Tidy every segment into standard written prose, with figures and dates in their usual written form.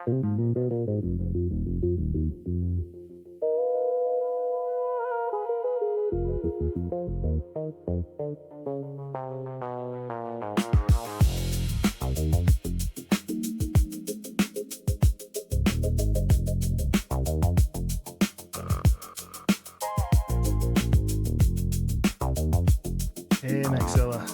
Hey, Maxilla.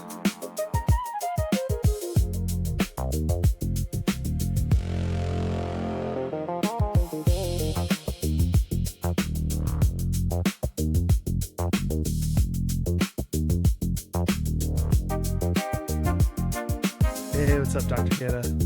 Hey, what's up, Dr. Keta?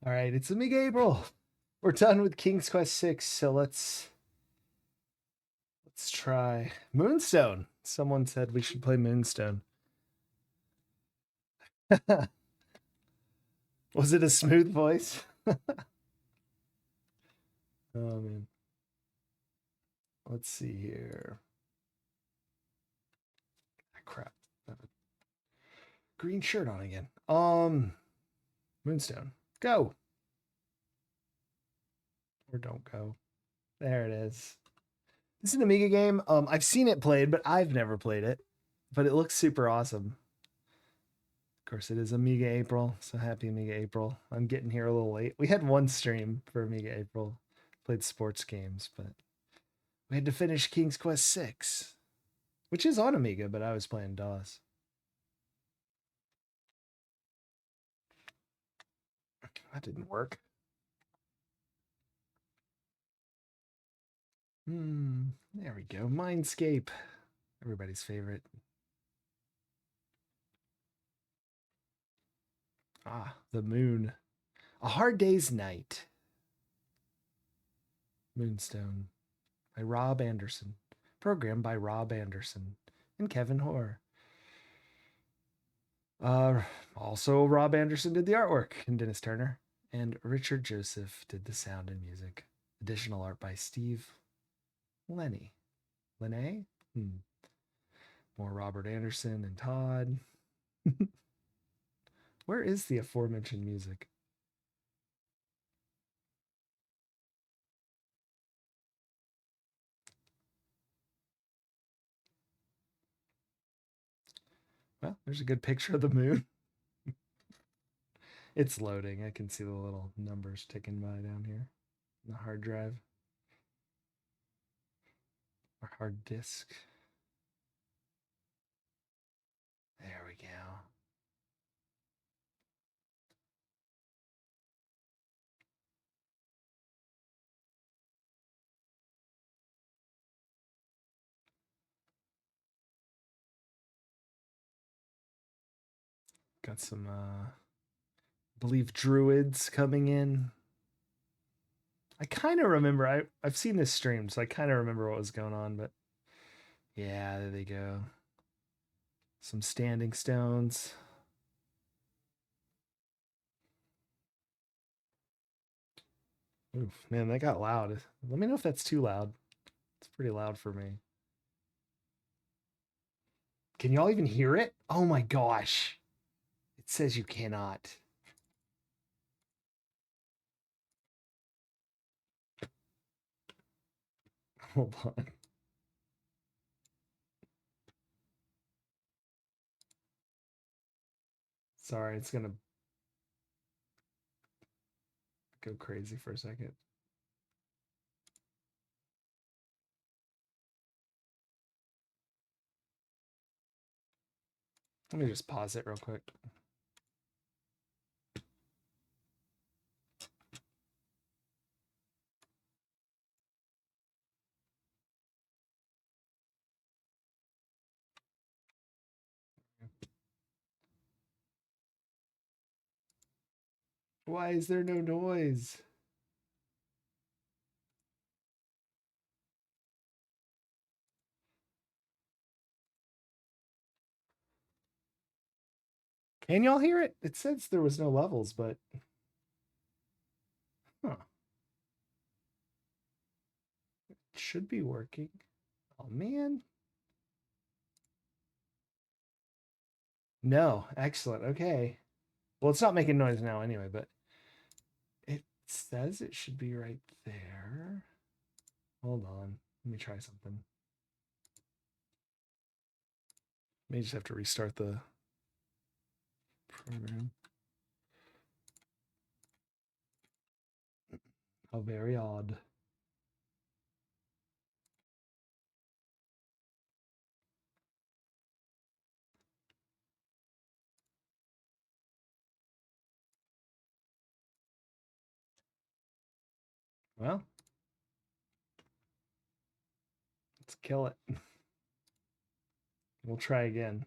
All right, it's Amiga April. We're done with King's Quest 6, so let's try Moonstone. Someone said we should play Moonstone. Was it a smooth voice? Oh man. Let's see here. Crap. I have a green shirt on again. Moonstone. Go. Or don't go. There it is. This is an Amiga game. I've seen it played, but I've never played it. But it looks super awesome. Of course, it is Amiga April, so happy Amiga April. I'm getting here a little late. We had one stream for Amiga April. Played sports games, but we had to finish King's Quest 6, which is on Amiga, but I was playing DOS. That didn't work. There we go. Mindscape. Everybody's favorite. Ah, the moon. A Hard Day's Night. Moonstone by Rob Anderson. Programmed by Rob Anderson and Kevin Hoare. Also, Rob Anderson did the artwork, and Dennis Turner. And Richard Joseph did the sound and music. Additional art by Steve Lenny. Lene? More Robert Anderson and Todd. Where is the aforementioned music? Well, there's a good picture of the moon. It's loading. I can see the little numbers ticking by down here. The hard drive. Or hard disk. There we go. Got some, I believe, druids coming in. I kind of remember, I've seen this stream, so I kind of remember what was going on, but yeah, there they go. Some standing stones. Oof, man, that got loud. Let me know if that's too loud. It's pretty loud for me. Can y'all even hear it? Oh my gosh. It says you cannot. Hold on. Sorry, it's gonna go crazy for a second. Let me just pause it real quick. Why is there no noise? Can y'all hear it? It says there was no levels, but huh. It should be working. Oh man. No, excellent. Okay. Well, it's not making noise now anyway, but it says it should be right there. Hold on. Let me try something. May just have to restart the program. How very odd. Well, let's kill it. We'll try again.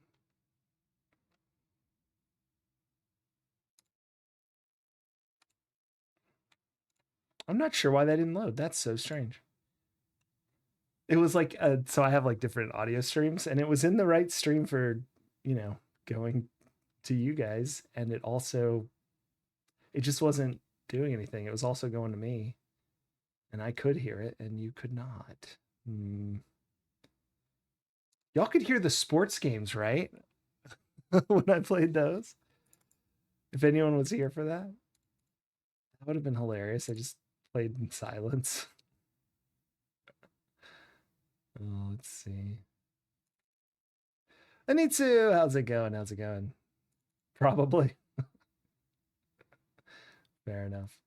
I'm not sure why that didn't load. That's so strange. It was like, so I have like different audio streams, and it was in the right stream for, going to you guys. And it just wasn't doing anything. It was also going to me, and I could hear it, and you could not. Y'all could hear the sports games, right? When I played those. If anyone was here for that, that would have been hilarious. I just played in silence. Oh, let's see. I need to. How's it going? How's it going? Probably. Fair enough.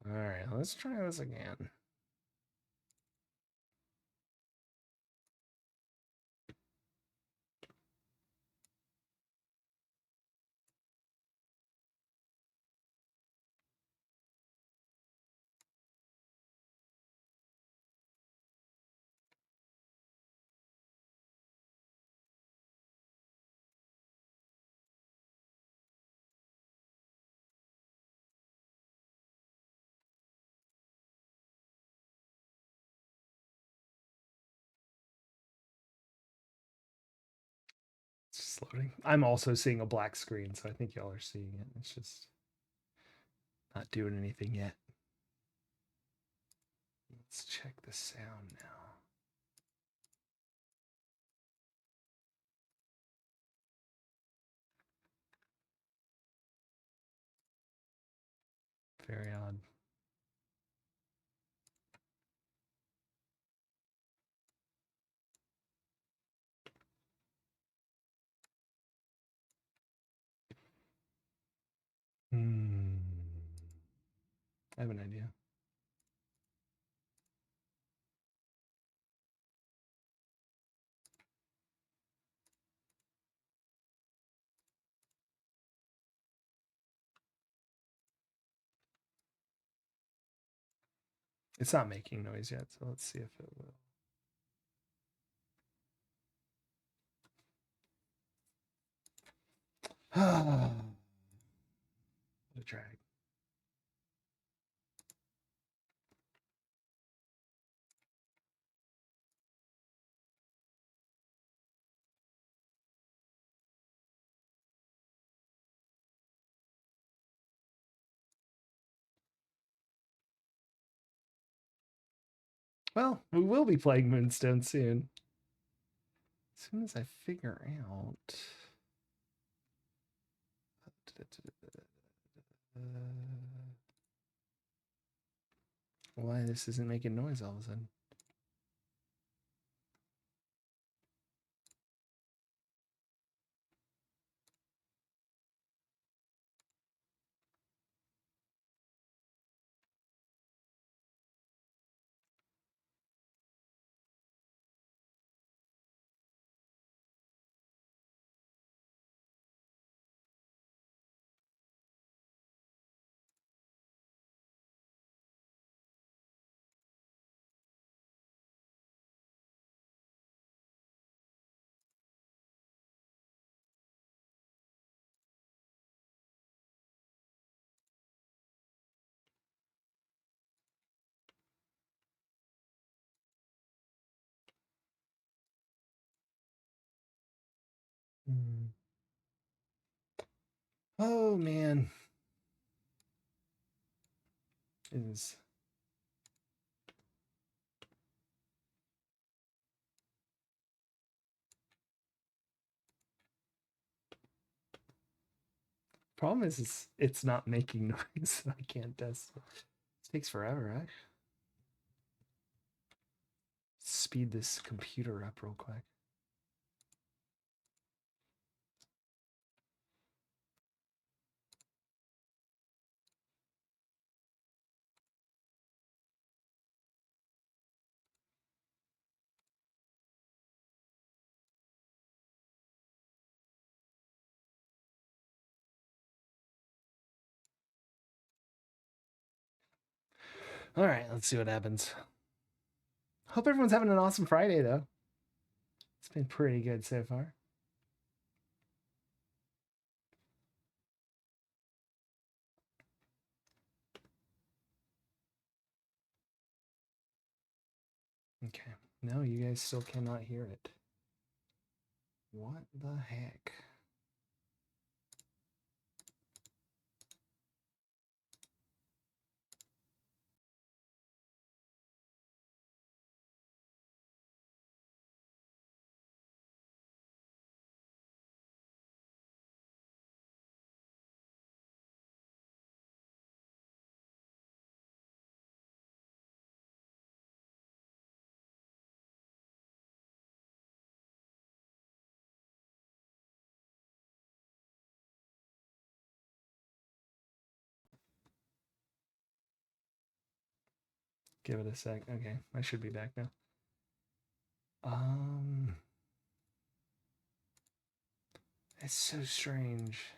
All right, let's try this again. It's just loading. I'm also seeing a black screen, so I think y'all are seeing it. It's just not doing anything yet. Let's check the sound now. Very odd. I have an idea. It's not making noise yet, so let's see if it will. What a drag. Well, we will be playing Moonstone soon. As soon as I figure out why this isn't making noise all of a sudden. Oh man. It is. Problem is it's not making noise. I can't test it. It takes forever, right? Speed this computer up real quick. All right, let's see what happens. Hope everyone's having an awesome Friday, though. It's been pretty good so far. Okay. No, you guys still cannot hear it. What the heck? Give it a sec. Okay, I should be back now. It's so strange.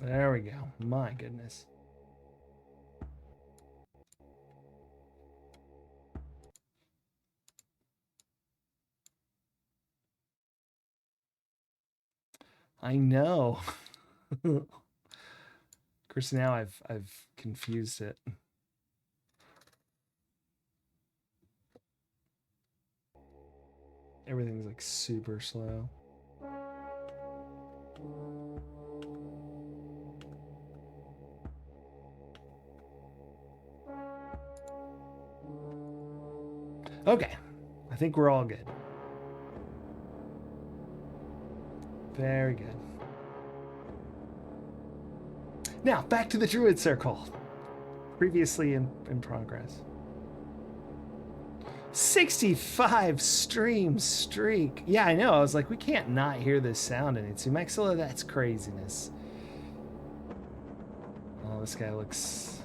There we go. My goodness. I know. Of course, now I've confused it. Everything's like super slow. Okay, I think we're all good. Very good. Now, back to the Druid Circle. Previously in progress. 65 stream streak. Yeah, I know. I was like, we can't not hear this sound in Itsumexilla. That's craziness. Oh, this guy looks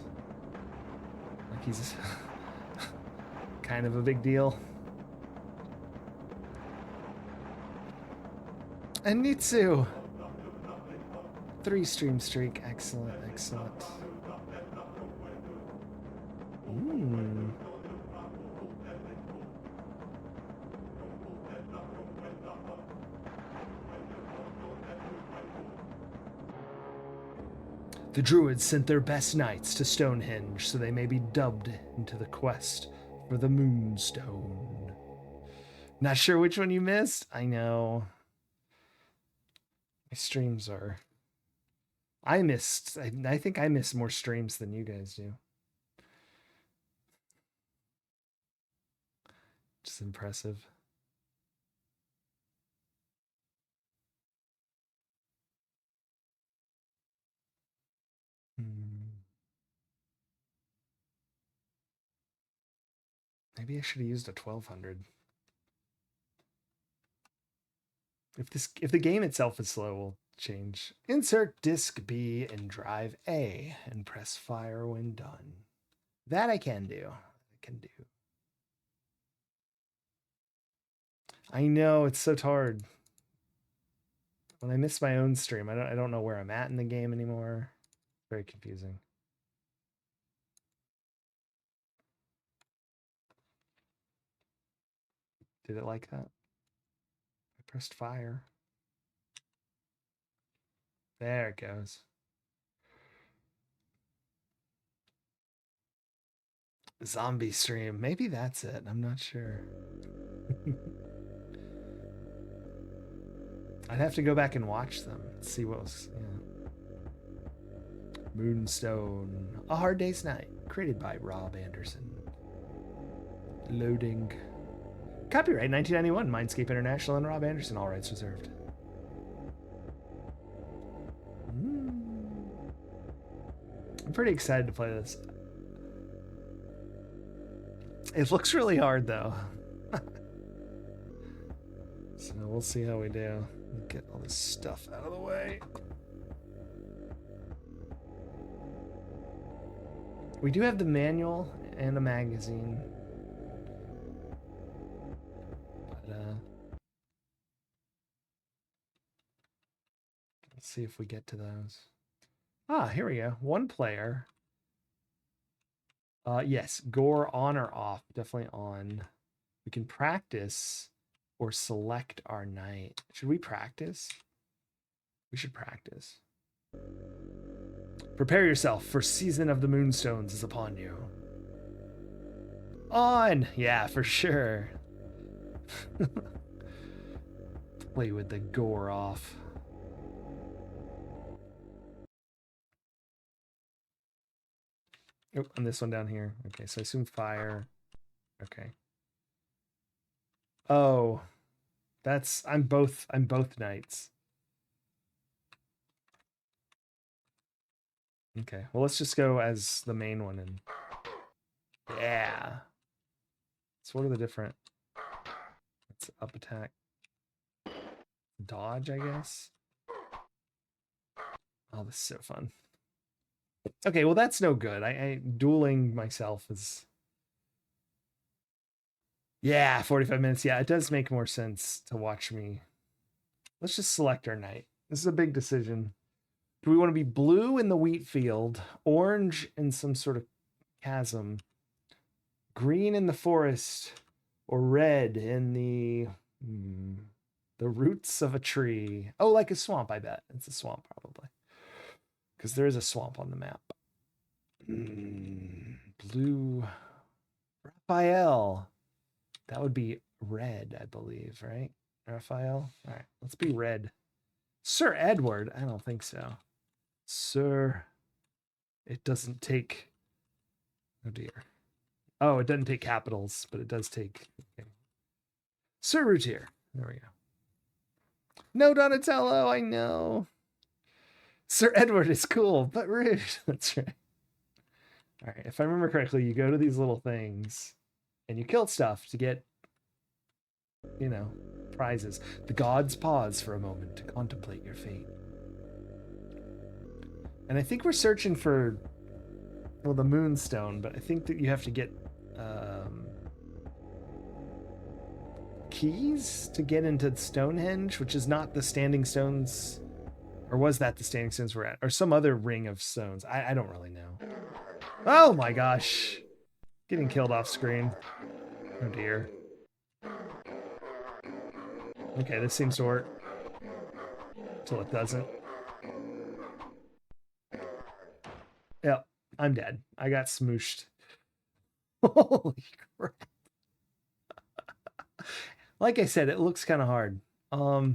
like he's kind of a big deal. And Nitsu. 3 stream streak. Excellent, excellent. The Druids sent their best knights to Stonehenge so they may be dubbed into the quest for the Moonstone. Not sure which one you missed? I know. My streams are... I think I missed more streams than you guys do. Just impressive. Maybe I should have used a 1200. If the game itself is slow, we'll change. Insert disc B and drive A and press fire when done. That I can do. I know, it's so hard. When I miss my own stream, I don't know where I'm at in the game anymore. Very confusing. Did it like that? I pressed fire. There it goes. Zombie stream. Maybe that's it. I'm not sure. I'd have to go back and watch them. See what was. Yeah. Moonstone. A Hard Day's Night. Created by Rob Anderson. Loading. Copyright 1991. Mindscape International and Rob Anderson. All rights reserved. I'm pretty excited to play this. It looks really hard though. So we'll see how we do. Get all this stuff out of the way. We do have the manual and a magazine. But let's see if we get to those. Ah, here we go. One player. Yes, gore on or off. Definitely on. We can practice or select our night. Should we practice? We should practice. Prepare yourself, for season of the Moonstones is upon you. On! Yeah, for sure. Play with the gore off. Oh, and this one down here. Okay, so I assume fire. Okay. Oh, I'm both knights. Okay, well let's just go as the main one and yeah. So what are the different? It's up attack, dodge, I guess. Oh, this is so fun. Okay, well that's no good. I dueling myself is. Yeah, 45 minutes. Yeah, it does make more sense to watch me. Let's just select our knight. This is a big decision. Do we want to be blue in the wheat field, orange in some sort of chasm, green in the forest, or red in the roots of a tree? Oh, like a swamp, I bet. It's a swamp, probably. Because there is a swamp on the map. Blue. Raphael. That would be red, I believe, right? Raphael? All right, let's be red. Sir Edward? I don't think so. Sir. It doesn't take. Oh, dear. Oh, it doesn't take capitals, but it does take. Okay. Sir Routier. There we go. No, Donatello, I know. Sir Edward is cool, but rude. That's right. All right, if I remember correctly, you go to these little things and you kill stuff to get, prizes. The gods pause for a moment to contemplate your fate. And I think we're searching for, the Moonstone, but I think that you have to get keys to get into Stonehenge, which is not the Standing Stones, or was that the Standing Stones we're at, or some other ring of stones? I don't really know. Oh my gosh. Getting killed off screen. Oh dear. Okay, this seems to work. Until it doesn't. Yep, I'm dead. I got smooshed. Holy crap. Like I said, it looks kind of hard. All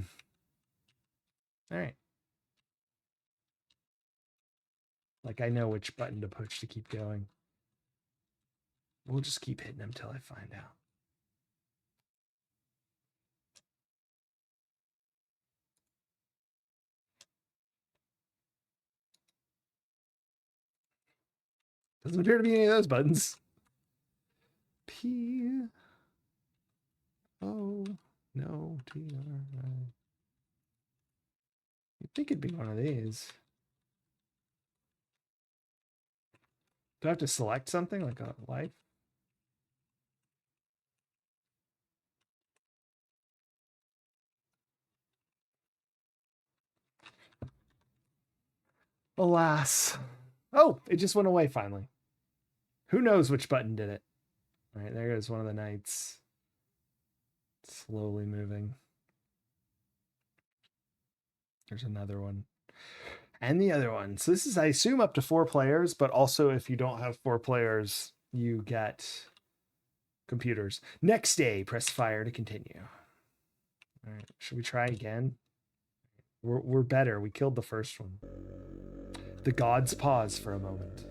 right. Like I know which button to push to keep going. We'll just keep hitting them till I find out. Doesn't appear to be any of those buttons. P. O. No. T. R. I. You'd think it'd be one of these. Do I have to select something like a life? Alas. Oh, it just went away finally. Who knows which button did it? All right, there goes one of the knights. Slowly moving. There's another one. And the other one. So this is, I assume, up to 4 players, but also if you don't have 4 players, you get computers. Next day, press fire to continue. All right, should we try again? We're better. We killed the first one. The gods pause for a moment.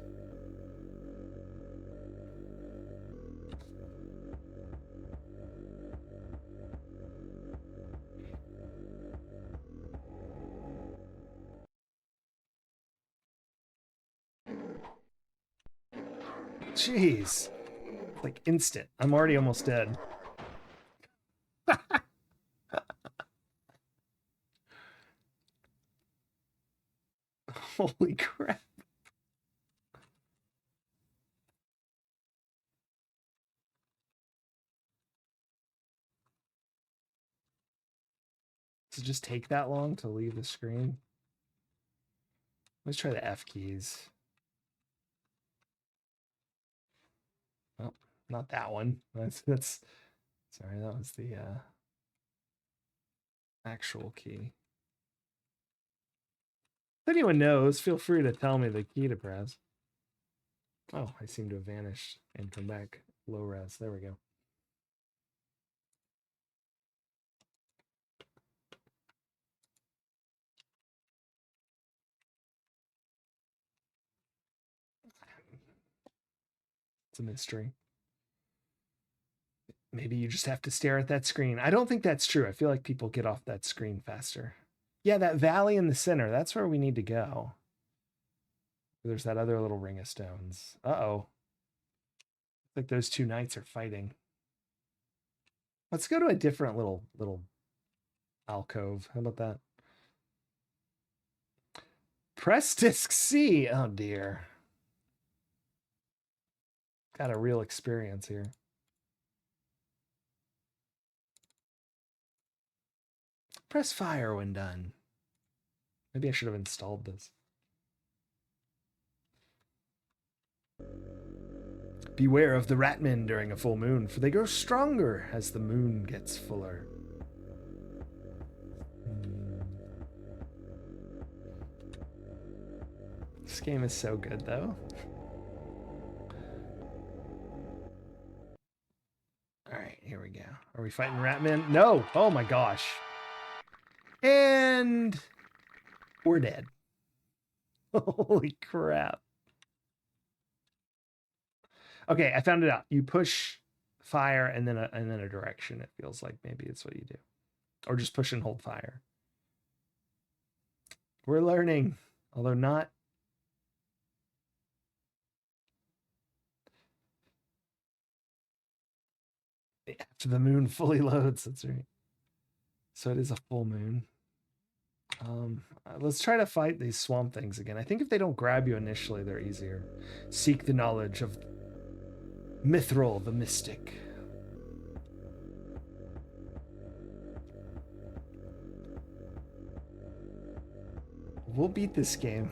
Jeez. Like instant. I'm already almost dead. Holy crap. Does it just take that long to leave the screen? Let's try the F keys. Oh, not that one. That's sorry, that was the actual key. If anyone knows, feel free to tell me the key to press. Oh, I seem to have vanished and come back. Low res. There we go. It's a mystery. Maybe you just have to stare at that screen. I don't think that's true. I feel like people get off that screen faster. Yeah, that valley in the center. That's where we need to go. There's that other little ring of stones. Uh-oh. Like those 2 knights are fighting. Let's go to a different little alcove. How about that? Press disc C. Oh dear. Got a real experience here. Press fire when done. Maybe I should have installed this. Beware of the ratmen during a full moon, for they grow stronger as the moon gets fuller. This game is so good, though. All right, here we go. Are we fighting ratmen? No! Oh my gosh. And we're dead. Holy crap. Okay, I found it out. You push fire and then a direction. It feels like maybe it's what you do. Or just push and hold fire. We're learning, although not. After the moon fully loads, that's right. So it is a full moon. Let's try to fight these swamp things again. I think if they don't grab you initially, they're easier. Seek the knowledge of Mithril, the mystic. We'll beat this game.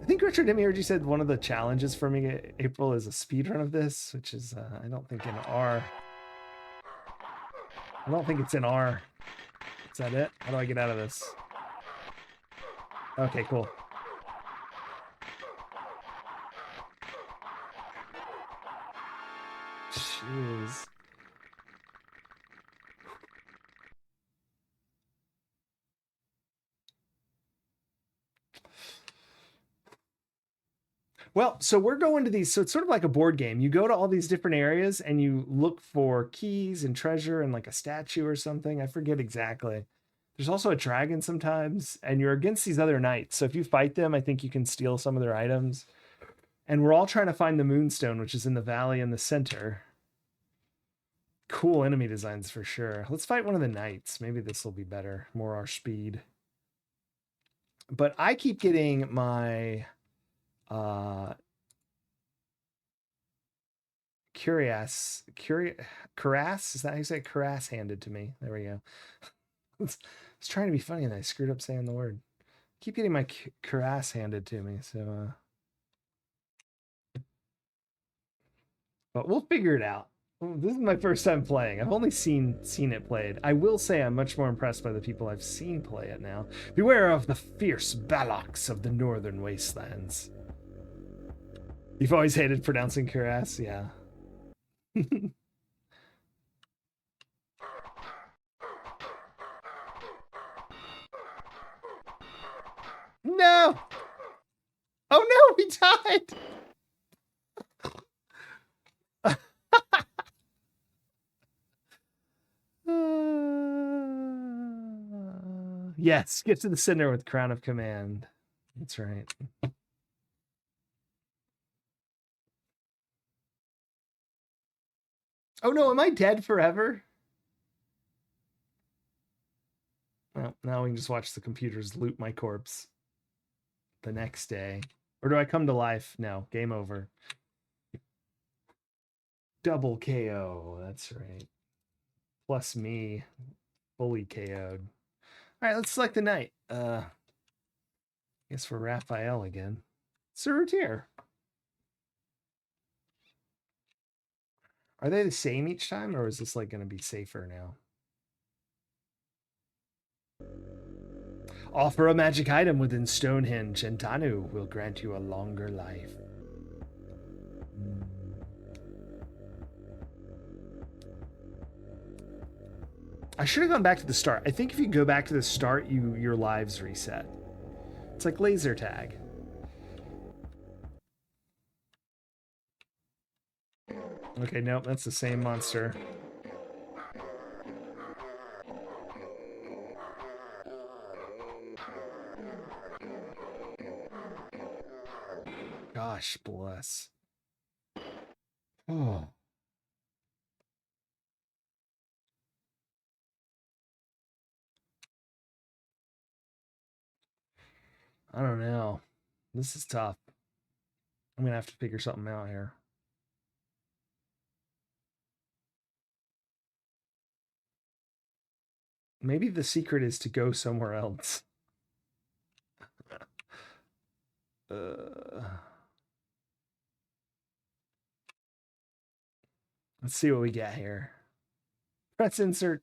I think Richard Demiurge said one of the challenges for me, April, is a speedrun of this, which is, I don't think in R. I don't think it's in R. Is that it? How do I get out of this? Okay, cool. Jeez. Well, so we're going to these, so it's sort of like a board game. You go to all these different areas and you look for keys and treasure and like a statue or something. I forget exactly. There's also a dragon sometimes, and you're against these other knights. So if you fight them, I think you can steal some of their items. And we're all trying to find the Moonstone, which is in the valley in the center. Cool enemy designs for sure. Let's fight one of the knights. Maybe this will be better, more our speed. But I keep getting my cuirass, is that how you say it? Cuirass handed to me. There we go. I was trying to be funny and I screwed up saying the word. Keep getting my cuirass handed to me, so but we'll figure it out. This is my first time playing. I've only seen it played. I will say I'm much more impressed by the people I've seen play it now. Beware of the fierce Baloks of the northern wastelands. You've always hated pronouncing cuirass, yeah. No! Oh no, we died! Yes, get to the center with Crown of Command. That's right. Oh no, am I dead forever? Well, now we can just watch the computers loot my corpse the next day. Or do I come to life? No, game over. Double KO, that's right. Plus me, fully KO'd. All right, let's select the knight. Guess for Raphael again. Surutier. Are they the same each time, or is this like going to be safer now? Offer a magic item within Stonehenge, and Tanu will grant you a longer life. I should have gone back to the start. I think if you go back to the start, your lives reset. It's like laser tag. Okay, nope, that's the same monster. Gosh bless. Oh. I don't know. This is tough. I'm gonna have to figure something out here. Maybe the secret is to go somewhere else. Let's see what we get here. Press insert.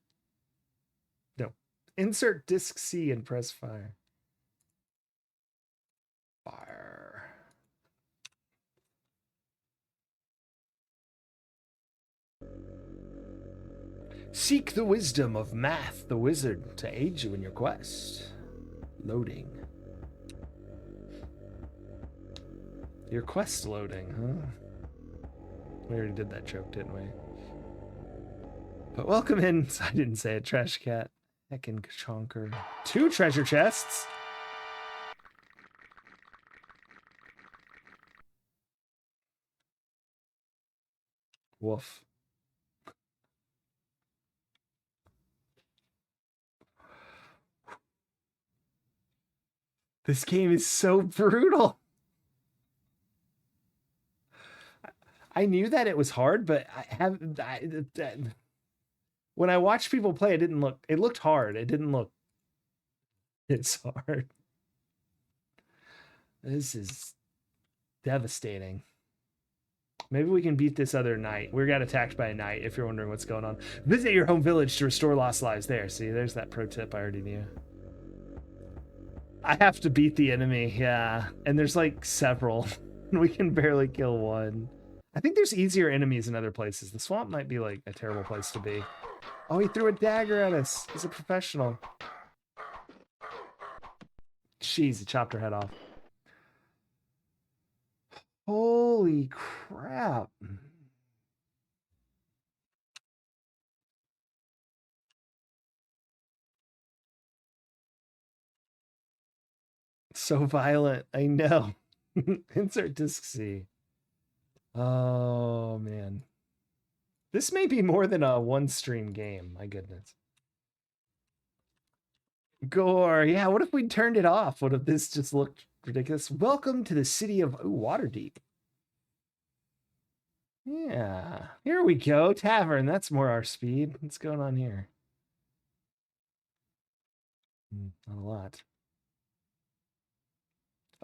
No. Insert disk C and press fire. Fire. Seek the wisdom of Math, the wizard, to aid you in your quest. Loading. Your quest loading, huh? We already did that joke, didn't we? But welcome in. I didn't say it. Trash cat. Heckin' chonker. 2 treasure chests. Woof. This game is so brutal. I knew that it was hard, but when I watched people play, it looked hard. It didn't look it's hard. This is devastating. Maybe we can beat this other knight. We got attacked by a knight, if you're wondering what's going on. Visit your home village to restore lost lives. There, see, there's that pro tip I already knew. I have to beat the enemy, yeah. And there's like several. We can barely kill one. I think there's easier enemies in other places. The swamp might be like a terrible place to be. Oh, he threw a dagger at us. He's a professional. Jeez, he chopped her head off. Holy crap. So violent. I know. Insert disc C. Oh, man. This may be more than a one-stream game. My goodness. Gore. Yeah, what if we turned it off? What if this just looked ridiculous? Welcome to the city of Waterdeep. Yeah. Here we go. Tavern. That's more our speed. What's going on here? Not a lot.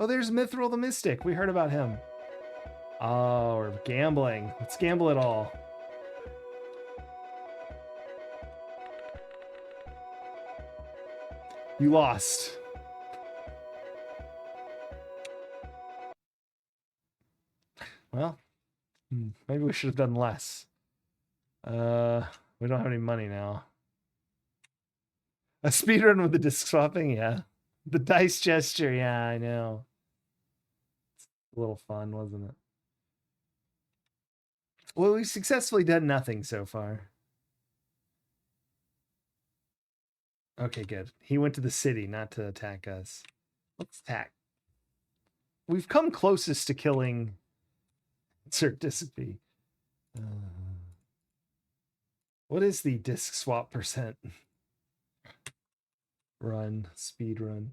Oh, there's Mithril the Mystic. We heard about him. Oh, we're gambling. Let's gamble it all. You lost. Well, maybe we should have done less. We don't have any money now. A speedrun with the disc swapping? Yeah. The dice gesture, yeah, I know. It's a little fun, wasn't it? Well, we've successfully done nothing so far. Okay, good. He went to the city, not to attack us. Let's attack. We've come closest to killing Sir Dissipy. What is the disc swap percent? Run, speed run.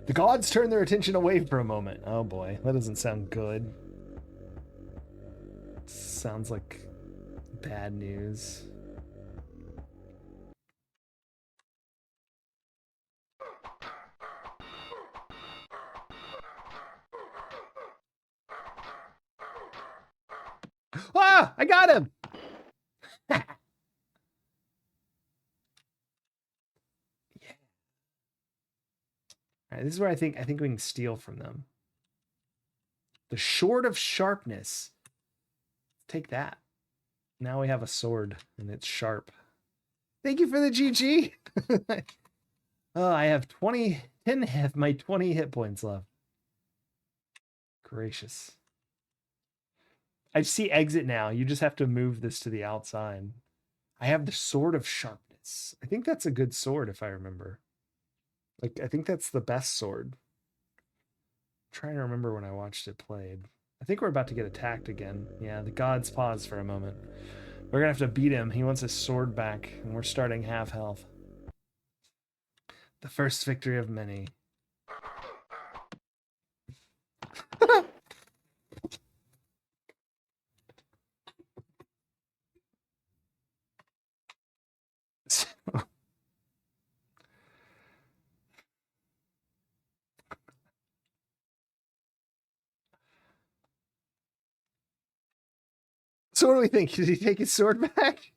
The gods turn their attention away for a moment. Oh boy, that doesn't sound good. Sounds like bad news. Ah, I got him. Yeah. All right, this is where I think we can steal from them. The sword of sharpness. Take that. Now we have a sword and it's sharp. Thank you for the GG. Oh, I have 10 my 20 hit points left. Gracious. I see exit now. You just have to move this to the outside. I have the sword of sharpness. I think that's a good sword if I remember. Like, I think that's the best sword. I'm trying to remember when I watched it played. I think we're about to get attacked again. Yeah, the gods pause for a moment. We're gonna have to beat him. He wants his sword back, and we're starting half health. The first victory of many. So what do we think? Did he take his sword back?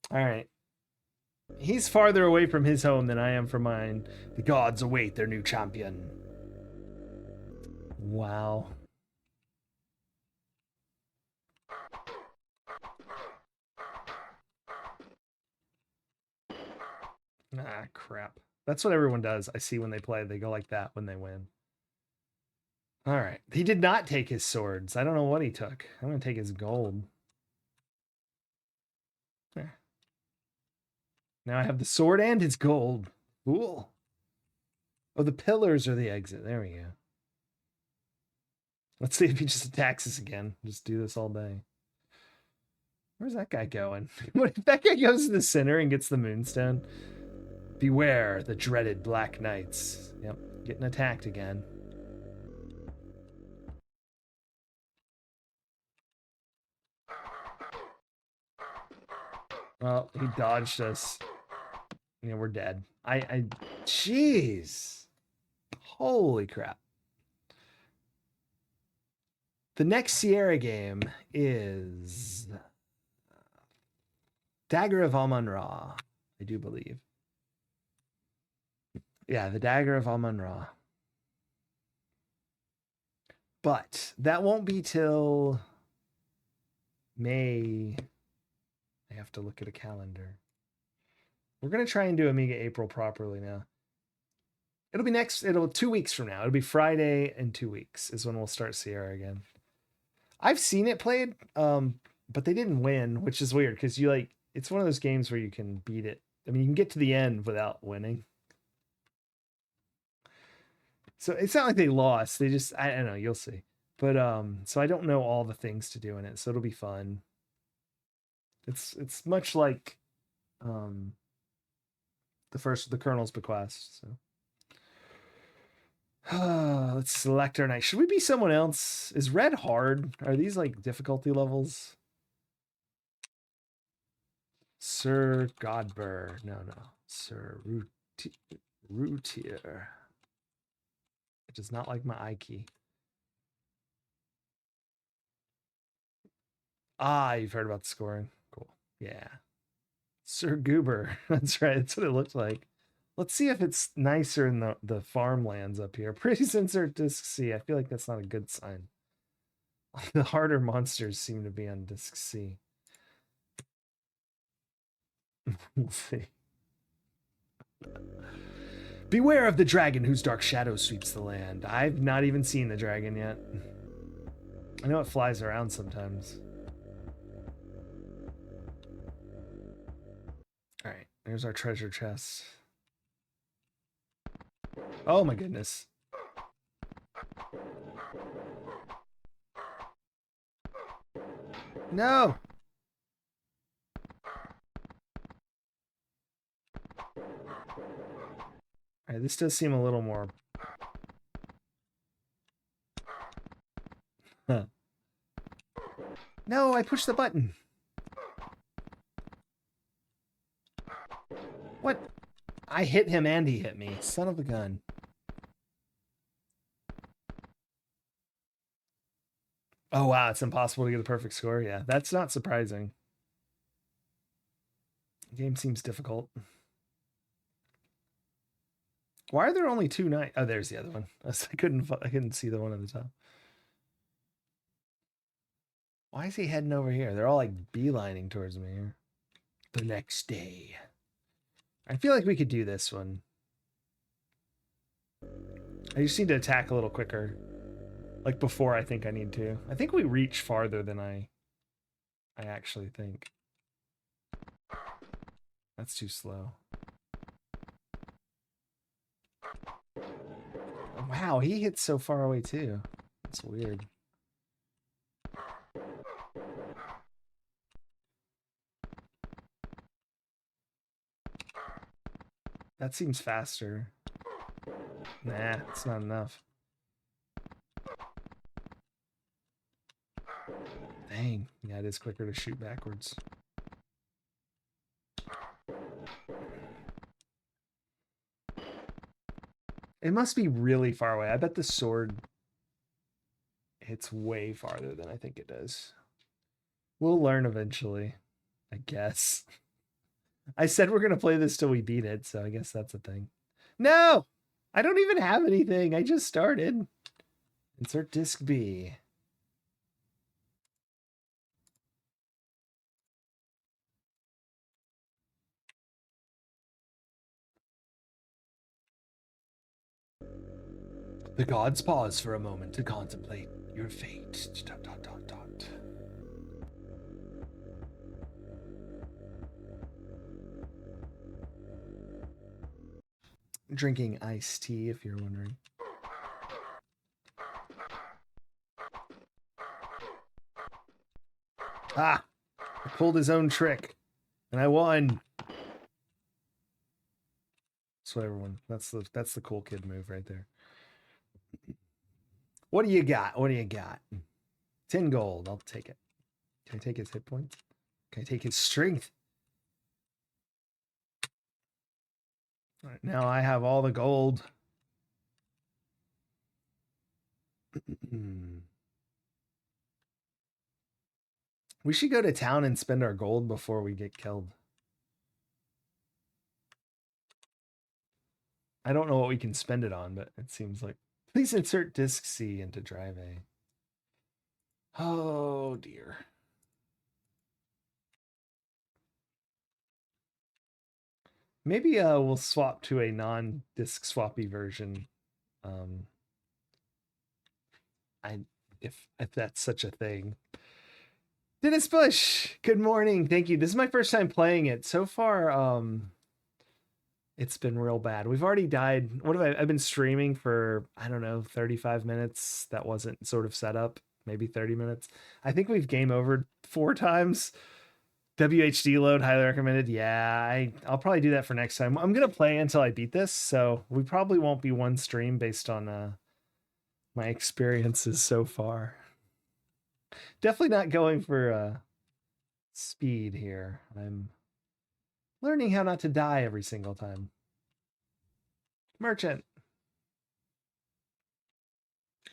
All right. He's farther away from his home than I am from mine. The gods await their new champion. Wow. Ah, crap. That's what everyone does. I see when they play. They go like that when they win. All right. He did not take his swords. I don't know what he took. I'm going to take his gold. There. Now I have the sword and his gold. Cool. Oh, the pillars are the exit. There we go. Let's see if he just attacks us again. Just do this all day. Where's that guy going? What if that guy goes to the center and gets the Moonstone? Beware the dreaded Black Knights. Yep, getting attacked again. Well, he dodged us. Yeah, we're dead. Jeez. Holy crap. The next Sierra game is Dagger of Amun-Ra, I do believe. Yeah, the Dagger of Amun-Ra. But that won't be till May. I have to look at a calendar. We're going to try and do Amiga April properly now. It'll 2 weeks from now. It'll be Friday in 2 weeks is when we'll start Sierra again. I've seen it played, but they didn't win, which is weird because it's one of those games where you can beat it. I mean, you can get to the end without winning. So it's not like they lost. They just, I don't know, you'll see. But so I don't know all the things to do in it, so it'll be fun. It's much like the Colonel's Bequest. So let's select our knight. Should we be someone else? Is red hard? Are these like difficulty levels? Sir Godber. No. Sir Routier. It does not like my I key. Ah, you've heard about the scoring. Cool. Yeah. Sir Goober. That's right. That's what it looked like. Let's see if it's nicer in the farmlands up here. Please insert disc C. I feel like that's not a good sign. The harder monsters seem to be on disc C. We'll see. Beware of the dragon whose dark shadow sweeps the land. I've not even seen the dragon yet. I know it flies around sometimes. All right, there's our treasure chest. Oh my goodness. No! All right, this does seem a little more... Huh. No, I pushed the button. What? I hit him and he hit me. Son of a gun. Oh, wow. It's impossible to get a perfect score. Yeah, that's not surprising. The game seems difficult. Why are there only 2 nights? Oh, there's the other one. I couldn't see the one at the top. Why is he heading over here? They're all like beelining towards me here. The next day. I feel like we could do this one. I just need to attack a little quicker. Like before I think I need to. I think we reach farther than I actually think. That's too slow. Wow, he hits so far away too. That's weird. That seems faster. Nah, it's not enough. Dang. Yeah, it is quicker to shoot backwards. It must be really far away. I bet the sword hits way farther than I think it does. We'll learn eventually, I guess. I said we're going to play this till we beat it, so I guess that's a thing. No! I don't even have anything. I just started. Insert disc B. The gods pause for a moment to contemplate your fate. Dot, dot, dot, dot. Drinking iced tea, if you're wondering. Ah! I pulled his own trick, and I won. That's what everyone. That's the cool kid move right there. What do you got? What do you got? 10 gold. I'll take it. Can I take his hit points? Can I take his strength? All right, now I have all the gold. We should go to town and spend our gold before we get killed. I don't know what we can spend it on, but it seems like... Please insert disc C into drive A. Oh, dear. Maybe we'll swap to a non-disc swappy version. If that's such a thing. Dennis Bush, good morning. Thank you. This is my first time playing it. So far, it's been real bad. We've already died. What have I've been streaming for, I don't know, 35 minutes. That wasn't sort of set up. Maybe 30 minutes. I think we've game over 4 times. WHD load, highly recommended. Yeah, I'll probably do that for next time. I'm gonna play until I beat this, so we probably won't be one stream based on my experiences so far. Definitely not going for speed here. I'm learning how not to die every single time. Merchant.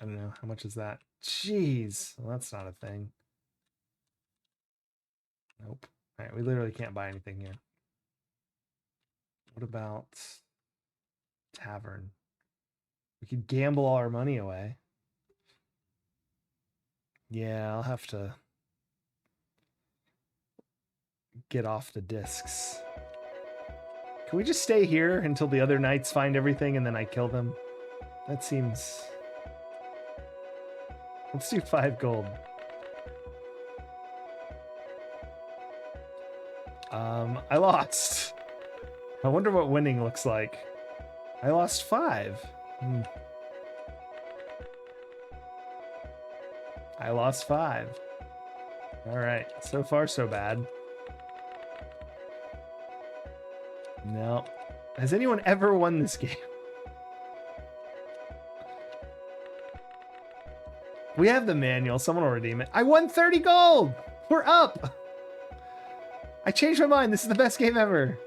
I don't know. How much is that? Jeez. Well, that's not a thing. All right, we literally can't buy anything here. What about tavern? We could gamble all our money away. Yeah, I'll have to get off the discs. Can we just stay here until the other knights find everything and then I kill them? That seems... Let's do 5 gold. I lost. I wonder what winning looks like. I lost 5. I lost 5. All right, so far so bad. No. Has anyone ever won this game? We have the manual. Someone will redeem it. I won 30 gold. We're up. I changed my mind. This is the best game ever.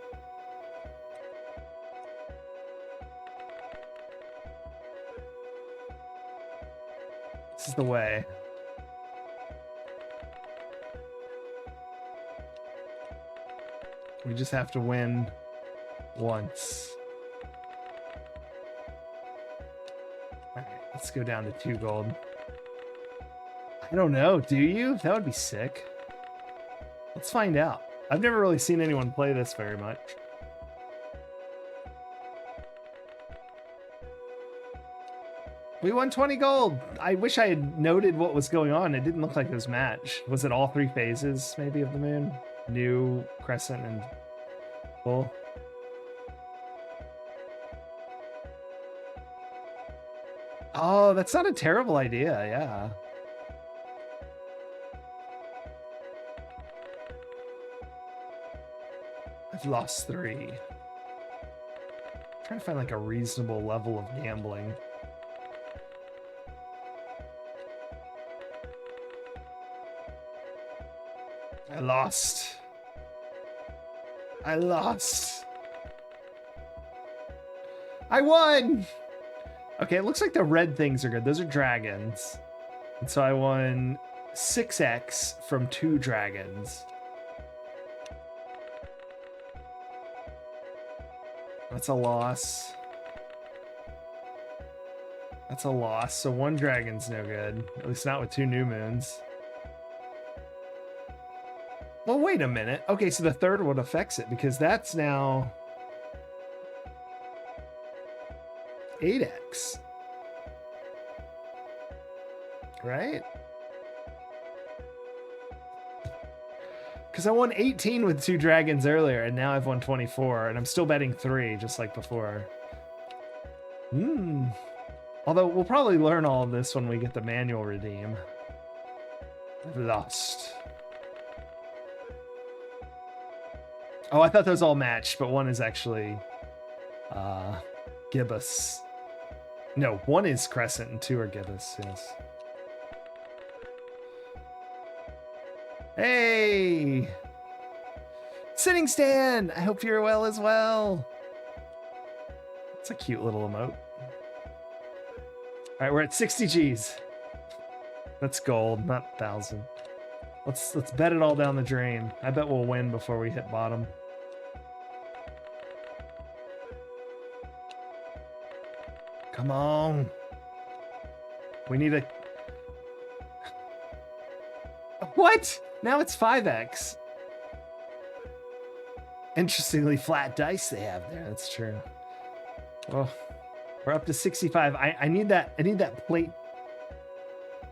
This is the way. We just have to win once. All right, let's go down to 2 gold. I don't know. Do you? That would be sick. Let's find out. I've never really seen anyone play this very much. We won 20 gold. I wish I had noted what was going on. It didn't look like this match. Was it all 3 phases, maybe, of the moon? New, crescent, and full? Oh, that's not a terrible idea, yeah. I've lost 3. I'm trying to find like a reasonable level of gambling. I lost. I lost. I won! Okay, it looks like the red things are good. Those are dragons. And so I won 6x from 2 dragons. That's a loss. That's a loss. So 1 dragon's no good. At least not with 2 new moons. Well, wait a minute. Okay, so the 3rd one affects it because that's now 8x. Right? Because I won 18 with 2 dragons earlier, and now I've won 24, and I'm still betting 3, just like before. Although we'll probably learn all of this when we get the manual redeem. I've lost. Oh, I thought those all matched, but one is actually gibbous. No, 1 is crescent and 2 are gibbous, yes. Hey! Sitting stand! I hope you're well as well. It's a cute little emote. All right, we're at 60 G's. That's gold, not 1,000. Let's bet it all down the drain. I bet we'll win before we hit bottom. Come on. We need a... What? Now it's 5x. Interestingly flat dice they have there. That's true. Well, we're up to 65. I need that. I need that plate.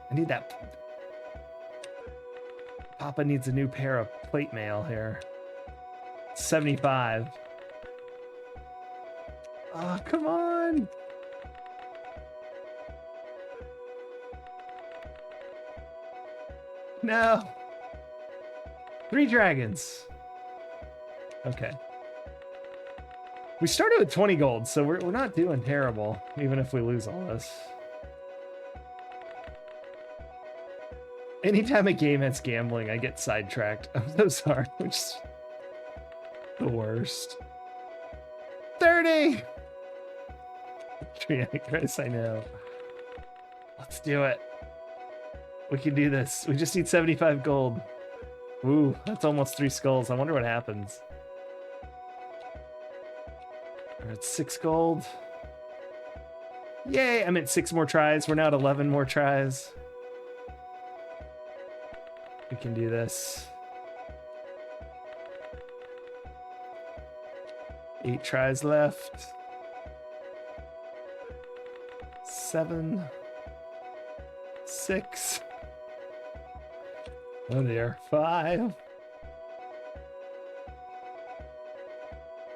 I need that. Papa needs a new pair of plate mail here. 75. Oh, come on. No. 3 dragons. Okay. We started with 20 gold, so we're not doing terrible, even if we lose all this. Anytime a game has gambling, I get sidetracked. I'm so sorry. Which is the worst. 30! Chris, I know. Let's do it. We can do this. We just need 75 gold. Ooh, that's almost 3 skulls. I wonder what happens. We're at 6 gold. Yay, I'm at 6 more tries. We're now at 11 more tries. We can do this. 8 tries left. 7. 6. Oh dear. 5.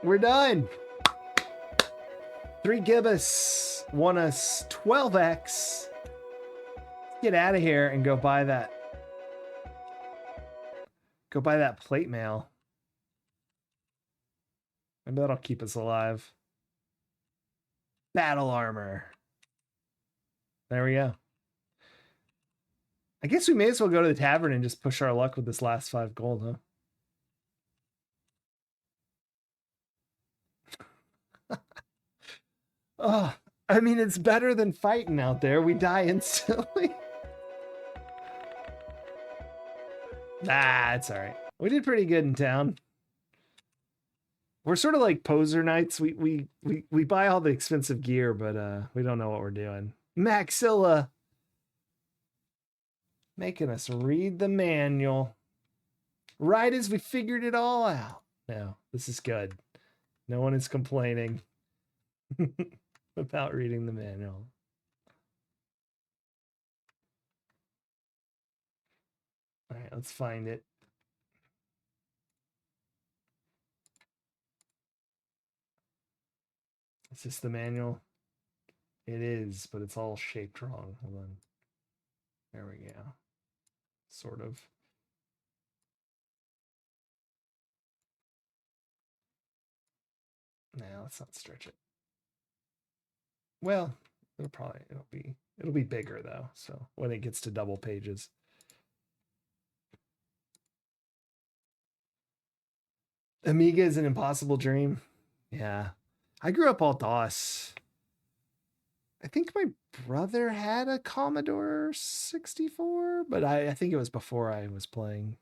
We're done. 3 gibbous won us 12x. Get out of here and go buy that. Go buy that plate mail. Maybe that'll keep us alive. Battle armor. There we go. I guess we may as well go to the tavern and just push our luck with this last 5 gold, huh? Oh, I mean, it's better than fighting out there. We die instantly. It's all right. We did pretty good in town. We're sort of like poser knights. We buy all the expensive gear, but we don't know what we're doing. Maxilla making us read the manual right as we figured it all out. No, this is good. No one is complaining about reading the manual. All right, let's find it. Is this the manual? It is, but it's all shaped wrong. Hold on. There we go. Sort of. Now let's not stretch it. Well, it'll be bigger though. So when it gets to double pages. Amiga is an impossible dream. Yeah. I grew up all DOS. I think my brother had a Commodore 64, but I think it was before I was playing.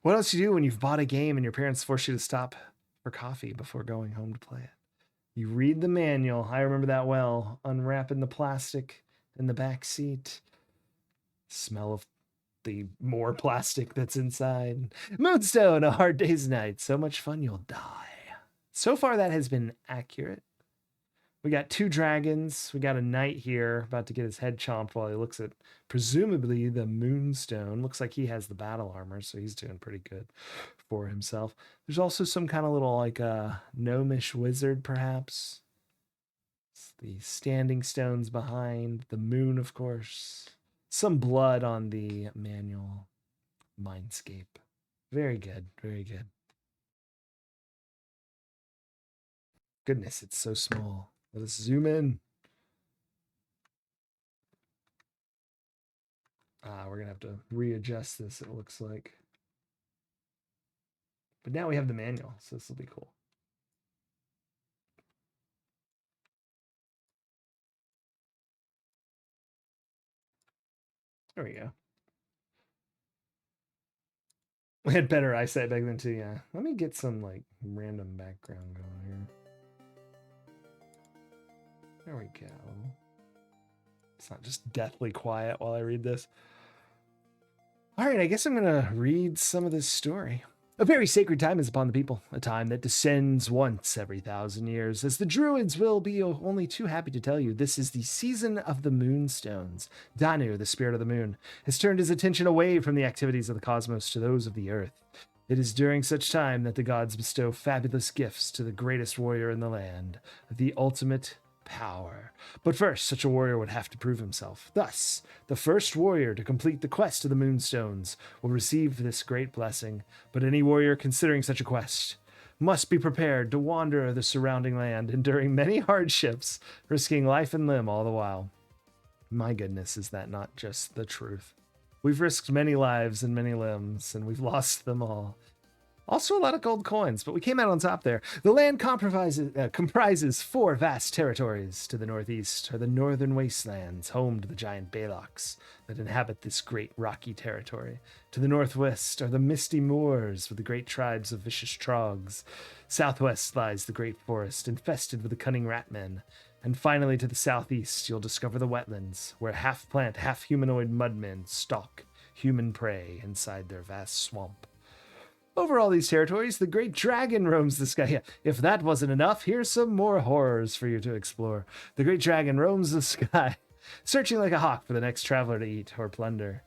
What else do you do when you've bought a game and your parents force you to stop for coffee before going home to play it? You read the manual. I remember that well. Unwrapping the plastic in the back seat. Smell of the more plastic that's inside. Moonstone, a hard day's night. So much fun you'll die. So far that has been accurate. We got 2 dragons. We got a knight here about to get his head chomped while he looks at presumably the Moonstone. Looks like he has the battle armor, so he's doing pretty good for himself. There's also some kind of little like gnomish wizard, perhaps. It's the standing stones behind the moon, of course. Some blood on the manual mindscape. Very good, very good. Goodness, it's so small. Let us zoom in. We're going to have to readjust this, it looks like. But now we have the manual, so this will be cool. There we go. We had better eyesight back then too, yeah. Let me get some like random background going here. There we go. It's not just deathly quiet while I read this. All right, I guess I'm going to read some of this story. A very sacred time is upon the people, a time that descends once every 1,000 years. As the druids will be only too happy to tell you, this is the season of the Moonstones. Danu, the spirit of the moon, has turned his attention away from the activities of the cosmos to those of the earth. It is during such time that the gods bestow fabulous gifts to the greatest warrior in the land, the ultimate power. But first, such a warrior would have to prove himself. Thus, the first warrior to complete the quest of the Moonstones will receive this great blessing. But any warrior considering such a quest must be prepared to wander the surrounding land, enduring many hardships, risking life and limb all the while. My goodness, is that not just the truth? We've risked many lives and many limbs, and we've lost them all. Also a lot of gold coins, but we came out on top there. The land comprises 4 vast territories. To the northeast are the northern wastelands, home to the giant Baloks that inhabit this great rocky territory. To the northwest are the misty moors with the great tribes of vicious trogs. Southwest lies the great forest, infested with the cunning ratmen. And finally, to the southeast, you'll discover the wetlands, where half-plant, half-humanoid mudmen stalk human prey inside their vast swamp. Over all these territories, the great dragon roams the sky. Yeah, if that wasn't enough, here's some more horrors for you to explore. The great dragon roams the sky, searching like a hawk for the next traveler to eat or plunder.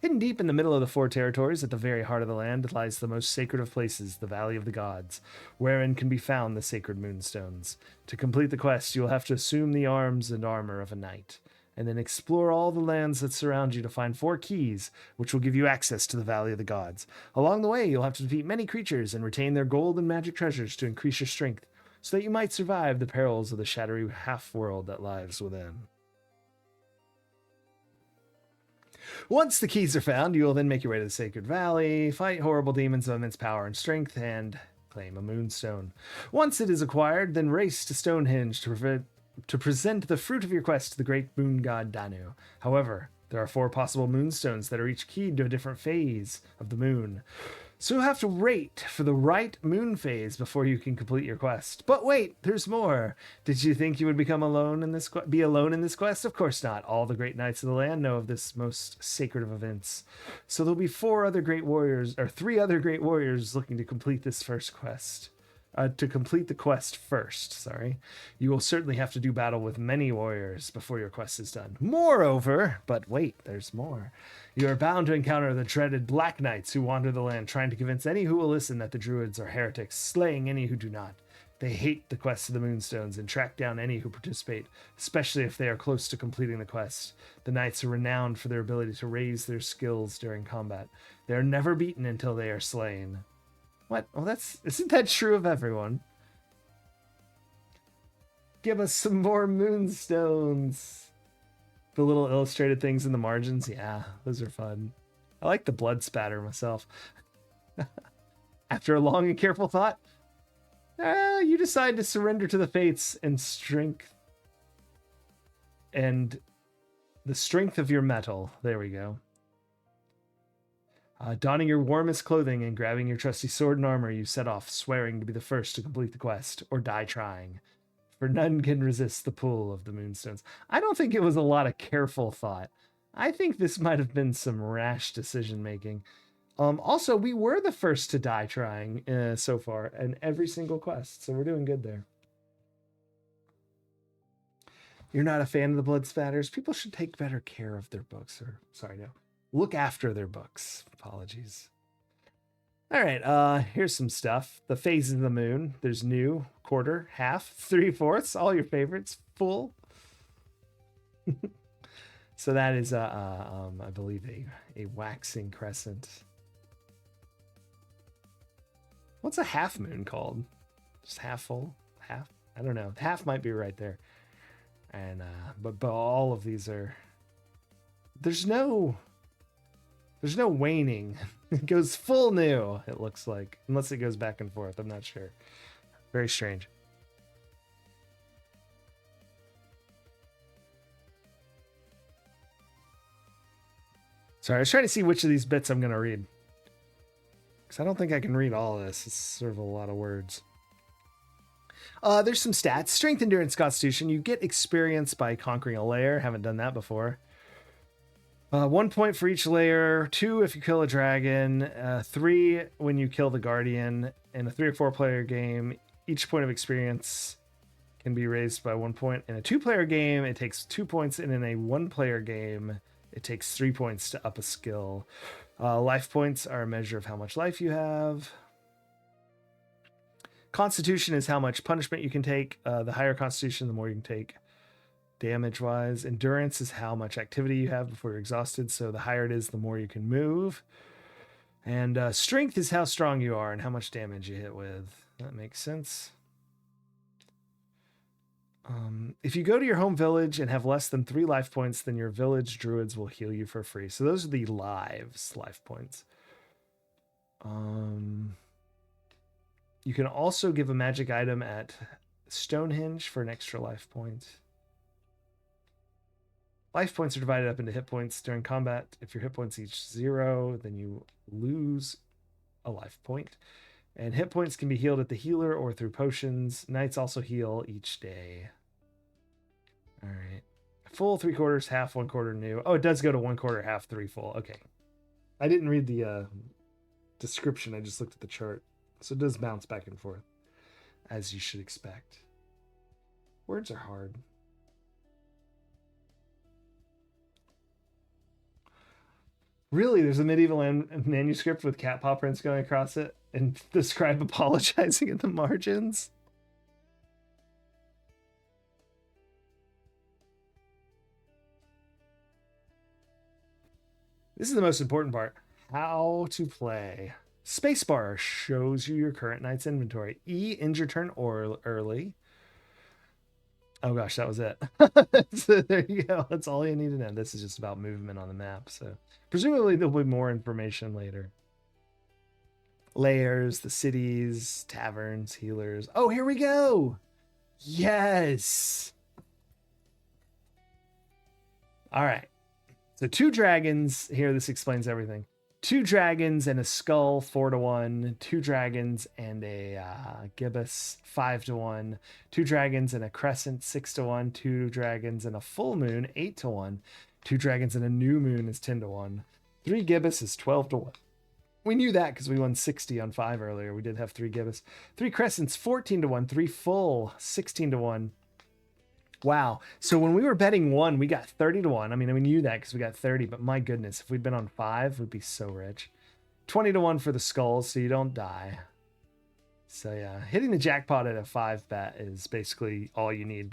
Hidden deep in the middle of the 4 territories, at the very heart of the land, lies the most sacred of places, the Valley of the Gods, wherein can be found the sacred Moonstones. To complete the quest, you will have to assume the arms and armor of a knight, and then explore all the lands that surround you to find 4 keys, which will give you access to the Valley of the Gods. Along the way, you'll have to defeat many creatures and retain their gold and magic treasures to increase your strength, so that you might survive the perils of the shadowy half-world that lies within. Once the keys are found, you will then make your way to the Sacred Valley, fight horrible demons of immense power and strength, and claim a Moonstone. Once it is acquired, then race to Stonehenge to present the fruit of your quest to the great moon god Danu. However, there are 4 possible moonstones that are each keyed to a different phase of the moon. So you'll have to wait for the right moon phase before you can complete your quest. But wait, there's more. Did you think you would be alone in this quest? Of course not. All the great knights of the land know of this most sacred of events. So there'll be 3 other great warriors looking to complete this first quest. To complete the quest first, you will certainly have to do battle with many warriors before your quest is done. Moreover, but wait, there's more. You are bound to encounter the dreaded Black Knights who wander the land, trying to convince any who will listen that the druids are heretics, slaying any who do not. They hate the quest of the Moonstones and track down any who participate, especially if they are close to completing the quest. The knights are renowned for their ability to raise their skills during combat. They are never beaten until they are slain. What? Well, isn't that true of everyone? Give us some more Moonstones. The little illustrated things in the margins, yeah, those are fun. I like the blood spatter myself. After a long and careful thought, you decide to surrender to the fates and strength. And the strength of your metal. There we go. Donning your warmest clothing and grabbing your trusty sword and armor, you set off, swearing to be the first to complete the quest, or die trying. For none can resist the pull of the Moonstones. I don't think it was a lot of careful thought. I think this might have been some rash decision-making. Also, we were the first to die trying so far in every single quest, so we're doing good there. You're not a fan of the blood spatters? People should take better care of their books. Look after their books. Apologies. All right, here's some stuff. The phases of the moon. There's new, quarter, half, 3/4, all your favorites, full. So that is, I believe, a waxing crescent. What's a half moon called? Just half full? Half? I don't know. Half might be right there. And but all of these are... There's no waning. It goes full new, it looks like. Unless it goes back and forth. I'm not sure. Very strange. Sorry, I was trying to see which of these bits I'm going to read. Because I don't think I can read all of this. It's sort of a lot of words. There's some stats. Strength, Endurance, Constitution. You get experience by conquering a layer. Haven't done that before. 1 point for each layer, 2 if you kill a dragon, 3 when you kill the guardian. In a 3 or 4 player game, each point of experience can be raised by 1 point. In a 2-player game, it takes 2 points, and in a 1-player game, it takes 3 points to up a skill. Life points are a measure of how much life you have. Constitution is how much punishment you can take. The higher Constitution, the more you can take. Damage-wise, endurance is how much activity you have before you're exhausted, so the higher it is, the more you can move. And strength is how strong you are and how much damage you hit with. That makes sense. If you go to your home village and have less than 3 life points, then your village druids will heal you for free. So those are the life points. You can also give a magic item at Stonehenge for an extra life point. Life points are divided up into hit points during combat. If your hit points each 0, then you lose a life point. And hit points can be healed at the healer or through potions. Knights also heal each day. All right. Full, 3/4, half, 1/4 new. Oh, it does go to 1/4, half, 3 full. Okay. I didn't read the description. I just looked at the chart. So it does bounce back and forth, as you should expect. Words are hard. Really, there's a medieval manuscript with cat paw prints going across it and the scribe apologizing at the margins. This is the most important part. How to play. Spacebar shows you your current knight's inventory. E, end your turn early. Oh gosh, that was it. So there you go. That's all you need to know. This is just about movement on the map. So presumably there'll be more information later. Layers, the cities, taverns, healers. Oh, here we go. Yes. All right. So 2 dragons. Here, this explains everything. 2 dragons and a skull, 4-1. 2 dragons and a gibbous, 5-1. 2 dragons and a crescent, 6-1. 2 dragons and a full moon, 8-1. 2 dragons and a new moon is 10-1. 3 gibbous is 12-1. We knew that because we won 60 on 5 earlier. We did have 3 gibbous. 3 crescents, 14-1. 3 full, 16-1. Wow. So when we were betting 1, we got 30-1. I mean, we knew that because we got 30, but my goodness, if we'd been on 5, we'd be so rich. 20-1 for the skulls, so you don't die. So yeah, hitting the jackpot at a 5 bet is basically all you need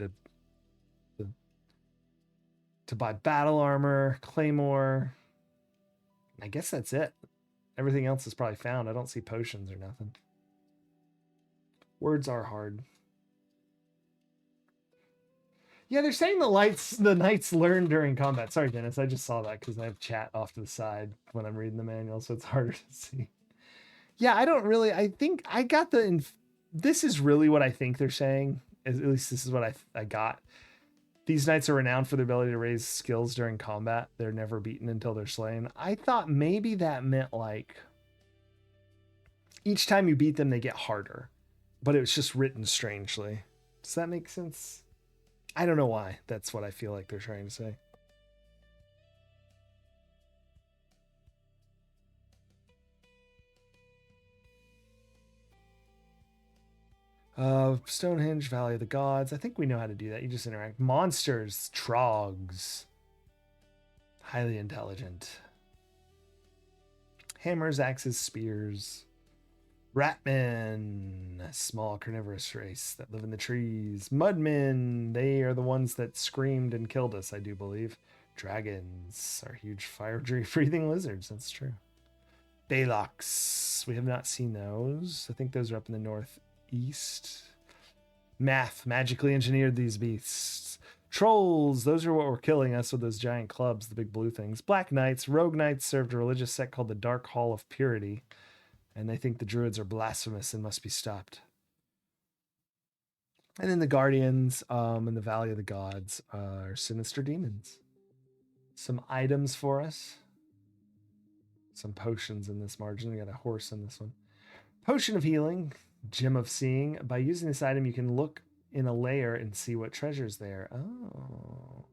to buy battle armor, claymore. I guess that's it. Everything else is probably found. I don't see potions or nothing. Words are hard. Yeah, they're saying the knights learn during combat. Sorry, Dennis, I just saw that because I have chat off to the side when I'm reading the manual, so it's harder to see. Yeah, I think I got this is really what I think they're saying. At least this is what I got. These knights are renowned for their ability to raise skills during combat. They're never beaten until they're slain. I thought maybe that meant like each time you beat them, they get harder, but it was just written strangely. Does that make sense? I don't know why. That's what I feel like they're trying to say. Stonehenge, Valley of the Gods. I think we know how to do that. You just interact. Monsters, trogs. Highly intelligent. Hammers, axes, spears. Ratmen, small carnivorous race that live in the trees. Mudmen, they are the ones that screamed and killed us, I do believe. Dragons are huge fire-breathing lizards. That's true. Baloks, we have not seen those. I think those are up in the northeast. Math, magically engineered these beasts. Trolls, those are what were killing us with those giant clubs, the big blue things. Black Knights, rogue knights served a religious sect called the Dark Hall of Purity, and they think the druids are blasphemous and must be stopped. And then the guardians in the Valley of the Gods are sinister demons. Some items for us. Some potions in this margin. We got a horse in this one. Potion of healing, gem of seeing. By using this item, you can look in a layer and see what treasure's there. Oh.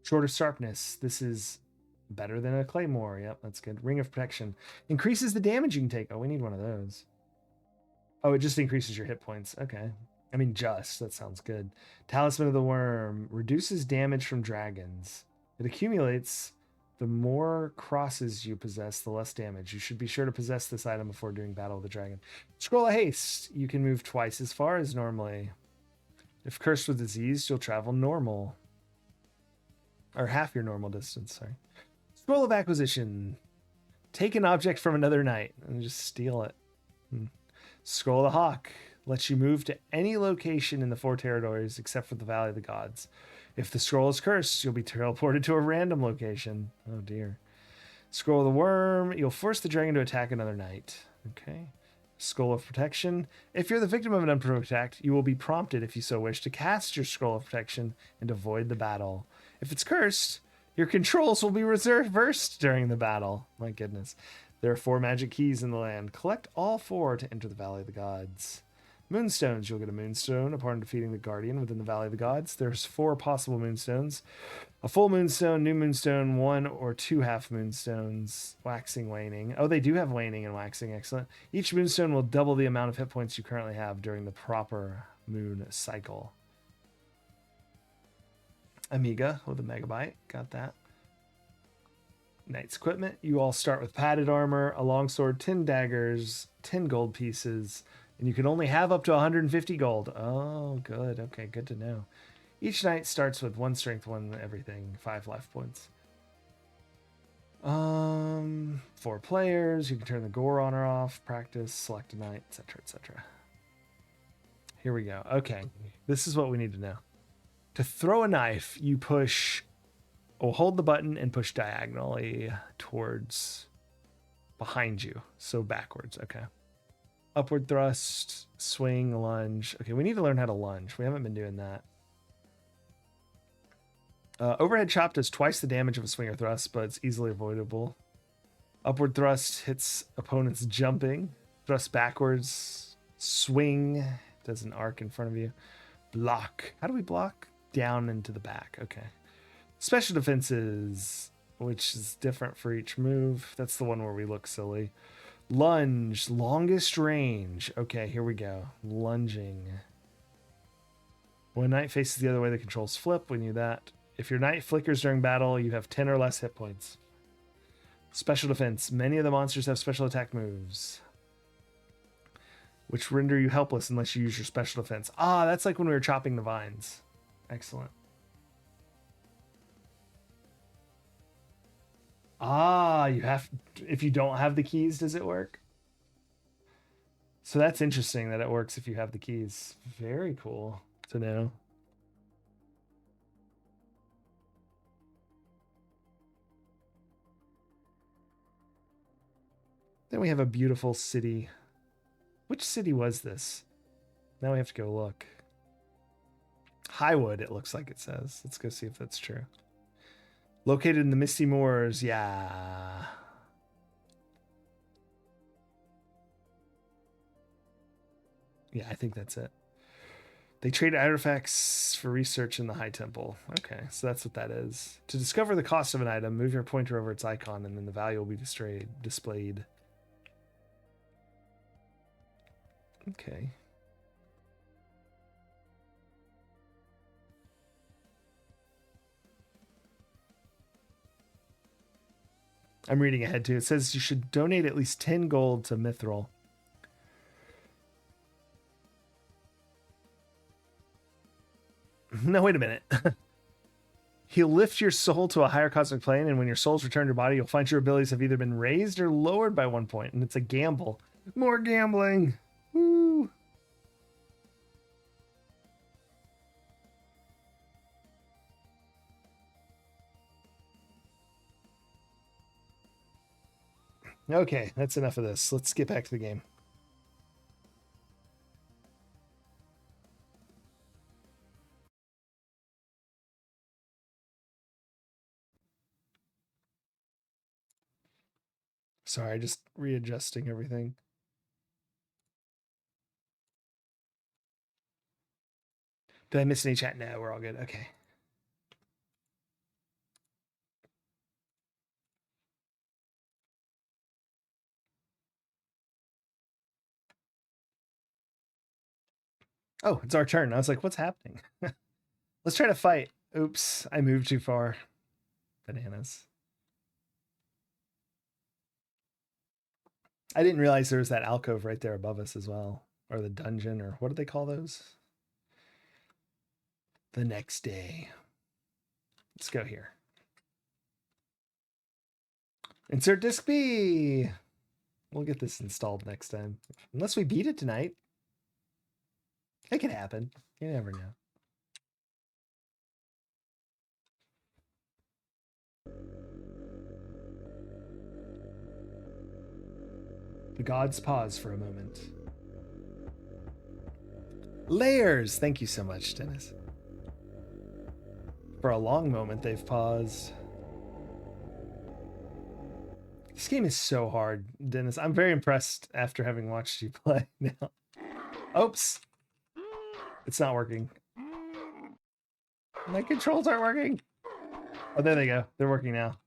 Short of sharpness. This is better than a claymore. Yep, that's good. Ring of protection. Increases the damage you can take. Oh, we need one of those. Oh, it just increases your hit points. Okay. I mean, just. That sounds good. Talisman of the Worm. Reduces damage from dragons. It accumulates. The more crosses you possess, the less damage. You should be sure to possess this item before doing battle with the dragon. Scroll of Haste. You can move twice as far as normally. If cursed with disease, you'll travel normal. Or half your normal distance, sorry. Scroll of Acquisition. Take an object from another knight and just steal it. Scroll of the Hawk. Lets you move to any location in the 4 territories except for the Valley of the Gods. If the scroll is cursed, you'll be teleported to a random location. Oh dear. Scroll of the Worm. You'll force the dragon to attack another knight. Okay. Scroll of Protection. If you're the victim of an unprovoked attack, you will be prompted, if you so wish, to cast your Scroll of Protection and avoid the battle. If it's cursed, your controls will be reversed during the battle. My goodness. There are 4 magic keys in the land. Collect all 4 to enter the Valley of the Gods. Moonstones. You'll get a Moonstone upon defeating the Guardian within the Valley of the Gods. There's 4 possible Moonstones. A full Moonstone, new Moonstone, 1 or 2 half Moonstones. Waxing, waning. Oh, they do have waning and waxing. Excellent. Each Moonstone will double the amount of hit points you currently have during the proper moon cycle. Amiga with a megabyte. Got that. Knight's equipment. You all start with padded armor, a longsword, 10 daggers, 10 gold pieces, and you can only have up to 150 gold. Oh, good. Okay, good to know. Each knight starts with 1 strength, 1 everything, 5 life points. 4 players. You can turn the gore on or off, practice, select a knight, etc., etc. Here we go. Okay, this is what we need to know. To throw a knife, you push, or hold the button and push diagonally towards behind you. So backwards, okay. Upward thrust, swing, lunge. Okay, we need to learn how to lunge. We haven't been doing that. Overhead chop does twice the damage of a swing or thrust, but it's easily avoidable. Upward thrust hits opponents jumping. Thrust backwards. Swing does an arc in front of you. Block. How do we block? Down into the back. Okay. Special defenses, which is different for each move. That's the one where we look silly. Lunge. Longest range. Okay, here we go. Lunging. When knight faces the other way, the controls flip. We knew that. If your knight flickers during battle, you have 10 or less hit points. Special defense. Many of the monsters have special attack moves, which render you helpless unless you use your special defense. Ah, that's like when we were chopping the vines. Excellent. Ah, you have... If you don't have the keys, does it work? So that's interesting that it works if you have the keys. Very cool to know. Then we have a beautiful city. Which city was this? Now we have to go look. Highwood, it looks like it says. Let's go see if that's true. Located in the Misty Moors. Yeah. Yeah, I think that's it. They trade artifacts for research in the High Temple. Okay, so that's what that is. To discover the cost of an item, move your pointer over its icon, and then the value will be displayed. Okay. I'm reading ahead too. It says you should donate at least 10 gold to Mithril. No, wait a minute. He'll lift your soul to a higher cosmic plane, and when your souls return to your body, you'll find your abilities have either been raised or lowered by 1 point, and it's a gamble. More gambling. Woo. Okay, that's enough of this. Let's get back to the game. Sorry, just readjusting everything. Did I miss any chat? No, we're all good. Okay. Oh, it's our turn. I was like, what's happening? Let's try to fight. Oops, I moved too far. Bananas. I didn't realize there was that alcove right there above us as well. Or the dungeon, or what do they call those? The next day. Let's go here. Insert disc B. We'll get this installed next time. Unless we beat it tonight. It can happen. You never know. The gods pause for a moment. Layers! Thank you so much, Dennis. For a long moment, they've paused. This game is so hard, Dennis. I'm very impressed after having watched you play now. Oops. It's not working. My controls aren't working. Oh, there they go. They're working now.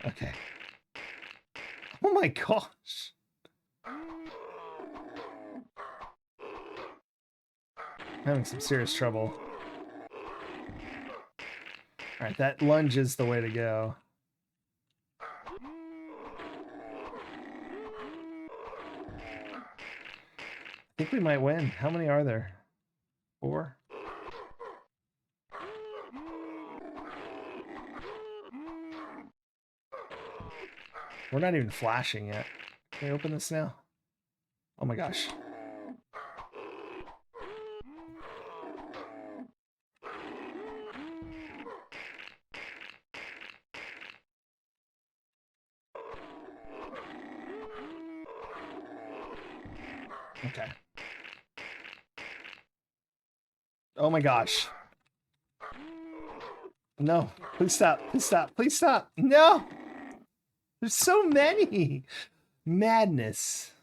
Okay. Oh my gosh. I'm having some serious trouble. All right, that lunge is the way to go. I think we might win. How many are there? 4? We're not even flashing yet. Can we open this now? Oh my gosh. Okay. Oh my gosh. No, please stop. Please stop. Please stop. No. There's so many. Madness.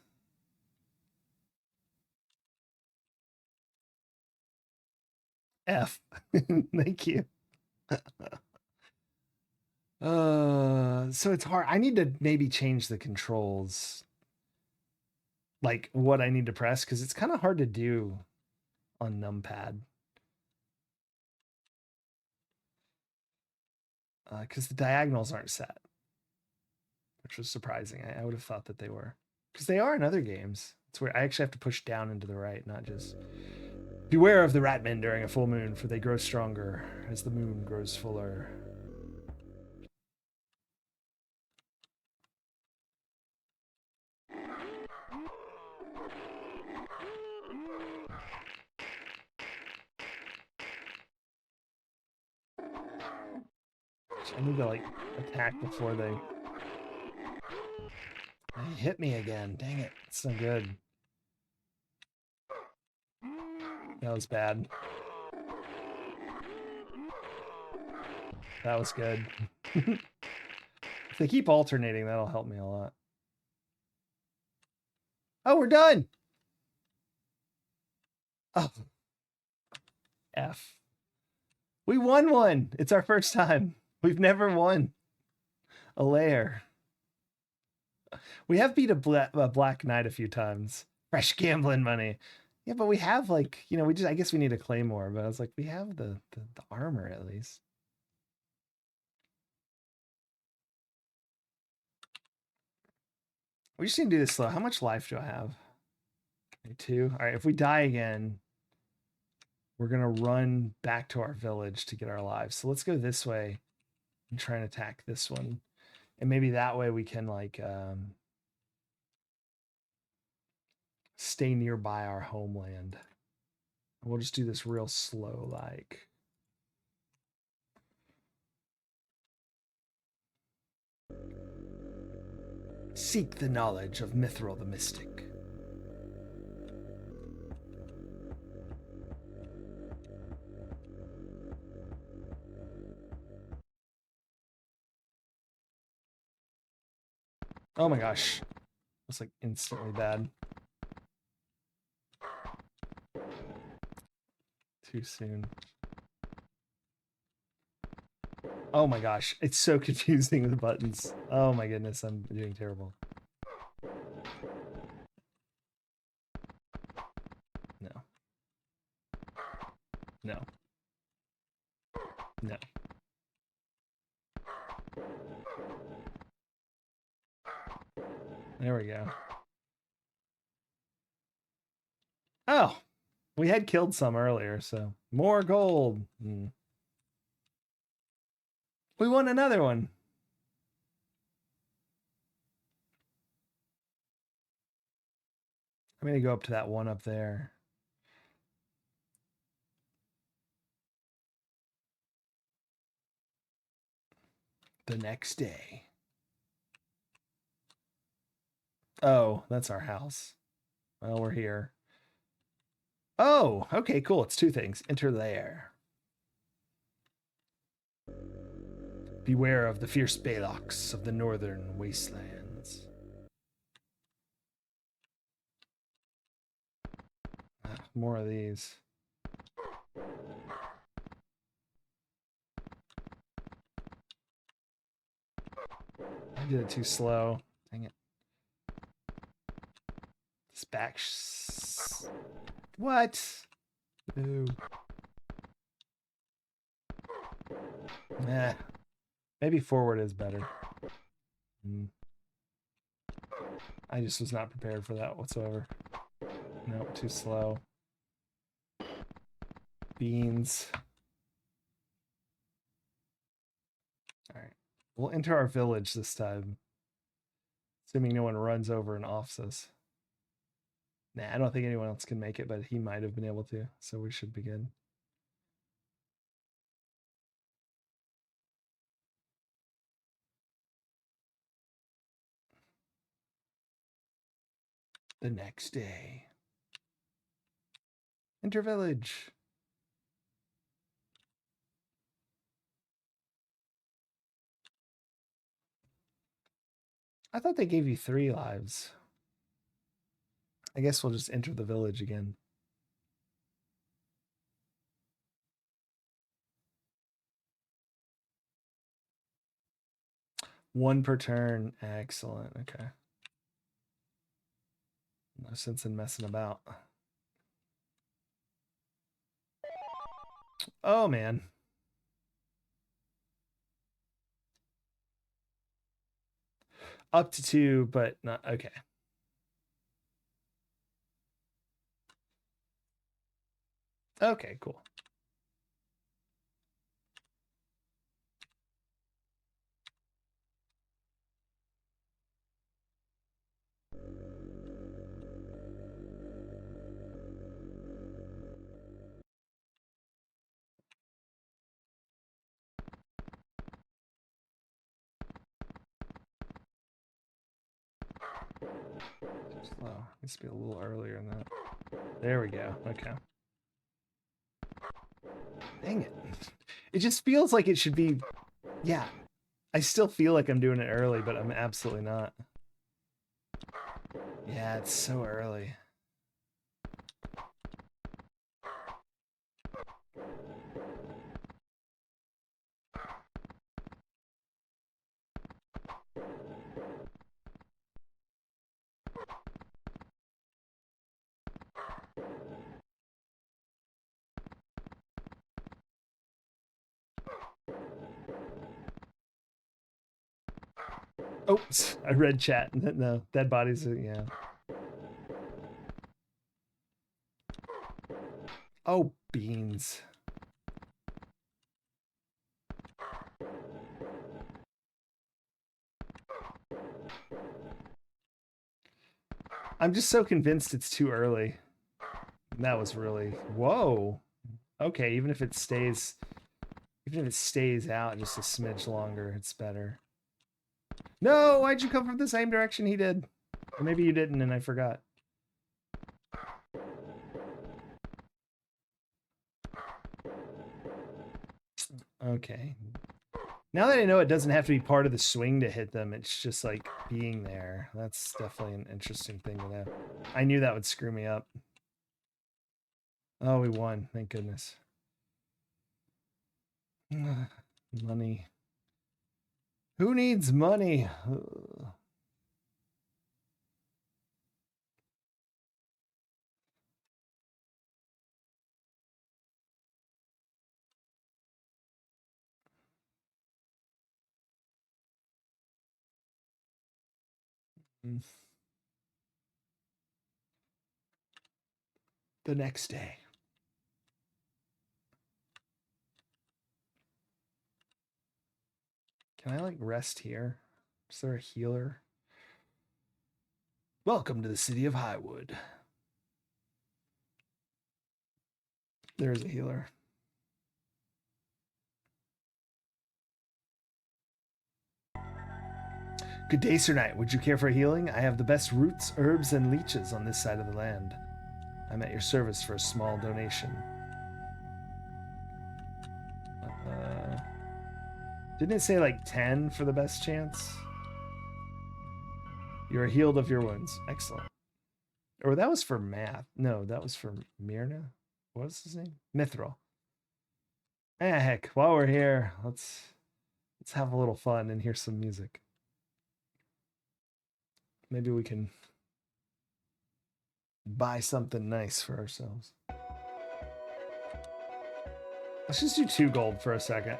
F. Thank you. So it's hard. I need to maybe change the controls. Like what I need to press, because it's kind of hard to do on numpad. Because the diagonals aren't set, which was surprising. I would have thought that they were, because they are in other games. It's where I actually have to push down and to the right, not just. Beware of the ratmen during a full moon, for they grow stronger as the moon grows fuller. I need to like attack before they hit me again. Dang it. It's so good. That was bad. That was good. If they keep alternating, that'll help me a lot. Oh, we're done. Oh. F. We won one. It's our first time. We've never won a layer. We have beat a Black Knight a few times. Fresh gambling money. Yeah, but we have like, you know, we just, I guess we need a claymore, but I was like, we have the armor at least. We just need to do this slow. How much life do I have? 2. All right, if we die again, we're going to run back to our village to get our lives. So let's go this way and try and attack this one. And maybe that way we can like stay nearby our homeland. We'll just do this real slow like. Seek the knowledge of Mithril the Mystic. Oh my gosh. That's like instantly bad. Too soon. Oh my gosh. It's so confusing with the buttons. Oh my goodness. I'm doing terrible. No. No. No. There we go. Oh, we had killed some earlier, so more gold. We won another one. I'm going to go up to that one up there. The next day. Oh, that's our house. Well, we're here. Oh, okay, cool. It's two things. Enter there. Beware of the fierce Baloks of the northern wastelands. More of these. I did it too slow. Dang it. This back. What? Ooh. Nah. Maybe forward is better. I just was not prepared for that whatsoever. Nope, too slow. Beans. All right. We'll enter our village this time. Assuming no one runs over and offs us. Nah, I don't think anyone else can make it, but he might have been able to. So we should begin. The next day. Enter village. I thought they gave you 3 lives. I guess we'll just enter the village again. One per turn. Excellent. Okay. No sense in messing about. Oh, man. Up to 2, but not. Okay. Okay, cool. Slow. Needs to be a little earlier than that. There we go. Okay. Dang it. It just feels like it should be. Yeah. I still feel like I'm doing it early, but I'm absolutely not. Yeah, it's so early. Oh, I read chat. No, dead bodies. Yeah. Oh, beans. I'm just so convinced it's too early. That was really. Whoa. Okay, even if it stays out just a smidge longer, it's better. No, why'd you come from the same direction he did? Or maybe you didn't and I forgot. Okay. Now that I know it doesn't have to be part of the swing to hit them, it's just like being there. That's definitely an interesting thing to know. I knew that would screw me up. Oh, we won. Thank goodness. Money. Who needs money? The next day. Can I like rest here? Is there a healer? Welcome to the city of Highwood. There's a healer. Good day, Sir Knight. Would you care for healing? I have the best roots, herbs, and leeches on this side of the land. I'm at your service for a small donation. Didn't it say like 10 for the best chance? You're healed of your wounds. Excellent. Or that was for Math. No, that was for Myrna. What was his name? Mithril. Eh, heck, while we're here, let's have a little fun and hear some music. Maybe we can buy something nice for ourselves. Let's just do 2 gold for a second.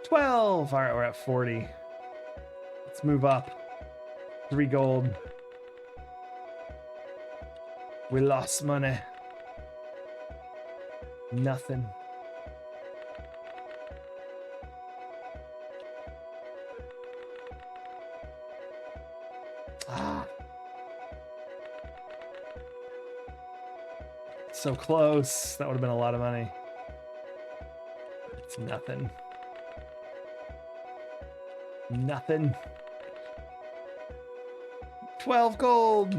$12. All right, we're at 40. Let's move up. 3 gold. We lost money. Nothing. Ah. So close. That would have been a lot of money. It's nothing. Nothing. 12 gold.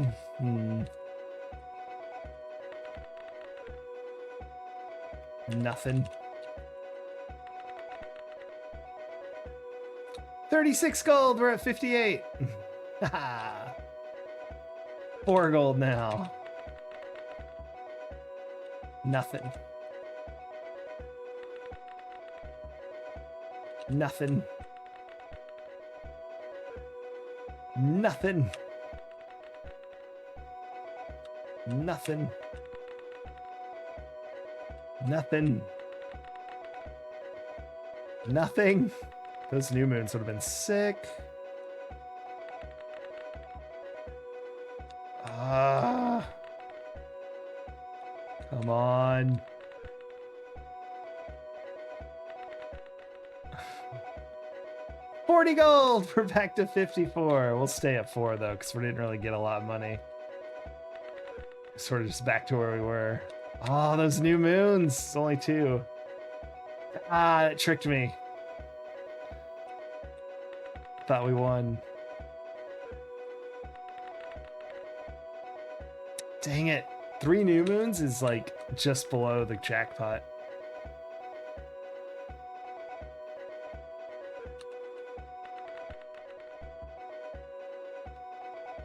Nothing. 36 gold. We're at 58. 4 gold now. Nothing. Nothing. Nothing. Nothing. Nothing. Nothing. Those new moons would have been sick. Come on. $40 gold. We're back to 54. We'll stay at 4 though, because we didn't really get a lot of money. Sort of just back to where we were. Oh, those new moons. It's only 2. Ah, it tricked me. Thought we won. Dang it. 3 new moons is like just below the jackpot.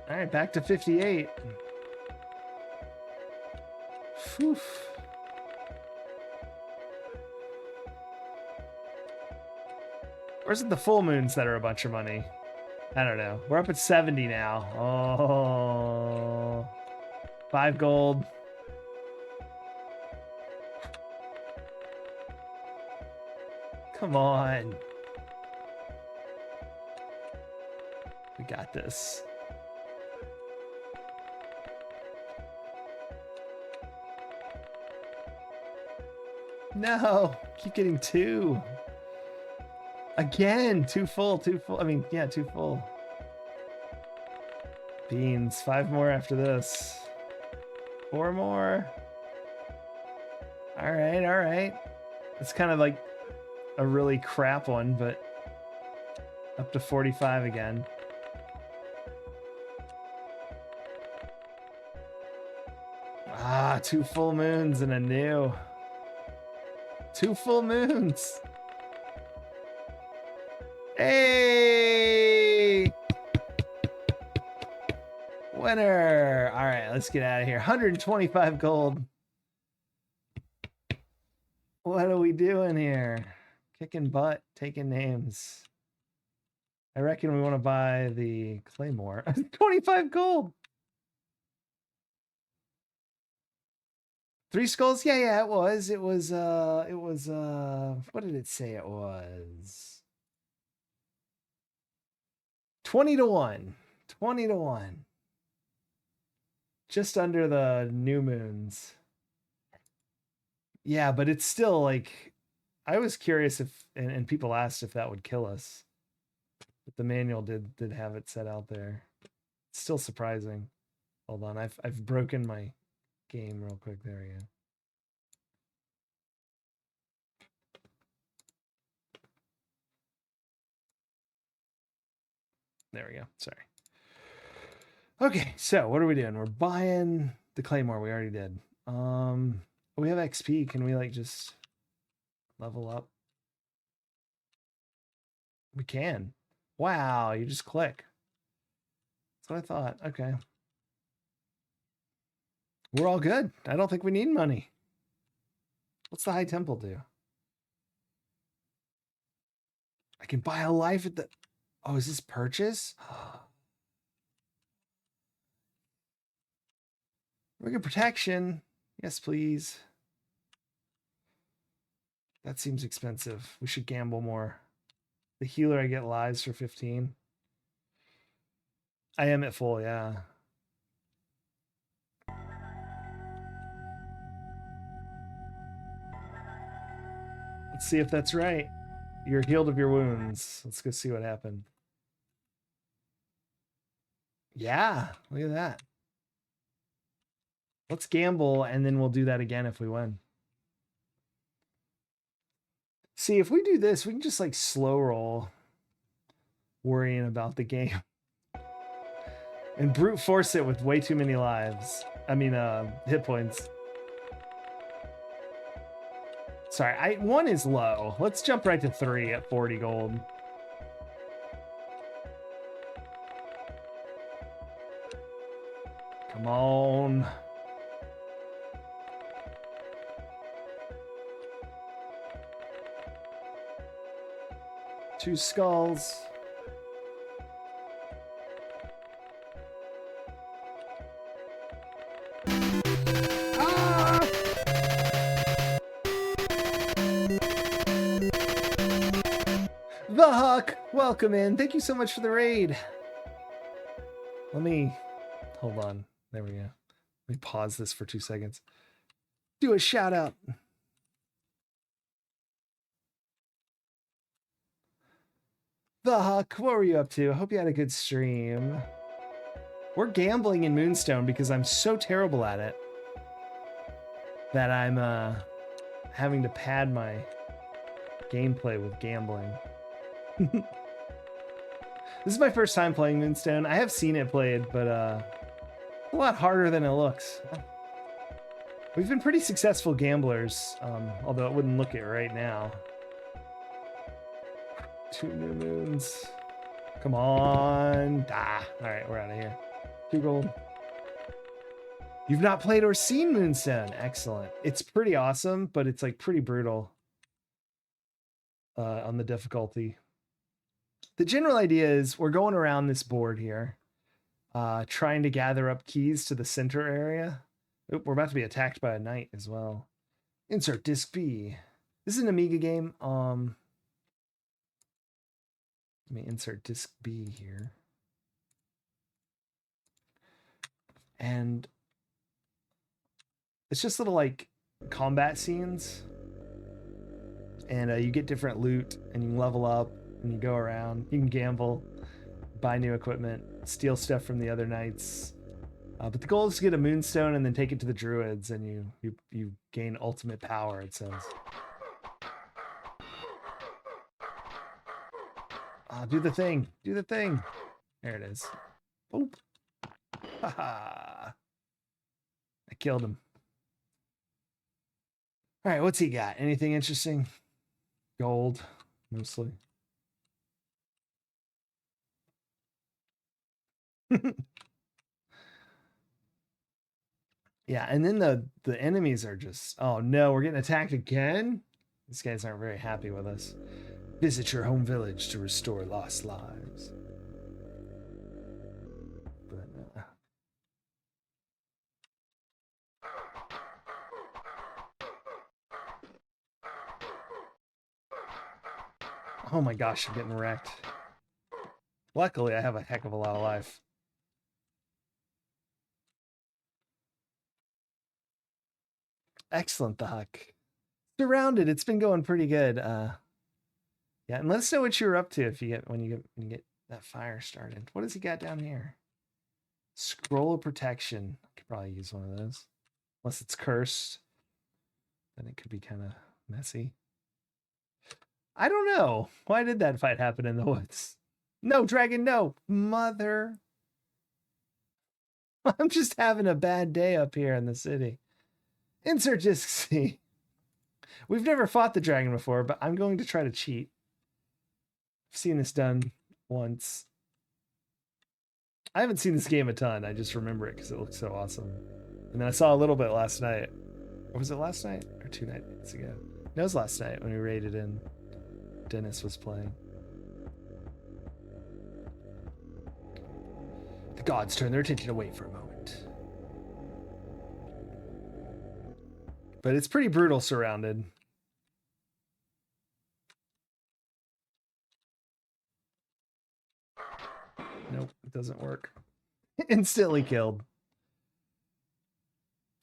All right, back to 58. Whew. Or is it the full moons that are a bunch of money? I don't know. We're up at 70 now. Oh. 5 gold. Come on. We got this. No. Keep getting 2. Again. 2 full. 2 full. I mean, yeah, 2 full. Beans. 5 more after this. 4 more. All right. All right. It's kind of like a really crap one, but up to 45 again. Ah, 2 full moons and a new. 2 full moons. Hey! Winner! All right, let's get out of here. 125 gold. What are we doing here? Kicking butt, taking names. I reckon we want to buy the Claymore. 25 gold. 3 skulls? Yeah, it was. It was, what did it say it was? 20 to 1. 20 to 1. Just under the new moons. Yeah, but it's still like, I was curious if, and people asked if that would kill us. But the manual did have it set out there. It's still surprising. Hold on, I've broken my game real quick. There we go. There we go. Sorry. Okay, so what are we doing? We're buying the Claymore. We already did. We have XP. Can we like just level up? We can. Wow, you just click. That's what I thought. Okay. We're all good. I don't think we need money. What's the High Temple do? I can buy a life at the... Oh, is this purchase? We're good protection. Yes, please. That seems expensive. We should gamble more. The healer, I get lives for 15. I am at full, yeah. Let's see if that's right. You're healed of your wounds. Let's go see what happened. Yeah, look at that. Let's gamble, and then we'll do that again if we win. See, if we do this, we can just like slow roll, worrying about the game. And brute force it with way too many lives. I mean, hit points. Sorry, 1 is low. Let's jump right to 3 at 40 gold. Come on. Two skulls. The Huck, welcome in. Thank you so much for the raid. Let me, hold on. There we go. Let me pause this for 2 seconds. Do a shout out. The Huck, what were you up to? I hope you had a good stream. We're gambling in Moonstone because I'm so terrible at it that I'm having to pad my gameplay with gambling. This is my first time playing Moonstone. I have seen it played, but a lot harder than it looks. We've been pretty successful gamblers, although it wouldn't look it right now. 2 new moons. Come on. Ah, all right, we're out of here. 2 gold. You've not played or seen Moonstone. Excellent. It's pretty awesome, but it's like pretty brutal on the difficulty. The general idea is we're going around this board here, trying to gather up keys to the center area. Oop, we're about to be attacked by a knight as well. Insert disc B. This is an Amiga game. Let me insert disc B here. And it's just little like combat scenes. And you get different loot and you can level up and you go around. You can gamble, buy new equipment, steal stuff from the other knights. But the goal is to get a Moonstone and then take it to the druids, and you gain ultimate power, it says. Do the thing. Do the thing. There it is. Boop. Haha. I killed him. All right, what's he got? Anything interesting? Gold, mostly. Yeah, and then the enemies are just, oh no, we're getting attacked again? These guys aren't very happy with us. Visit your home village to restore lost lives. But, oh my gosh, I'm getting wrecked. Luckily, I have a heck of a lot of life. Excellent, the Huck. Surrounded. It's been going pretty good. Yeah, and let us know what you're up to if you get when you get that fire started. What does he got down here? Scroll of protection. I could probably use one of those. Unless it's cursed. Then it could be kind of messy. I don't know. Why did that fight happen in the woods? No, dragon, no. Mother. I'm just having a bad day up here in the city. Insert disc C. We've never fought the dragon before, but I'm going to try to cheat. I've seen this done once. I haven't seen this game a ton. I just remember it because it looks so awesome. And then I saw a little bit last night. Or was it last night? Or 2 nights ago? No, it was last night when we raided in. Dennis was playing. The gods turn their attention away for a moment. But it's pretty brutal surrounded. Nope, it doesn't work. Instantly killed.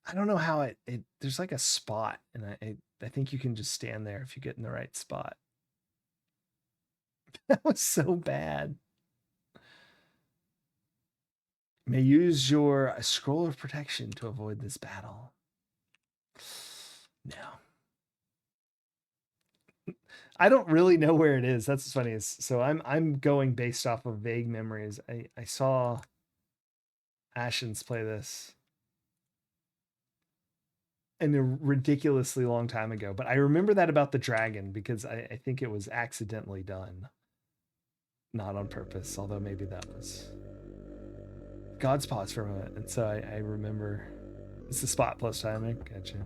I don't know how it there's like a spot, and I think you can just stand there if you get in the right spot. That was so bad. May use your scroll of protection to avoid this battle. No. I don't really know where it is. That's what's funny. Is so I'm going based off of vague memories. I saw Ashens play this in a ridiculously long time ago, but I remember that about the dragon because I think it was accidentally done, not on purpose. Although maybe that was God's pause for a moment, and so I remember. It's the spot plus timing. Gotcha.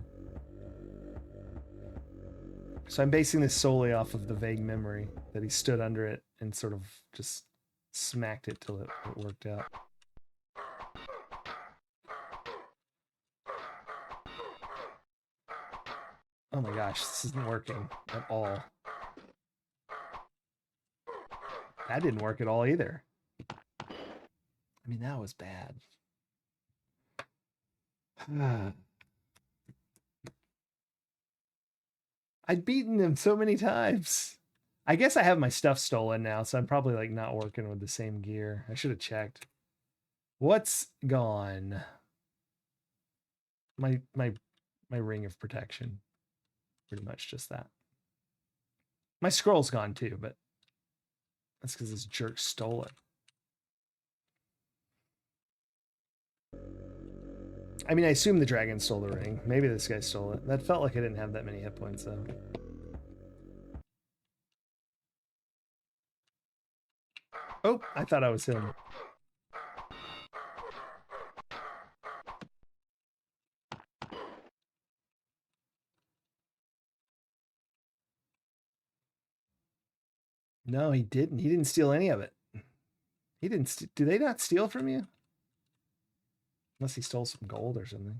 So I'm basing this solely off of the vague memory that he stood under it and sort of just smacked it till it worked out. Oh my gosh, this isn't working at all. That didn't work at all either. I mean, that was bad. I'd beaten him so many times. I guess I have my stuff stolen now, so I'm probably like not working with the same gear. I should have checked. What's gone? My ring of protection. Pretty much just that. My scroll's gone too, but that's because this jerk stole it. I mean, I assume the dragon stole the ring. Maybe this guy stole it. That felt like I didn't have that many hit points, though. Oh, I thought I was him. No, he didn't. He didn't steal any of it. He didn't. Do they not steal from you? Unless he stole some gold or something.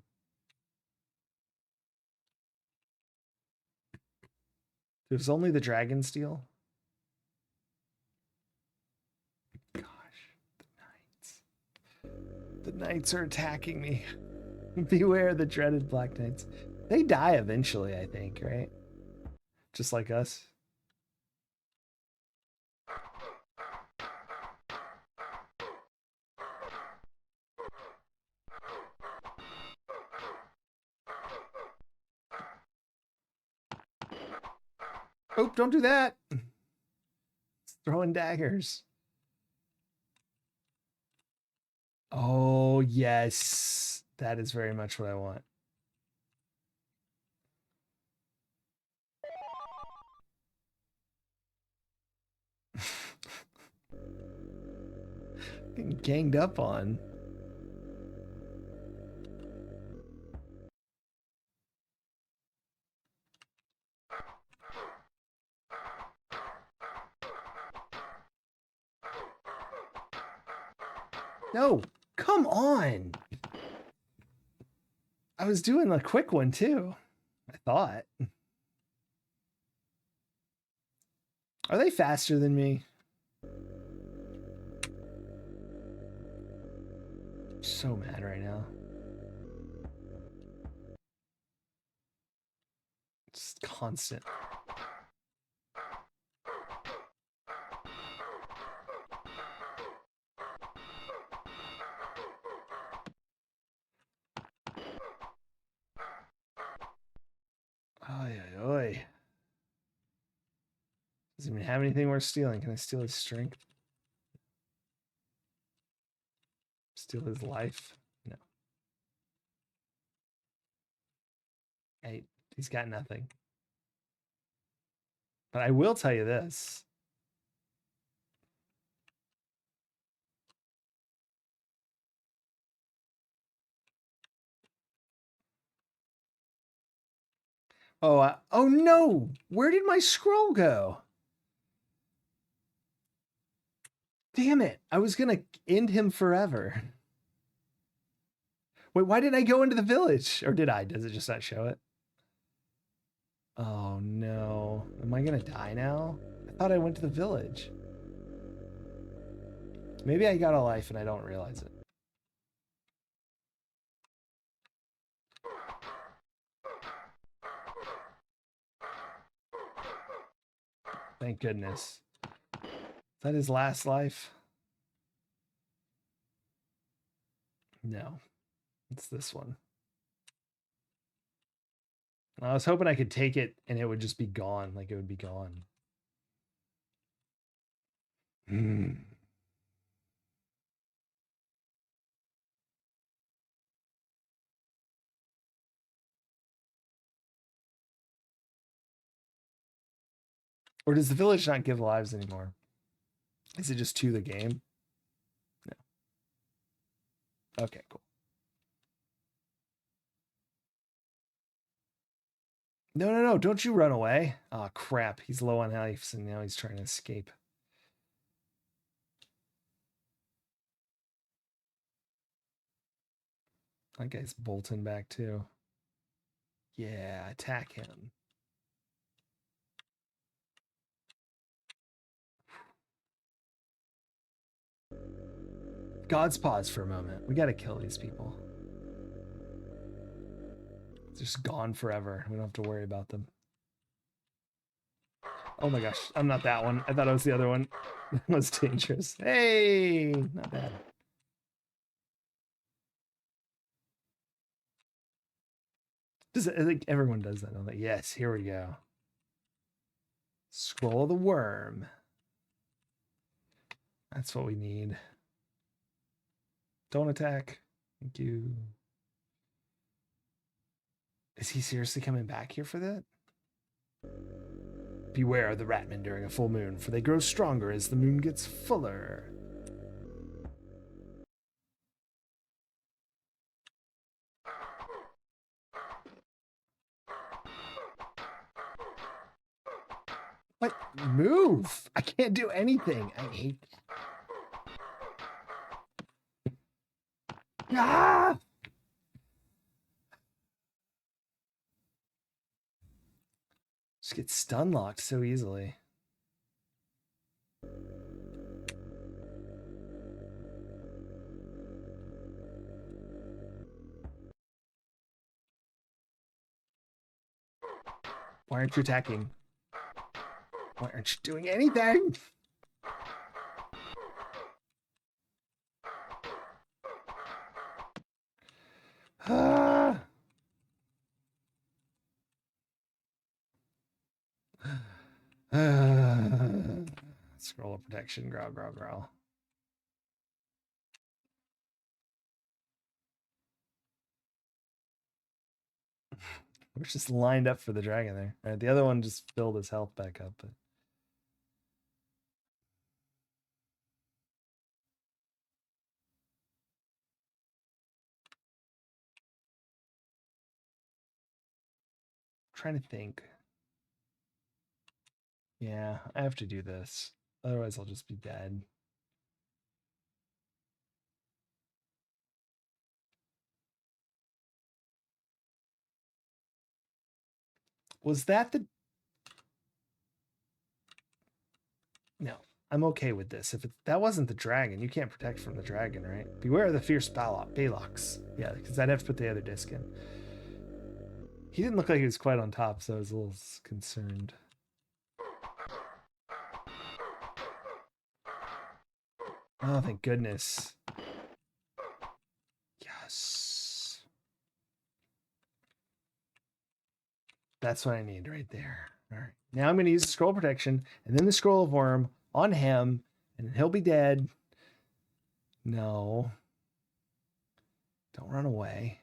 It was only the dragon steal. Gosh, the knights. The knights are attacking me. Beware the dreaded black knights. They die eventually, I think, right? Just like us. Oh, don't do that. Throwing daggers. Oh, yes. That is very much what I want. Getting ganged up on. No, come on. I was doing a quick one too. I thought. Are they faster than me? I'm so mad right now. It's constant. Oy, oy, oy. Doesn't even have anything worth stealing. Can I steal his strength? Steal his life. No. Hey, he's got nothing. But I will tell you this. Oh, oh no! Where did my scroll go? Damn it! I was gonna end him forever. Wait, why did I go into the village? Or did I? Does it just not show it? Oh no. Am I gonna die now? I thought I went to the village. Maybe I got a life and I don't realize it. Thank goodness. Is that his last life? No. It's this one. I was hoping I could take it and it would just be gone. Like it would be gone. Or does the village not give lives anymore? Is it just to the game? No. Okay, cool. No, no, no. Don't you run away. Oh, crap. He's low on lives and now he's trying to escape. That guy's bolting back too. Yeah, attack him. God's pause for a moment. We got to kill these people. It's just gone forever. We don't have to worry about them. Oh my gosh, I'm not that one. I thought I was the other one. That was dangerous. Hey, not bad. I think everyone does that. I'm like, yes, here we go. Scroll the worm. That's what we need. Don't attack. Thank you. Is he seriously coming back here for that? Beware of the ratmen during a full moon, for they grow stronger as the moon gets fuller. What? Move! I can't do anything. I hate that. Ah! Just get stun locked so easily. Why aren't you attacking? Why aren't you doing anything? Ah! Scroll of protection, growl, growl, growl. We're just lined up for the dragon there. All right, the other one just filled his health back up. But... I'm trying to think. Yeah, I have to do this. Otherwise, I'll just be dead. Was that the... No, I'm okay with this. If that wasn't the dragon, you can't protect from the dragon, right? Beware of the fierce Balox. Yeah, because I'd have to put the other disc in. He didn't look like he was quite on top, so I was a little concerned. Oh, thank goodness. Yes. That's what I need right there. All right. Now I'm going to use the scroll protection and then the scroll of worm on him, and he'll be dead. No. Don't run away.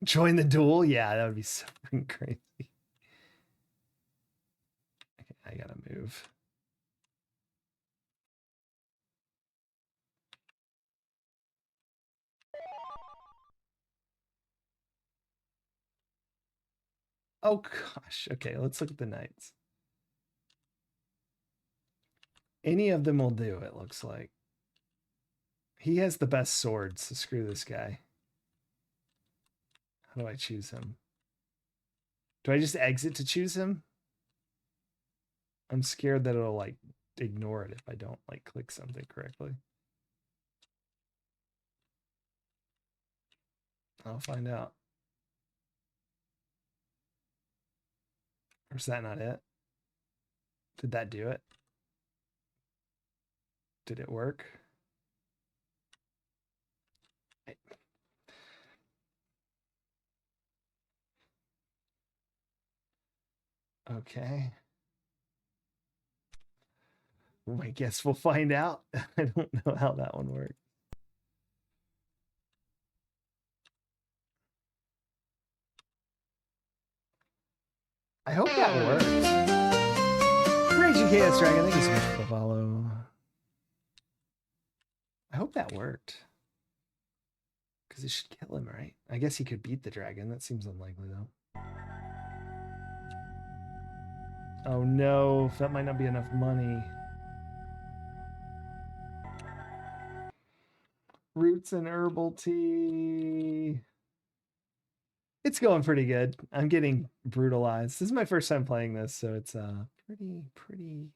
Join the duel? Yeah, that would be so freaking crazy. Okay, I gotta move. Oh gosh. Okay, let's look at the knights. Any of them will do, it looks like. He has the best swords, so screw this guy. How do I choose him? Do I just exit to choose him? I'm scared that it'll like ignore it if I don't like click something correctly. I'll find out. Or is that not it? Did that do it? Did it work? Okay. Well, I guess we'll find out. I don't know how that one worked. I hope that works. Raging Chaos Dragon, thank you so much for the follow. I hope that worked. Because it should kill him, right? I guess he could beat the dragon. That seems unlikely, though. Oh no, that might not be enough money. Roots and herbal tea. It's going pretty good. I'm getting brutalized. This is my first time playing this, so it's pretty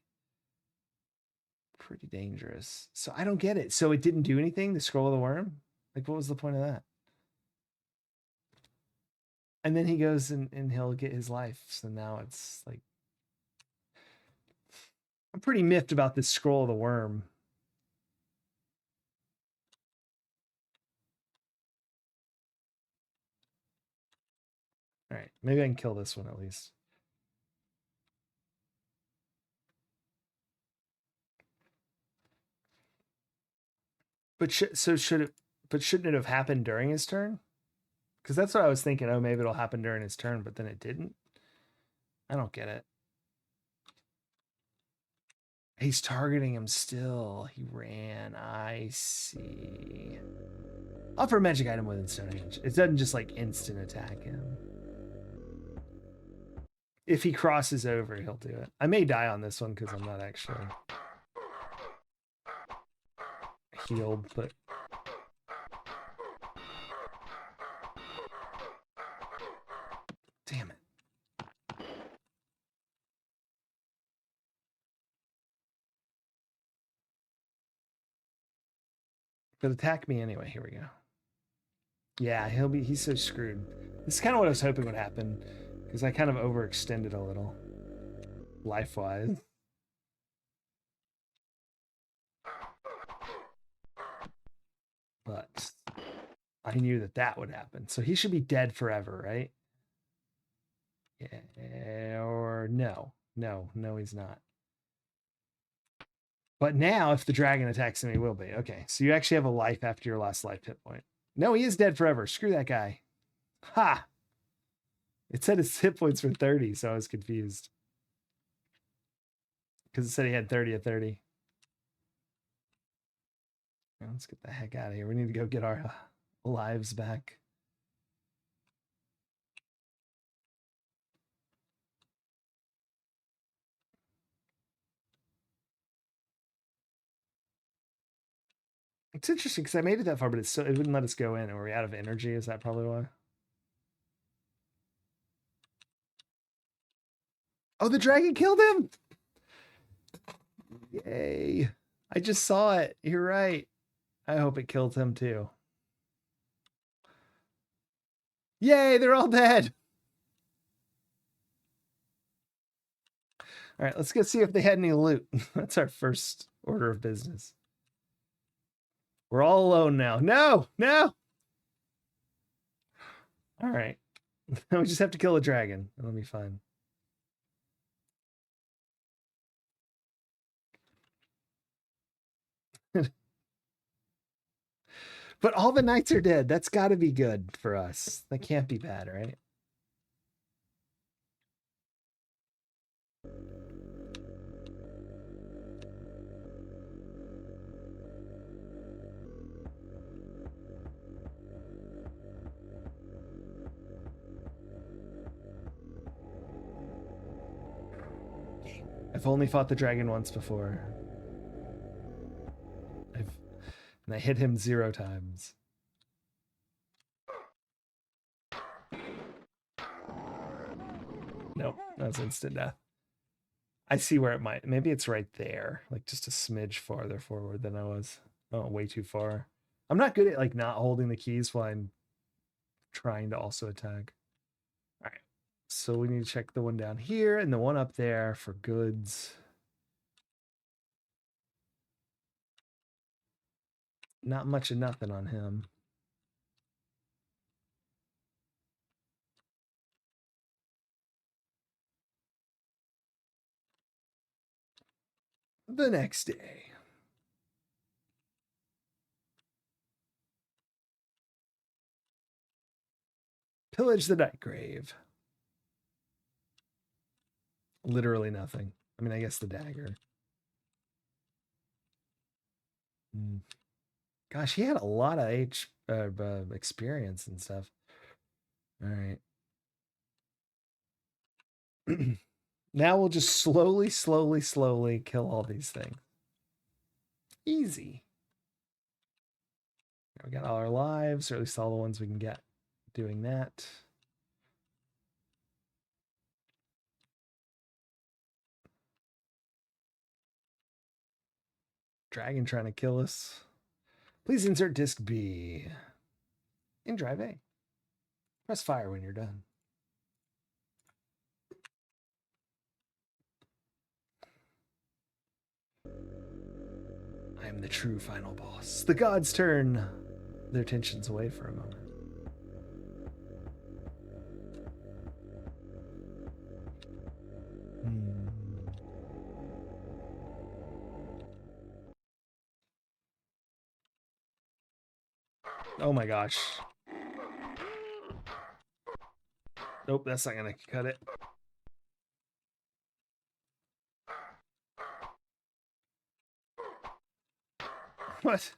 dangerous. So I don't get it. So it didn't do anything, the scroll of the worm? Like, what was the point of that? And then he goes and he'll get his life. So now it's like, I'm pretty miffed about this scroll of the worm. All right, maybe I can kill this one at least. But should it? But shouldn't it have happened during his turn? Because that's what I was thinking. Oh, maybe it'll happen during his turn, but then it didn't. I don't get it. He's targeting him still. He ran. I see. Offer a magic item within Stonehenge. It doesn't just like instant attack him. If he crosses over, he'll do it. I may die on this one because I'm not actually healed, but damn it. But attack me anyway. Here we go. Yeah, he's so screwed. This is kind of what I was hoping would happen because I kind of overextended a little life-wise. But I knew that that would happen. So he should be dead forever, right? Yeah, or no. No, he's not. But now, if the dragon attacks him, he will be. Okay, so you actually have a life after your last life hit point. No, he is dead forever. Screw that guy. Ha! It said his hit points were 30, so I was confused. Because it said he had 30 at 30. Let's get the heck out of here. We need to go get our lives back. It's interesting because I made it that far, but it wouldn't let us go in. And were we out of energy? Is that probably why? Oh, the dragon killed him! Yay. I just saw it. You're right. I hope it killed him too. Yay, they're all dead. All right, let's go see if they had any loot. That's our first order of business. We're all alone now. No. All right. We just have to kill a dragon. It'll be fine. But all the knights are dead. That's got to be good for us. That can't be bad, right? I've only fought the dragon once before. And I hit him 0 times. Nope, that's instant death. I see where it might. Maybe it's right there, like just a smidge farther forward than I was. Oh, way too far. I'm not good at like not holding the keys while I'm trying to also attack. All right. So we need to check the one down here and the one up there for goods. Not much of nothing on him. The next day. Pillage the night grave. Literally nothing. I mean, I guess the dagger. Gosh, he had a lot of experience and stuff. All right. Now we'll just slowly kill all these things. Easy. We got all our lives, or at least all the ones we can get doing that. Dragon trying to kill us. Please insert disc B in drive A. Press fire when you're done. I am the true final boss. The gods turn their tensions away for a moment. Oh my gosh. Nope, that's not gonna cut it. What?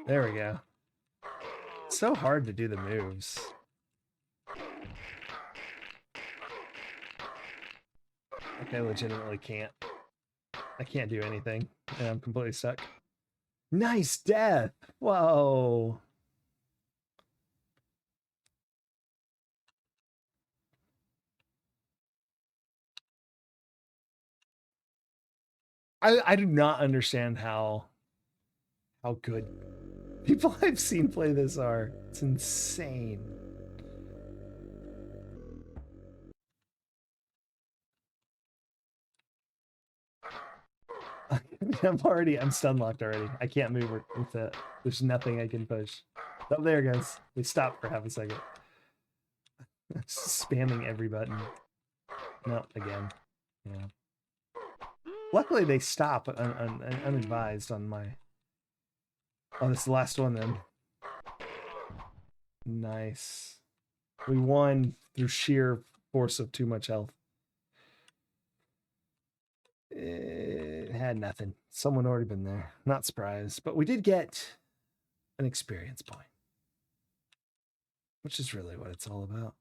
There we go. It's so hard to do the moves. Like I legitimately can't. I can't do anything. And I'm completely stuck. Nice death. Whoa. I do not understand how good people I've seen play this are. It's insane. I'm stun locked already. I can't move with it. There's nothing I can push. Oh, there it goes. We stopped for half a second. Spamming every button. No, again. Yeah. Luckily, they stop unadvised on my... Oh, this is the last one then. Nice. We won through sheer force of too much health. It had nothing. Someone already been there. Not surprised. But we did get an experience point. Which is really what it's all about.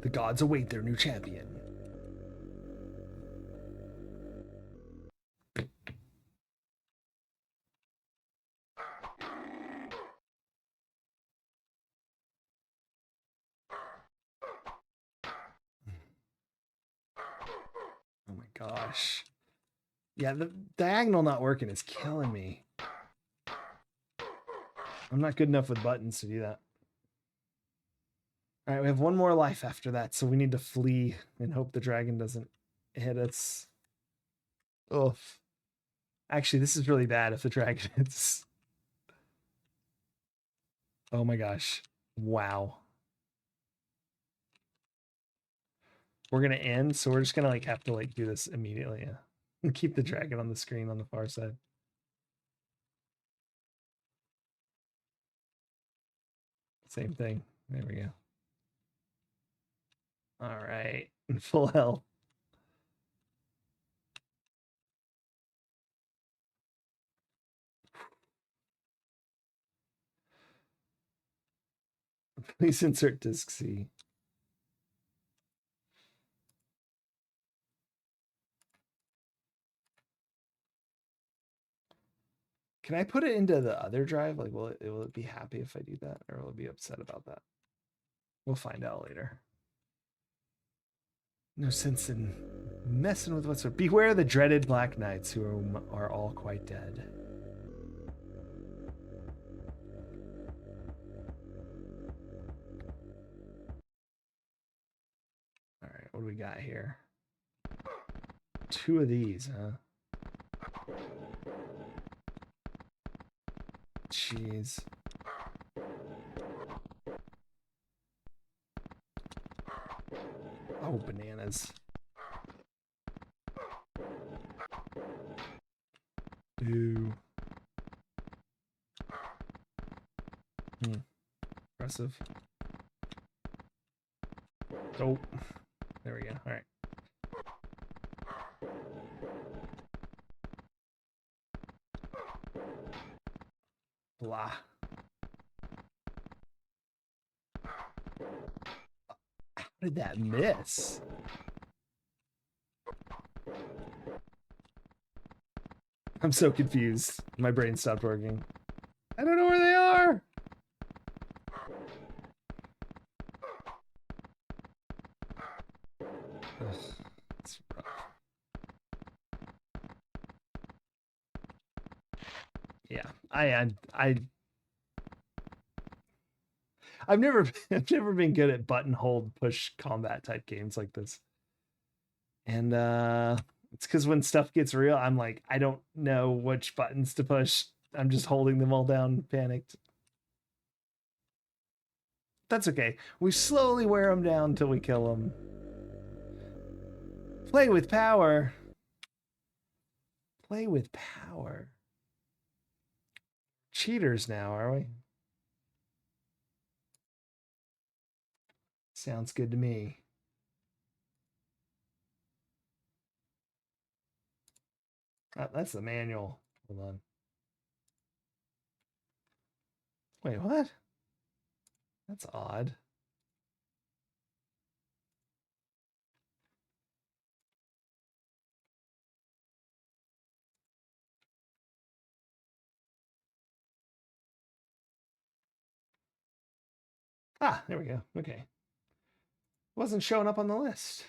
The gods await their new champion. Oh my gosh. Yeah, the diagonal not working is killing me. I'm not good enough with buttons to do that. All right, we have one more life after that, so we need to flee and hope the dragon doesn't hit us. Oof. Actually, this is really bad if the dragon hits. Oh my gosh. Wow. We're gonna end, so we're just gonna like have to like do this immediately. Yeah. Keep the dragon on the screen on the far side. Same thing. There we go. All right. Full health. Please insert disc C. Can I put it into the other drive? Like, will it be happy if I do that, or will it be upset about that? We'll find out later. No sense in messing with what's. Beware the dreaded Black Knights, who are all quite dead. All right, what do we got here? 2 of these, huh? Jeez. Oh, bananas. Ooh. Impressive. Oh, there we go. All right. Blah. How did that miss? I'm so confused. My brain stopped working. I don't know where they are. Ugh, it's rough. Yeah, I've never been good at button hold push combat type games like this. And it's because when stuff gets real, I'm like, I don't know which buttons to push. I'm just holding them all down, panicked. That's okay. We slowly wear them down until we kill them. Play with power. Play with power. Cheaters now, are we? Sounds good to me. That's the manual. Hold on. Wait, what? That's odd. Ah, there we go. Okay. Wasn't showing up on the list.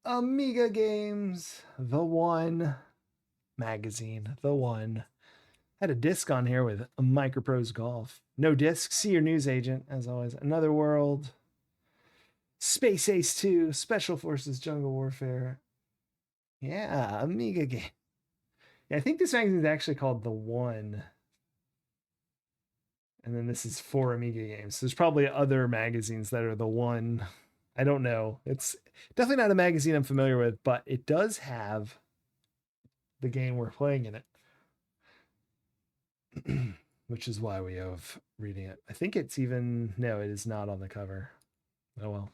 Amiga Games, the one magazine, the one. Had a disc on here with Microprose Golf. No disc, see your news agent, as always. Another World, Space Ace 2, Special Forces Jungle Warfare. Yeah, Amiga Game. Yeah, I think this magazine is actually called The One. And then this is for Amiga games. There's probably other magazines that are The One. I don't know. It's definitely not a magazine I'm familiar with, but it does have the game we're playing in it. Which is why we have reading it. I think it's even no, it is not on the cover. Oh well.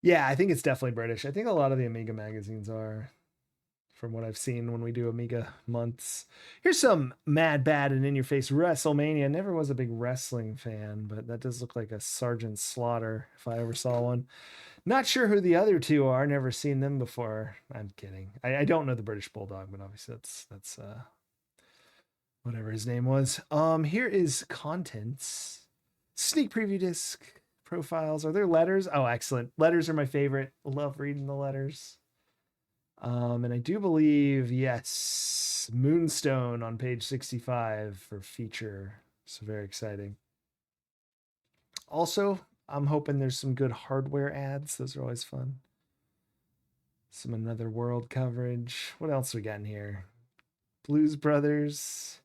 Yeah, I think it's definitely British. I think a lot of the Amiga magazines are, from what I've seen when we do Amiga months. Here's some mad, bad, and in your face WrestleMania. Never was a big wrestling fan, but that does look like a Sergeant Slaughter if I ever saw one. Not sure who the other two are. Never seen them before. I'm kidding. I don't know the British Bulldog, but obviously that's whatever his name was. Here is contents. Sneak preview disc profiles. Are there letters? Oh, excellent. Letters are my favorite. Love reading the letters. And I do believe, yes, Moonstone on page 65 for feature. So very exciting. Also, I'm hoping there's some good hardware ads. Those are always fun. Some Another World coverage. What else we got in here? Blues Brothers.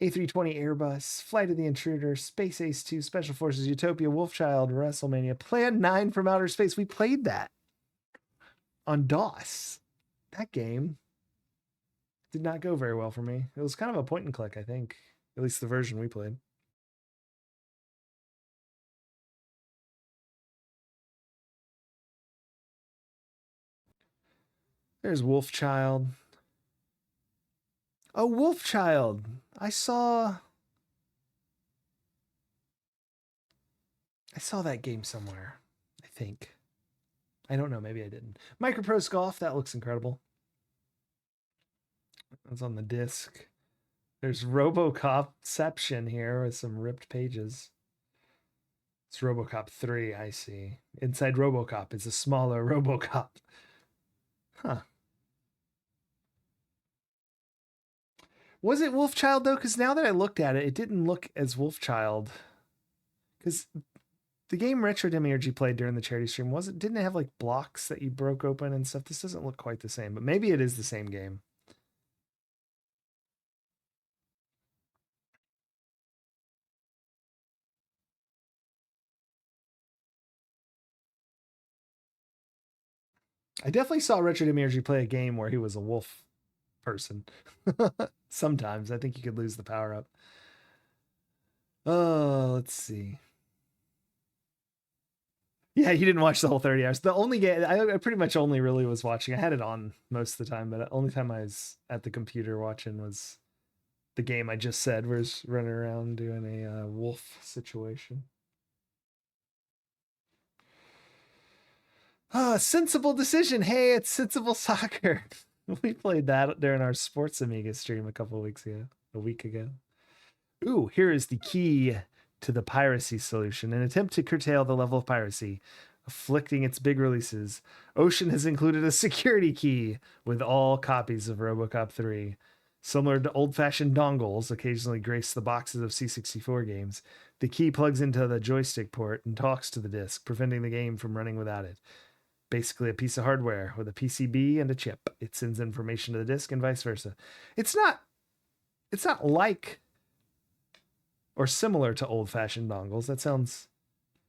A320 Airbus, Flight of the Intruder, Space Ace 2, Special Forces, Utopia, Wolfchild, WrestleMania, Plan 9 from Outer Space. We played that on DOS. That game did not go very well for me. It was kind of a point and click, I think. At least the version we played. There's Wolfchild. Oh, Wolfchild. I saw that game somewhere, I think. I don't know, maybe I didn't. Microprose Golf, that looks incredible. That's on the disc. There's Robocopception here with some ripped pages. It's Robocop 3, I see. Inside Robocop is a smaller Robocop. Huh. Was it Wolfchild though? Because now that I looked at it, it didn't look as Wolfchild. Because the game Retro Demiurge played during the charity stream didn't it have like blocks that you broke open and stuff? This doesn't look quite the same, but maybe it is the same game. I definitely saw Retro Demiurge play a game where he was a wolf person. Sometimes I think you could lose the power up. Oh, let's see. Yeah, you didn't watch the whole 30 hours. The only game I pretty much only really was watching. I had it on most of the time, but the only time I was at the computer watching was the game I just said, was running around doing a wolf situation. Sensible decision. Hey, it's Sensible Soccer. We played that during our Sports Amiga stream a week ago. Ooh, here is the key to the piracy solution. An attempt to curtail the level of piracy, afflicting its big releases. Ocean has included a security key with all copies of RoboCop 3. Similar to old-fashioned dongles occasionally grace the boxes of C64 games, the key plugs into the joystick port and talks to the disc, preventing the game from running without it. Basically a piece of hardware with a PCB and a chip. It sends information to the disc and vice versa. It's not like or similar to old-fashioned dongles. That sounds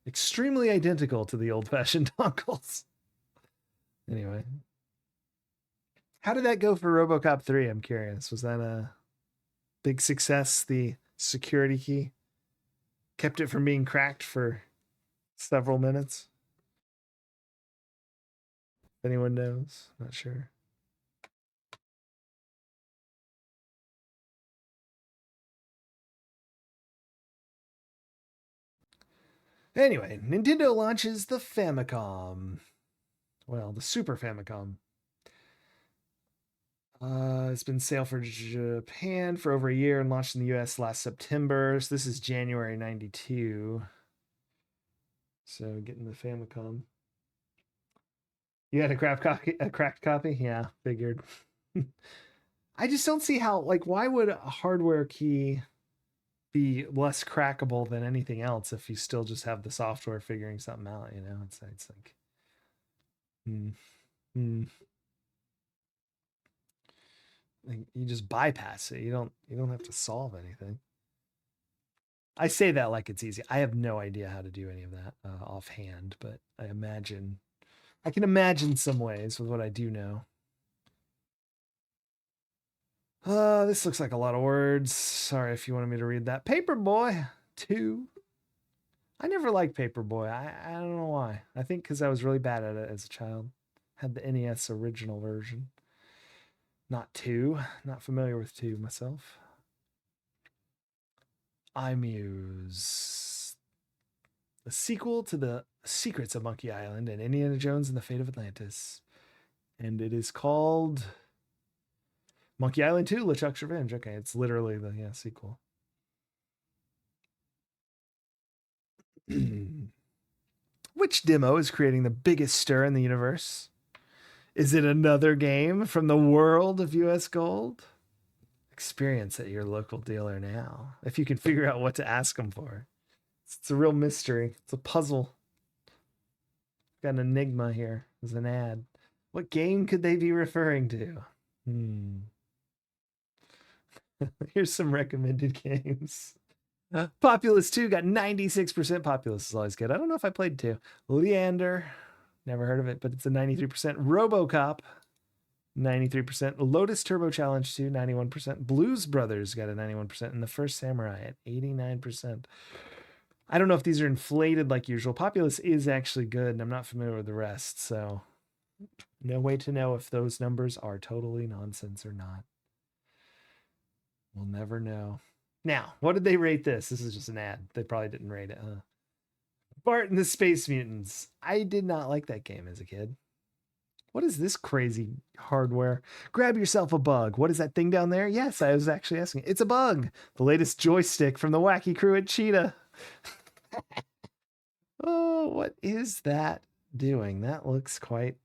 extremely identical to the old-fashioned dongles. Anyway, how did that go for RoboCop 3? I'm curious. Was that a big success? The security key kept it from being cracked for several minutes. If anyone knows, not sure. Anyway, Nintendo launches the Famicom. Well, the Super Famicom. It's been sale for Japan for over a year and launched in the US last September. So this is January 92. So getting the Famicom. You had a cracked copy? Yeah, figured. I just don't see how, like, why would a hardware key be less crackable than anything else if you still just have the software figuring something out, you know? It's like, hmm, hmm. Like, you just bypass it. You don't have to solve anything. I say that like it's easy. I have no idea how to do any of that offhand, but I can imagine some ways with what I do know. This looks like a lot of words. Sorry if you wanted me to read that. Paperboy 2. I never liked Paperboy. I don't know why. I think because I was really bad at it as a child. Had the NES original version. Not 2. Not familiar with 2 myself. iMuse. A sequel to the Secrets of Monkey Island and Indiana Jones and the Fate of Atlantis. And it is called Monkey Island 2, LeChuck's Revenge. Okay, it's literally the sequel. Which demo is creating the biggest stir in the universe? Is it another game from the world of US Gold? Experience at your local dealer now, if you can figure out what to ask them for. It's a real mystery. It's a puzzle. Got an enigma here. There's an ad. What game could they be referring to? Here's some recommended games. Populous 2 got 96%. Populous is always good. I don't know if I played 2. Leander, never heard of it, but it's a 93%. Robocop, 93%. Lotus Turbo Challenge 2, 91%. Blues Brothers got a 91%. And The First Samurai at 89%. I don't know if these are inflated like usual. Populous is actually good, and I'm not familiar with the rest, so no way to know if those numbers are totally nonsense or not. We'll never know. Now, what did they rate this? This is just an ad. They probably didn't rate it, huh? Bart and the Space Mutants. I did not like that game as a kid. What is this crazy hardware? Grab yourself a bug. What is that thing down there? Yes, I was actually asking. It's a bug. The latest joystick from the wacky crew at Cheetah. Oh, what is that doing? That looks quite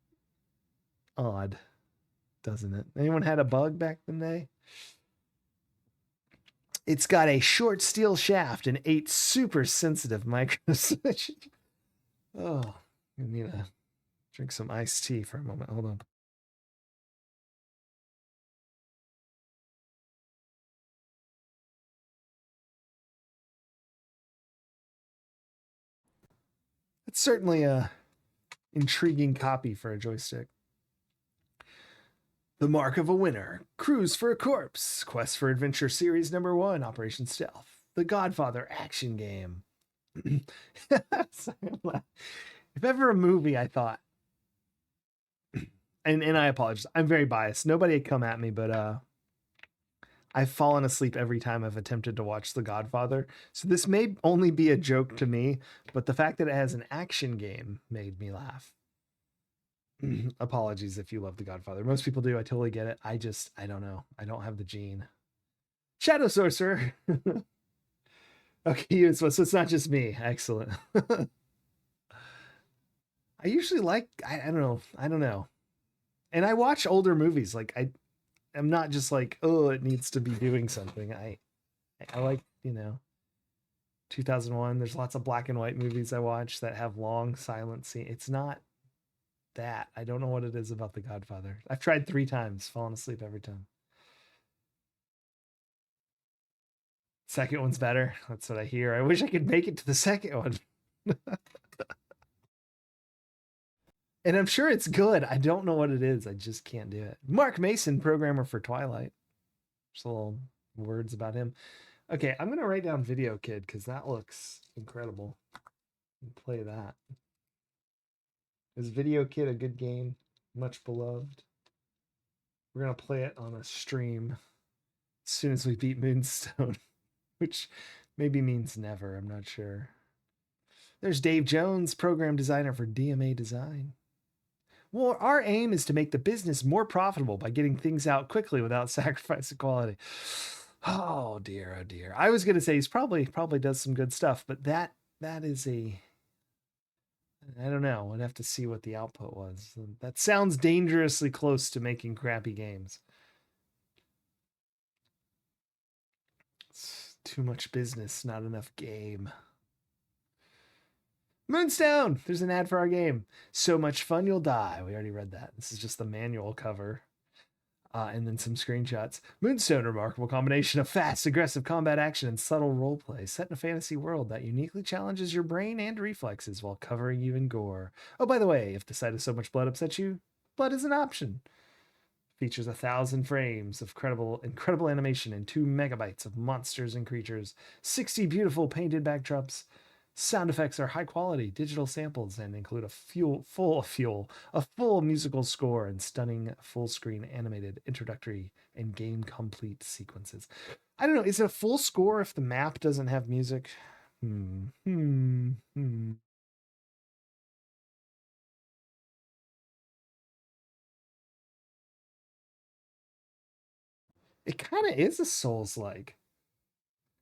odd, doesn't it? Anyone had a bug back in the day? It's got a short steel shaft and 8 super sensitive micros. Oh, I need to drink some iced tea for a moment. Hold on. It's certainly a intriguing copy for a joystick. The Mark of a Winner, Cruise for a Corpse, Quest for Adventure Series number 1, Operation Stealth, The Godfather action game. If ever a movie I thought, and I apologize, I'm very biased. Nobody had come at me, but I've fallen asleep every time I've attempted to watch The Godfather. So this may only be a joke to me, but the fact that it has an action game made me laugh. Apologies if you love The Godfather. Most people do. I totally get it. I don't know. I don't have the gene. Shadow Sorcerer. Okay, so it's not just me. Excellent. I usually like, I don't know. I don't know. And I watch older movies. Like I'm not just like, oh, it needs to be doing something. I like, 2001. There's lots of black and white movies I watch that have long silent scenes. It's not that. I don't know what it is about The Godfather. I've tried 3 times, fallen asleep every time. Second one's better. That's what I hear. I wish I could make it to the second one. And I'm sure it's good. I don't know what it is. I just can't do it. Mark Mason, programmer for Twilight. Just a little words about him. Okay, I'm gonna write down Video Kid because that looks incredible. Play that. Is Video Kid a good game? Much beloved. We're gonna play it on a stream as soon as we beat Moonstone, which maybe means never. I'm not sure. There's Dave Jones, program designer for DMA Design. Well, our aim is to make the business more profitable by getting things out quickly without sacrificing quality. Oh dear, oh dear. I was gonna say he's probably does some good stuff, but that is a, I don't know. I'd have to see what the output was. That sounds dangerously close to making crappy games. It's too much business, not enough game. Moonstone! There's an ad for our game. So much fun you'll die. We already read that. This is just the manual cover. And then some screenshots. Moonstone, a remarkable combination of fast, aggressive combat action and subtle roleplay set in a fantasy world that uniquely challenges your brain and reflexes while covering you in gore. Oh, by the way, if the sight of so much blood upsets you, blood is an option. Features 1,000 frames of incredible animation and 2 megabytes of monsters and creatures, 60 beautiful painted backdrops. Sound effects are high quality digital samples and include a full musical score and stunning full screen animated introductory and game complete sequences. I don't know. Is it a full score if the map doesn't have music? It kind of is a Souls like,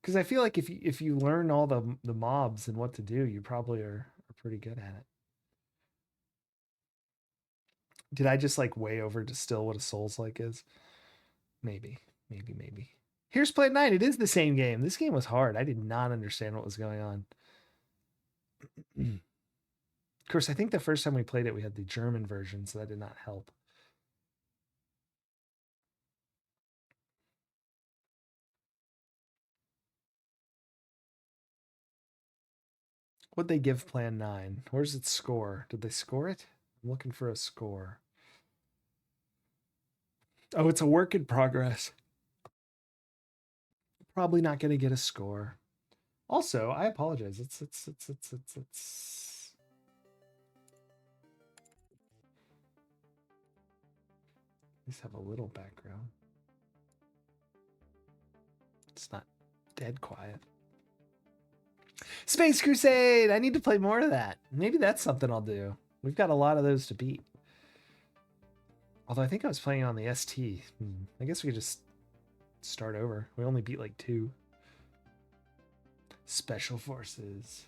because I feel like if you learn all the mobs and what to do, you probably are pretty good at it. Did I just like way over distill what a Souls like is? Maybe, maybe. Here's Play 9. It is the same game. This game was hard. I did not understand what was going on. Of course, I think the first time we played it, we had the German version, so that did not help. What'd they give Plan 9? Where's its score? Did they score it? I'm looking for a score. Oh, it's a work in progress. Probably not going to get a score. Also, I apologize. It's These have a little background. It's not dead quiet. Space Crusade! I need to play more of that. Maybe that's something I'll do. We've got a lot of those to beat. Although I think I was playing on the ST. I guess we could just start over. We only beat like 2. Special Forces.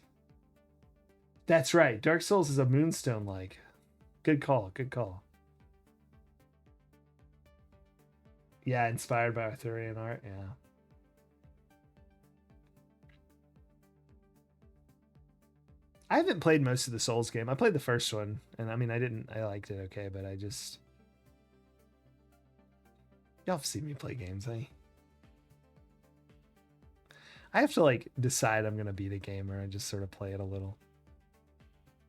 That's right. Dark Souls is a Moonstone like. Good call. Good call. Yeah, inspired by Arthurian art. Yeah. I haven't played most of the Souls game. I played the first one, and I mean, I liked it okay, but y'all have seen me play games, eh? I have to like decide I'm gonna beat a game, or I just sort of play it a little.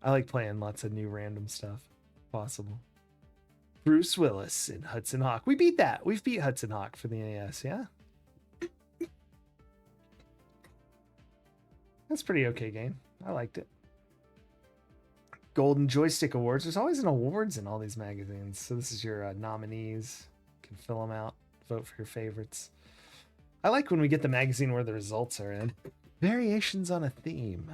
I like playing lots of new random stuff, if possible. Bruce Willis in Hudson Hawk. We beat that. We've beat Hudson Hawk for the NES, yeah? That's a pretty okay game. I liked it. Golden Joystick Awards. There's always an awards in all these magazines. So this is your nominees. You can fill them out. Vote for your favorites. I like when we get the magazine where the results are in. Variations on a theme.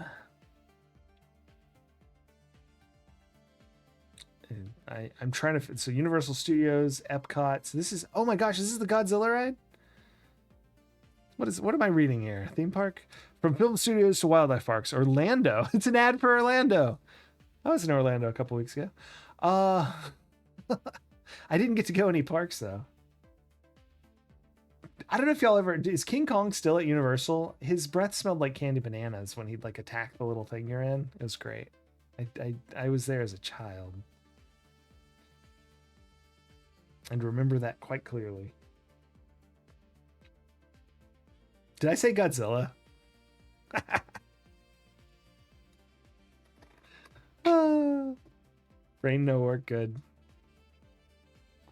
And I'm trying to... So Universal Studios, Epcot. So this is... Oh my gosh, this is the Godzilla ride? What am I reading here? Theme park? From film studios to wildlife parks. Orlando. It's an ad for Orlando. I was in Orlando a couple weeks ago. I didn't get to go any parks though. I don't know if y'all ever... Is King Kong still at Universal? His breath smelled like candy bananas when he'd like attack the little thing you're in. It was great. I was there as a child. And remember that quite clearly. Did I say Godzilla? Brain no work good.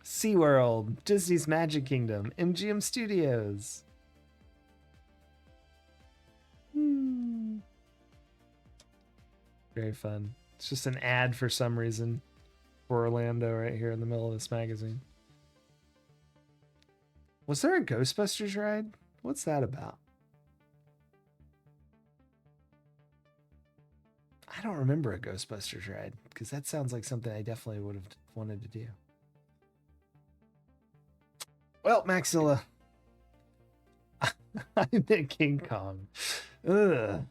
SeaWorld, Disney's Magic Kingdom, MGM Studios. Very fun. It's just an ad for some reason for Orlando right here in the middle of this magazine. Was there a Ghostbusters ride? What's that about? I don't remember a Ghostbusters ride because that sounds like something I definitely would have wanted to do. Well, Maxilla. I'm at King Kong. Ugh.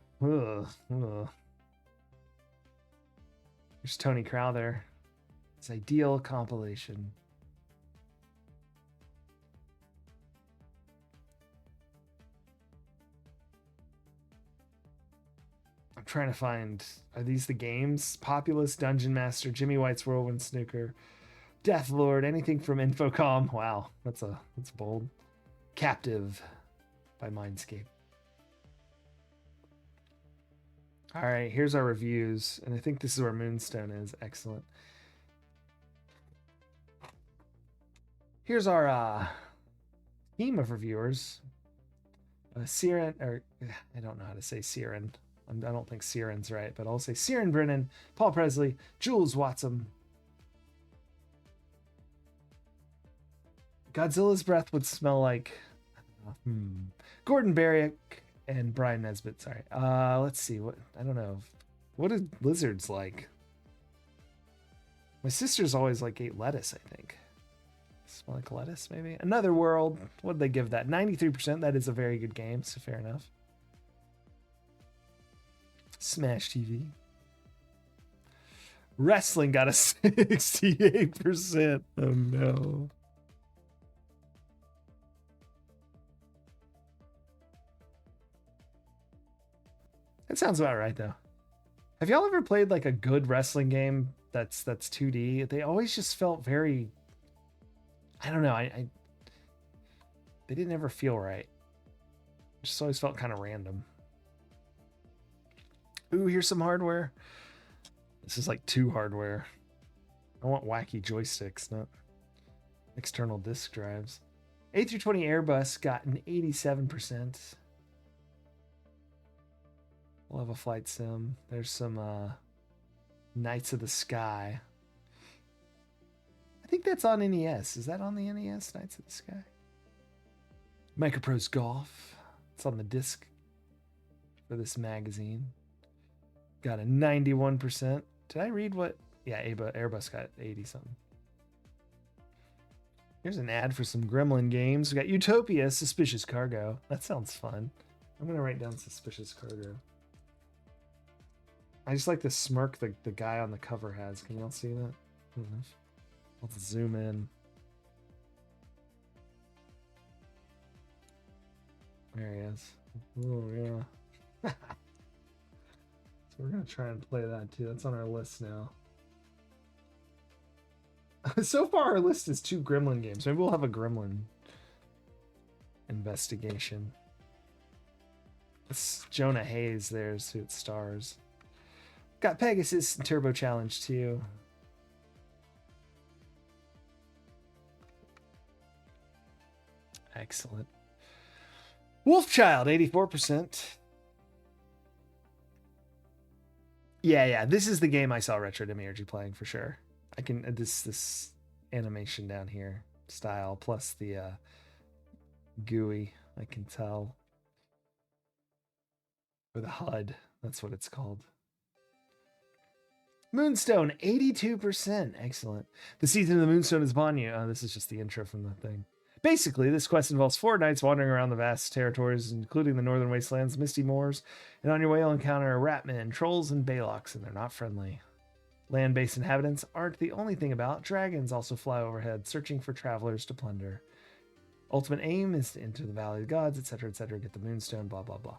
There's Tony Crowther. It's ideal compilation. I'm trying to find, are these the games? Populous, Dungeon Master, Jimmy White's Whirlwind Snooker, Death Lord, anything from Infocom. Wow, that's bold. Captive by Mindscape. All right, here's our reviews, and I think this is where Moonstone is. Excellent. Here's our team of reviewers. Siren, or I don't know how to say Siren. I don't think Siren's right, but I'll say Siren Brennan, Paul Presley, Jules Watson. Godzilla's breath would smell like Gordon Barrick and Brian Nesbitt. Sorry. Let's see. I don't know. What did lizards like? My sister's always like ate lettuce, I think. Smell like lettuce, maybe? Another World. What did they give that? 93%. That is a very good game, so fair enough. Smash TV. Wrestling got a 68%. Oh no. That sounds about right though. Have y'all ever played like a good wrestling game that's 2D? They always just felt very, I don't know, they didn't ever feel right. Just always felt kind of random. Ooh, here's some hardware. This is like 2 hardware. I want wacky joysticks, not external disk drives. A320 Airbus got an 87%. We'll have a flight sim. There's some Knights of the Sky. I think that's on NES. Is that on the NES, Knights of the Sky? Microprose Golf. It's on the disc for this magazine. Got a 91%. Did I read what? Yeah, Airbus got 80 something. Here's an ad for some Gremlin games. We got Utopia, Suspicious Cargo. That sounds fun. I'm going to write down Suspicious Cargo. I just like the smirk the guy on the cover has. Can y'all see that? Let's zoom in. There he is. Oh, yeah. So we're going to try and play that too. That's on our list now. So far, our list is 2 Gremlin games. Maybe we'll have a Gremlin investigation. It's Jonah Hayes there's who it stars. Got Pegasus and Turbo Challenge too. Excellent. Wolfchild, 84%. Yeah. This is the game I saw Retro Demiurgy playing for sure. I can this animation down here style plus the GUI. I can tell. Or the HUD. That's what it's called. Moonstone, 82%. Excellent. The season of the Moonstone is upon you. This is just the intro from the thing. Basically, this quest involves 4 knights wandering around the vast territories, including the northern wastelands, misty moors, and on your way you'll encounter ratmen, trolls, and baylocks, and they're not friendly. Land-based inhabitants aren't the only thing about. Dragons also fly overhead, searching for travelers to plunder. Ultimate aim is to enter the Valley of the Gods, etc., etc., get the Moonstone, blah, blah, blah.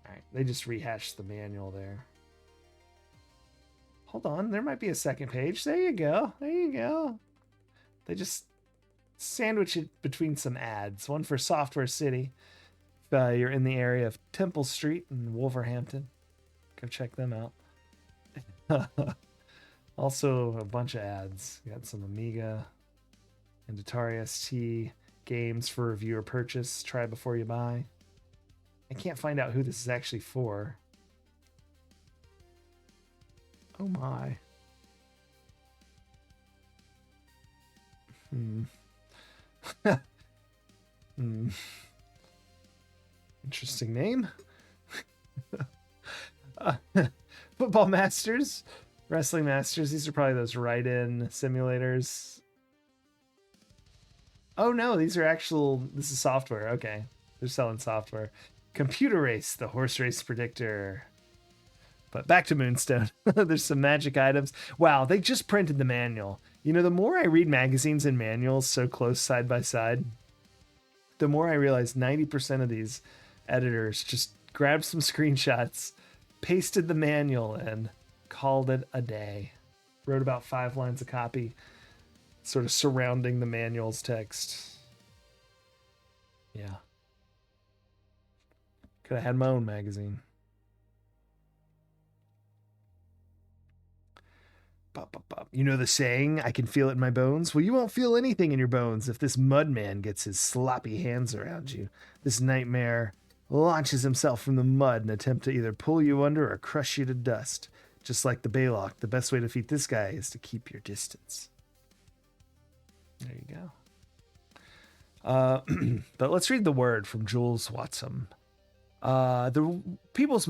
Alright, they just rehashed the manual there. Hold on, there might be a second page. There you go. There you go. They just sandwich it between some ads. One for Software City. You're in the area of Temple Street in Wolverhampton. Go check them out. Also, a bunch of ads. You got some Amiga and Atari ST games for review or purchase. Try before you buy. I can't find out who this is actually for. Oh my. Interesting name. Football Masters, Wrestling Masters. These are probably those write-in simulators. Oh no, these are actual. This is software. Okay, they're selling software. Computer Race, the horse race predictor. But back to Moonstone. There's some magic items. Wow, they just printed the manual. You know, the more I read magazines and manuals so close side by side, the more I realize 90% of these editors just grabbed some screenshots, pasted the manual in, called it a day. Wrote about 5 lines of copy, sort of surrounding the manual's text. Yeah. Could have had my own magazine. You know the saying, I can feel it in my bones? Well, you won't feel anything in your bones if this mudman gets his sloppy hands around you. This nightmare launches himself from the mud in an attempt to either pull you under or crush you to dust. Just like the Baylock, the best way to defeat this guy is to keep your distance. There you go. But let's read the word from Jules Watson. Most people's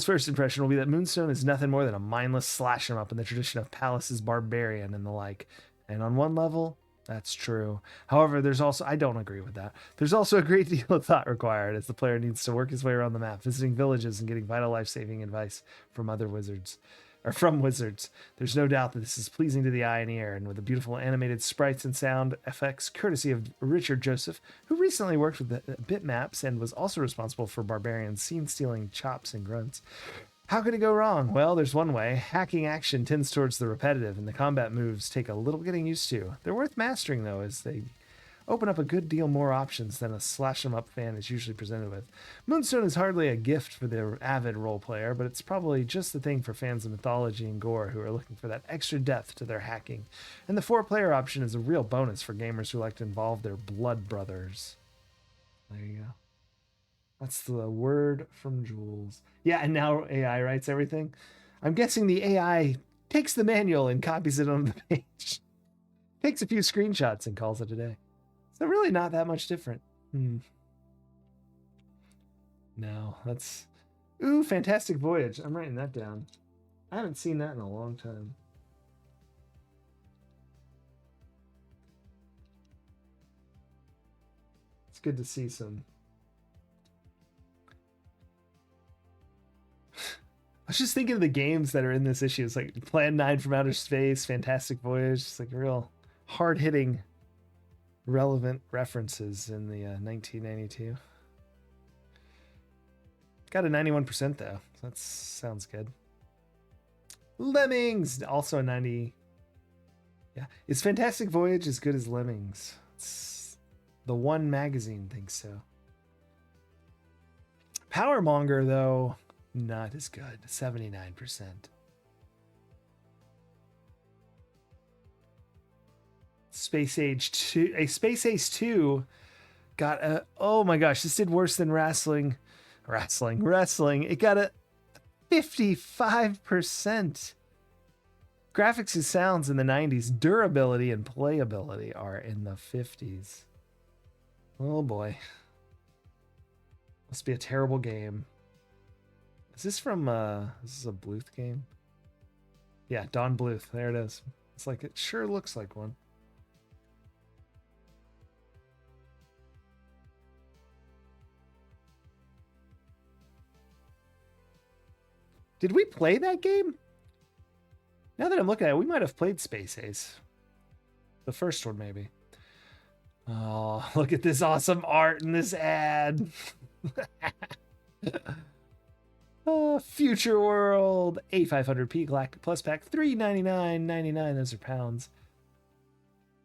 first impression will be that Moonstone is nothing more than a mindless slash 'em up in the tradition of Palace's Barbarian and the like. And on one level, that's true. However, I don't agree with that. There's also a great deal of thought required as the player needs to work his way around the map, visiting villages and getting vital life-saving advice from wizards. There's no doubt that this is pleasing to the eye and ear, and with the beautiful animated sprites and sound effects courtesy of Richard Joseph, who recently worked with the bitmaps and was also responsible for Barbarian's scene-stealing chops and grunts. How could it go wrong? Well, there's one way. Hacking action tends towards the repetitive, and the combat moves take a little getting used to. They're worth mastering, though, as they open up a good deal more options than a slash 'em up fan is usually presented with. Moonstone is hardly a gift for the avid role player, but it's probably just the thing for fans of mythology and gore who are looking for that extra depth to their hacking. And the 4-player option is a real bonus for gamers who like to involve their blood brothers. There you go. That's the word from Jules. Yeah, and now AI writes everything. I'm guessing the AI takes the manual and copies it on the page. Takes a few screenshots and calls it a day. So really not that much different. No, that's... Ooh, Fantastic Voyage. I'm writing that down. I haven't seen that in a long time. It's good to see some... I was just thinking of the games that are in this issue. It's like Plan 9 from Outer Space, Fantastic Voyage. It's like real hard-hitting, relevant references in the 1992. Got a 91% though. So that sounds good. Lemmings, also a 90. Yeah, is Fantastic Voyage as good as Lemmings? It's... The One magazine thinks so. Powermonger though, not as good. 79%. Space Age 2, a Space Ace 2 got a... Oh my gosh, this did worse than wrestling. It got a 55%. Graphics and sounds in the 90s. Durability and playability are in the 50s. Oh boy. Must be a terrible game. Is this from this is a Bluth game? Yeah, Don Bluth. There it is. It's like, it sure looks like one. Did we play that game? Now that I'm looking at it, we might have played Space Ace. The first one, maybe. Oh, look at this awesome art in this ad. Future World, A500p Galactic Plus Pack, $399.99. Those are pounds.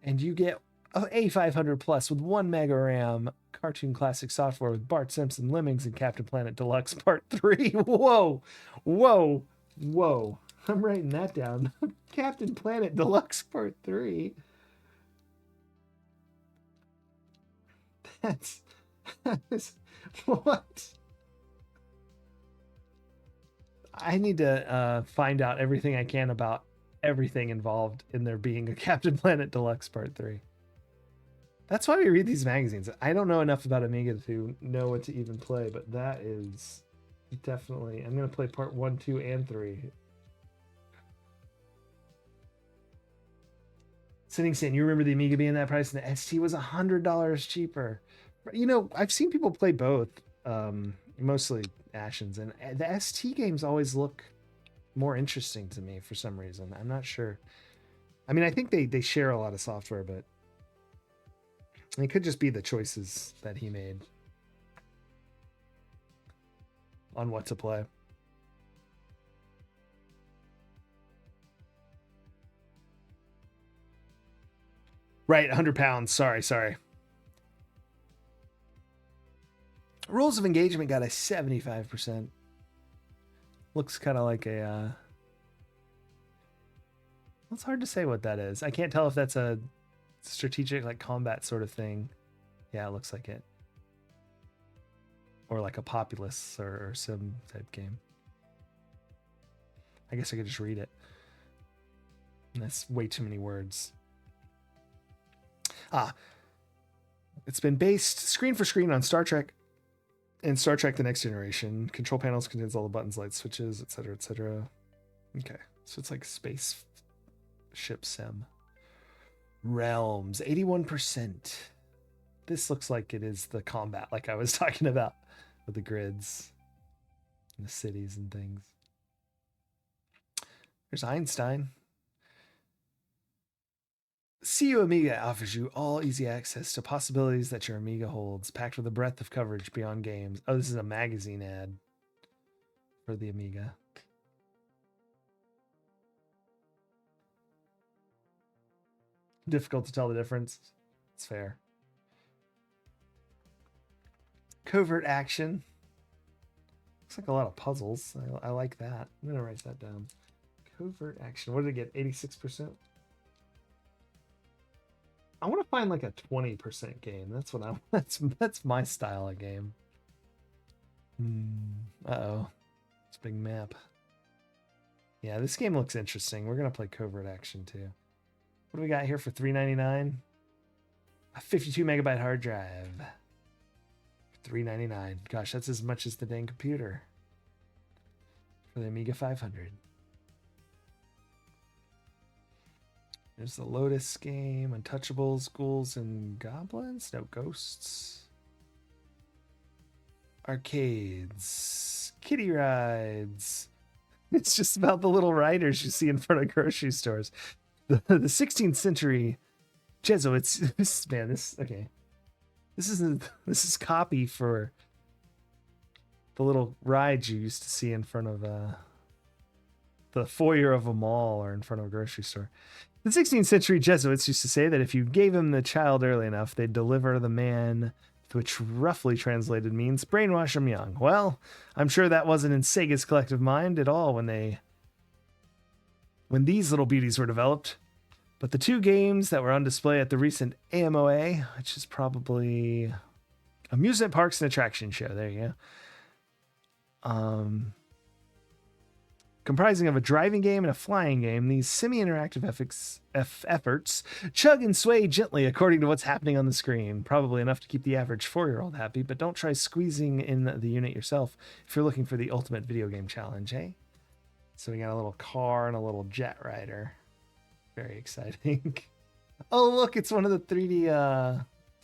And you get A500 Plus with 1 mega RAM, cartoon classic software with Bart Simpson, Lemmings, and Captain Planet Deluxe Part 3. Whoa, whoa, whoa. I'm writing that down. Captain Planet Deluxe Part 3. That is, what? I need to find out everything I can about everything involved in there being a Captain Planet Deluxe Part 3. That's why we read these magazines. I don't know enough about Amiga to know what to even play, but that is definitely... I'm going to play Part 1, 2, and 3. Sitting saying, you remember the Amiga being that price and the ST was $100 cheaper. You know, I've seen people play both, mostly Ashens, and the ST games always look more interesting to me for some reason. I'm not sure. I mean, I think they share a lot of software, but it could just be the choices that he made on what to play. Right, 100 pounds. Sorry. Rules of Engagement got a 75%. Looks kind of like a... It's hard to say what that is. I can't tell if that's a strategic, like, combat sort of thing. Yeah, it looks like it. Or like a populace or some type game. I guess I could just read it. That's way too many words. It's been based screen for screen on Star Trek and Star Trek The Next Generation. Control panels contains all the buttons, lights, switches, etc., etc. Okay, so it's like space ship sim. Realms, 81%. This looks like it is the combat, like I was talking about, with the grids and the cities and things. There's Einstein. CU Amiga offers you all easy access to possibilities that your Amiga holds, packed with a breadth of coverage beyond games. Oh, this is a magazine ad for the Amiga. Difficult to tell the difference. It's fair. Covert action. Looks like a lot of puzzles. I like that. I'm gonna write that down. Covert action. What did it get? 86%. I want to find like a 20% game. That's what I. That's my style of game. Uh-oh. It's a big map. Yeah, this game looks interesting. We're gonna play covert action too. What do we got here for $3.99? A 52 megabyte hard drive. $3.99. Gosh, that's as much as the dang computer for the Amiga 500. There's the Lotus game, Untouchables, Ghouls and Goblins, no ghosts. Arcades, kiddie rides. It's just about the little riders you see in front of grocery stores. The 16th century Jesuits. Okay. This is copy for the little rides you used to see in front of the foyer of a mall or in front of a grocery store. The 16th century Jesuits used to say that if you gave them the child early enough, they'd deliver the man, which roughly translated means brainwash them young. Well, I'm sure that wasn't in Sega's collective mind at all when these little beauties were developed. But the two games that were on display at the recent AMOA, which is probably Amusement Parks and Attraction Show, there you go. Comprising of a driving game and a flying game, these semi-interactive efforts chug and sway gently according to what's happening on the screen. Probably enough to keep the average 4-year-old happy, but don't try squeezing in the unit yourself if you're looking for the ultimate video game challenge, eh? So we got a little car and a little jet rider. Very exciting. Oh, look, it's one of the 3D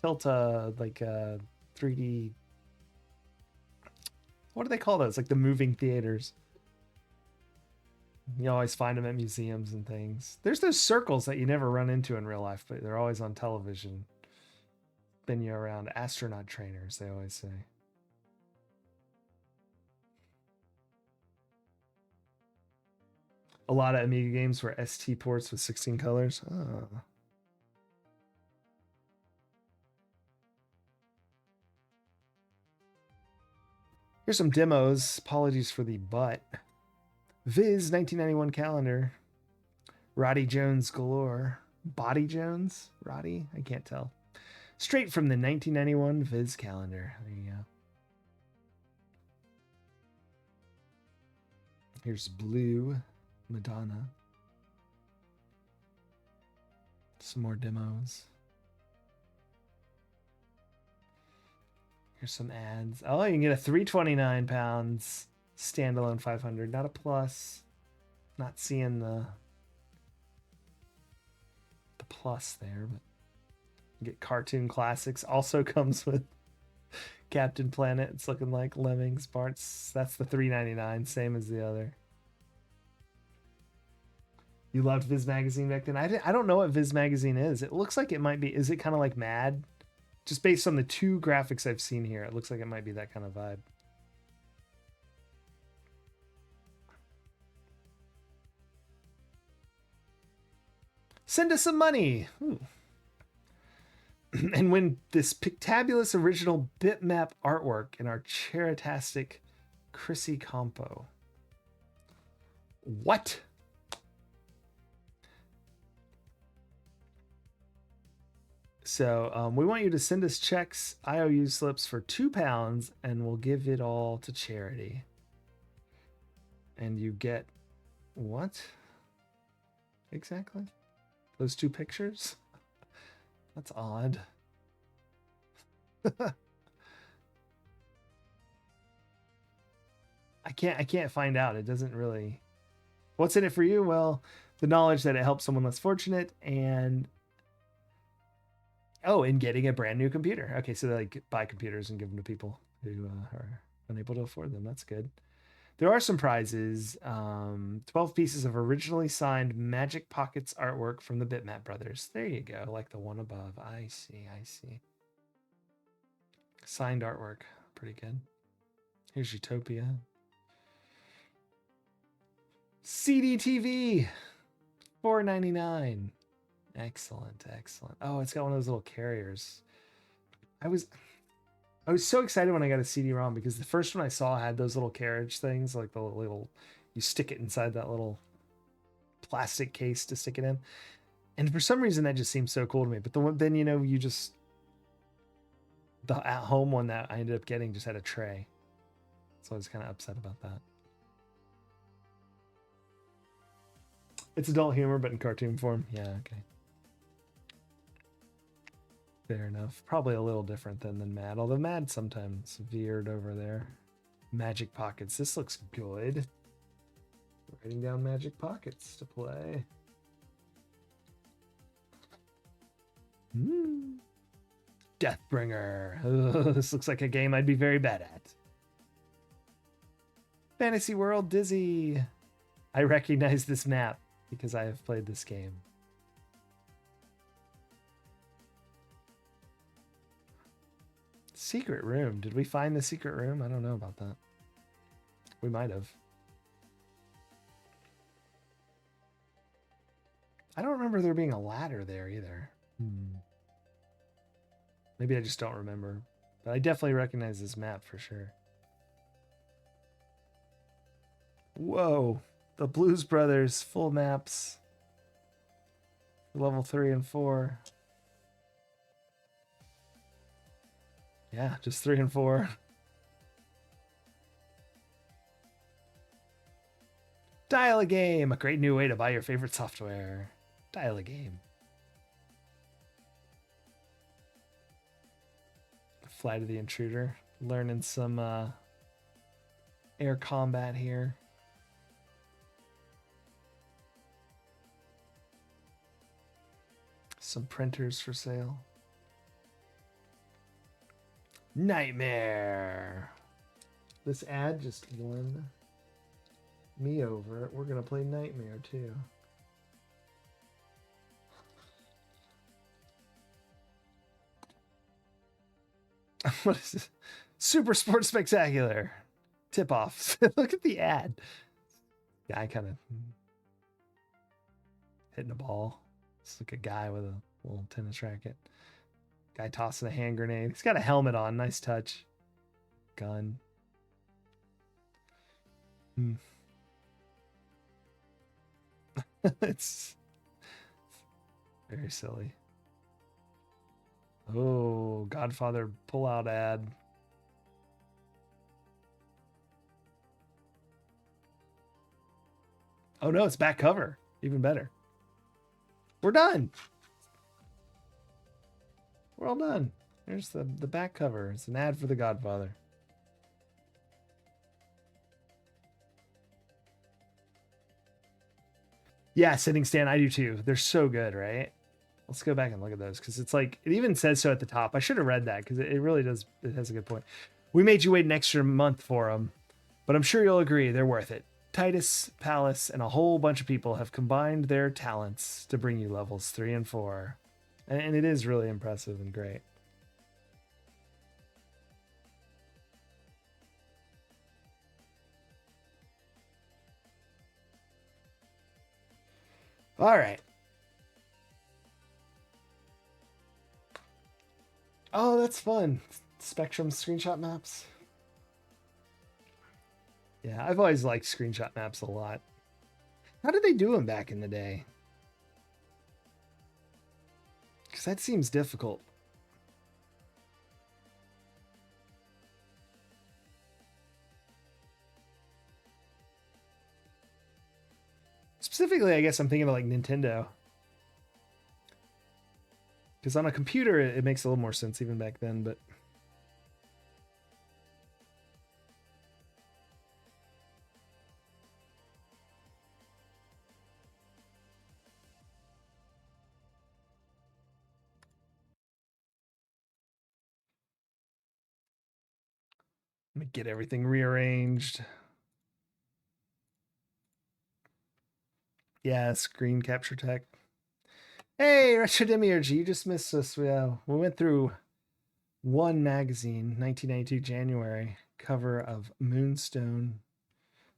Tilta, 3D... What do they call those? Like the moving theaters. You always find them at museums and things. There's those circles that you never run into in real life, but they're always on television. Spin you around. Astronaut trainers, they always say. A lot of Amiga games were ST ports with 16 colors. Oh. Here's some demos. Apologies for the butt. Viz 1991 calendar. Roddy Jones galore. Body Jones? Roddy? I can't tell. Straight from the 1991 Viz calendar. There you go. Here's Blue Madonna. Some more demos. Here's some ads. Oh, you can get a 329 pounds standalone 500. Not a plus. Not seeing the plus there, but you get Cartoon Classics. Also comes with Captain Planet. It's looking like Lemmings parts. That's the 399, same as the other. You loved Viz Magazine back then? I don't know what Viz Magazine is. It looks like it might be. Is it kind of like Mad? Just based on the two graphics I've seen here, it looks like it might be that kind of vibe. Send us some money. And win this pictabulous original bitmap artwork in our charitastic Chrissy Compo. What? So we want you to send us checks, IOU slips for £2, and we'll give it all to charity. And you get what? Exactly? Those two pictures? That's odd. I can't find out. It doesn't really. What's in it for you? Well, the knowledge that it helps someone less fortunate and in getting a brand new computer. Okay, so they like buy computers and give them to people who are unable to afford them. That's good. There are some prizes. 12 pieces of originally signed Magic Pockets artwork from the Bitmap Brothers. There you go, like the one above. I see. Signed artwork. Pretty good. Here's Utopia. CDTV. $4.99. Excellent. Oh, it's got one of those little carriers. I was so excited when I got a CD-ROM because the first one I saw had those little carriage things, like the little, you stick it inside that little plastic case to stick it in. And for some reason that just seems so cool to me. But the one, then, you know, you just, the at-home one that I ended up getting just had a tray. So I was kind of upset about that. It's adult humor, but in cartoon form. Yeah, okay. Fair enough. Probably a little different than Mad, although Mad sometimes veered over there. Magic Pockets. This looks good. Writing down Magic Pockets to play. Deathbringer. Ugh, this looks like a game I'd be very bad at. Fantasy World Dizzy. I recognize this map because I have played this game. Secret room. Did we find the secret room? I don't know about that. We might have. I don't remember there being a ladder there either. Maybe I just don't remember. But I definitely recognize this map for sure. Whoa. The Blues Brothers full maps. Level 3 and 4. Yeah, just 3 and 4. Dial a game, a great new way to buy your favorite software. Dial a game. Flight of the Intruder. Learning some air combat here. Some printers for sale. Nightmare. This ad just won me over. We're gonna play Nightmare too. What is this? Super Sports Spectacular. Tip off. Look at the ad. Guy kind of hitting a ball. It's like a guy with a little tennis racket. Guy tossing a hand grenade. He's got a helmet on. Nice touch. Gun. It's very silly. Oh, Godfather pullout ad. Oh no, it's back cover. Even better. We're done. We're all done. There's the back cover. It's an ad for the Godfather. Yeah, sitting stand. I do too. They're so good, right? Let's go back and look at those because it's like it even says so at the top. I should have read that because it really does. It has a good point. We made you wait an extra month for them, but I'm sure you'll agree they're worth it. Titus, Palace, and a whole bunch of people have combined their talents to bring you levels 3 and 4. And it is really impressive and great. All right. Oh, that's fun. Spectrum screenshot maps. Yeah, I've always liked screenshot maps a lot. How did they do them back in the day? Because that seems difficult. Specifically, I guess I'm thinking of like Nintendo. Because on a computer, it makes a little more sense even back then, but... Let me get everything rearranged. Yeah, screen capture tech. Hey, Retro Demiurge, you just missed us. We went through one magazine, 1992 January, cover of Moonstone.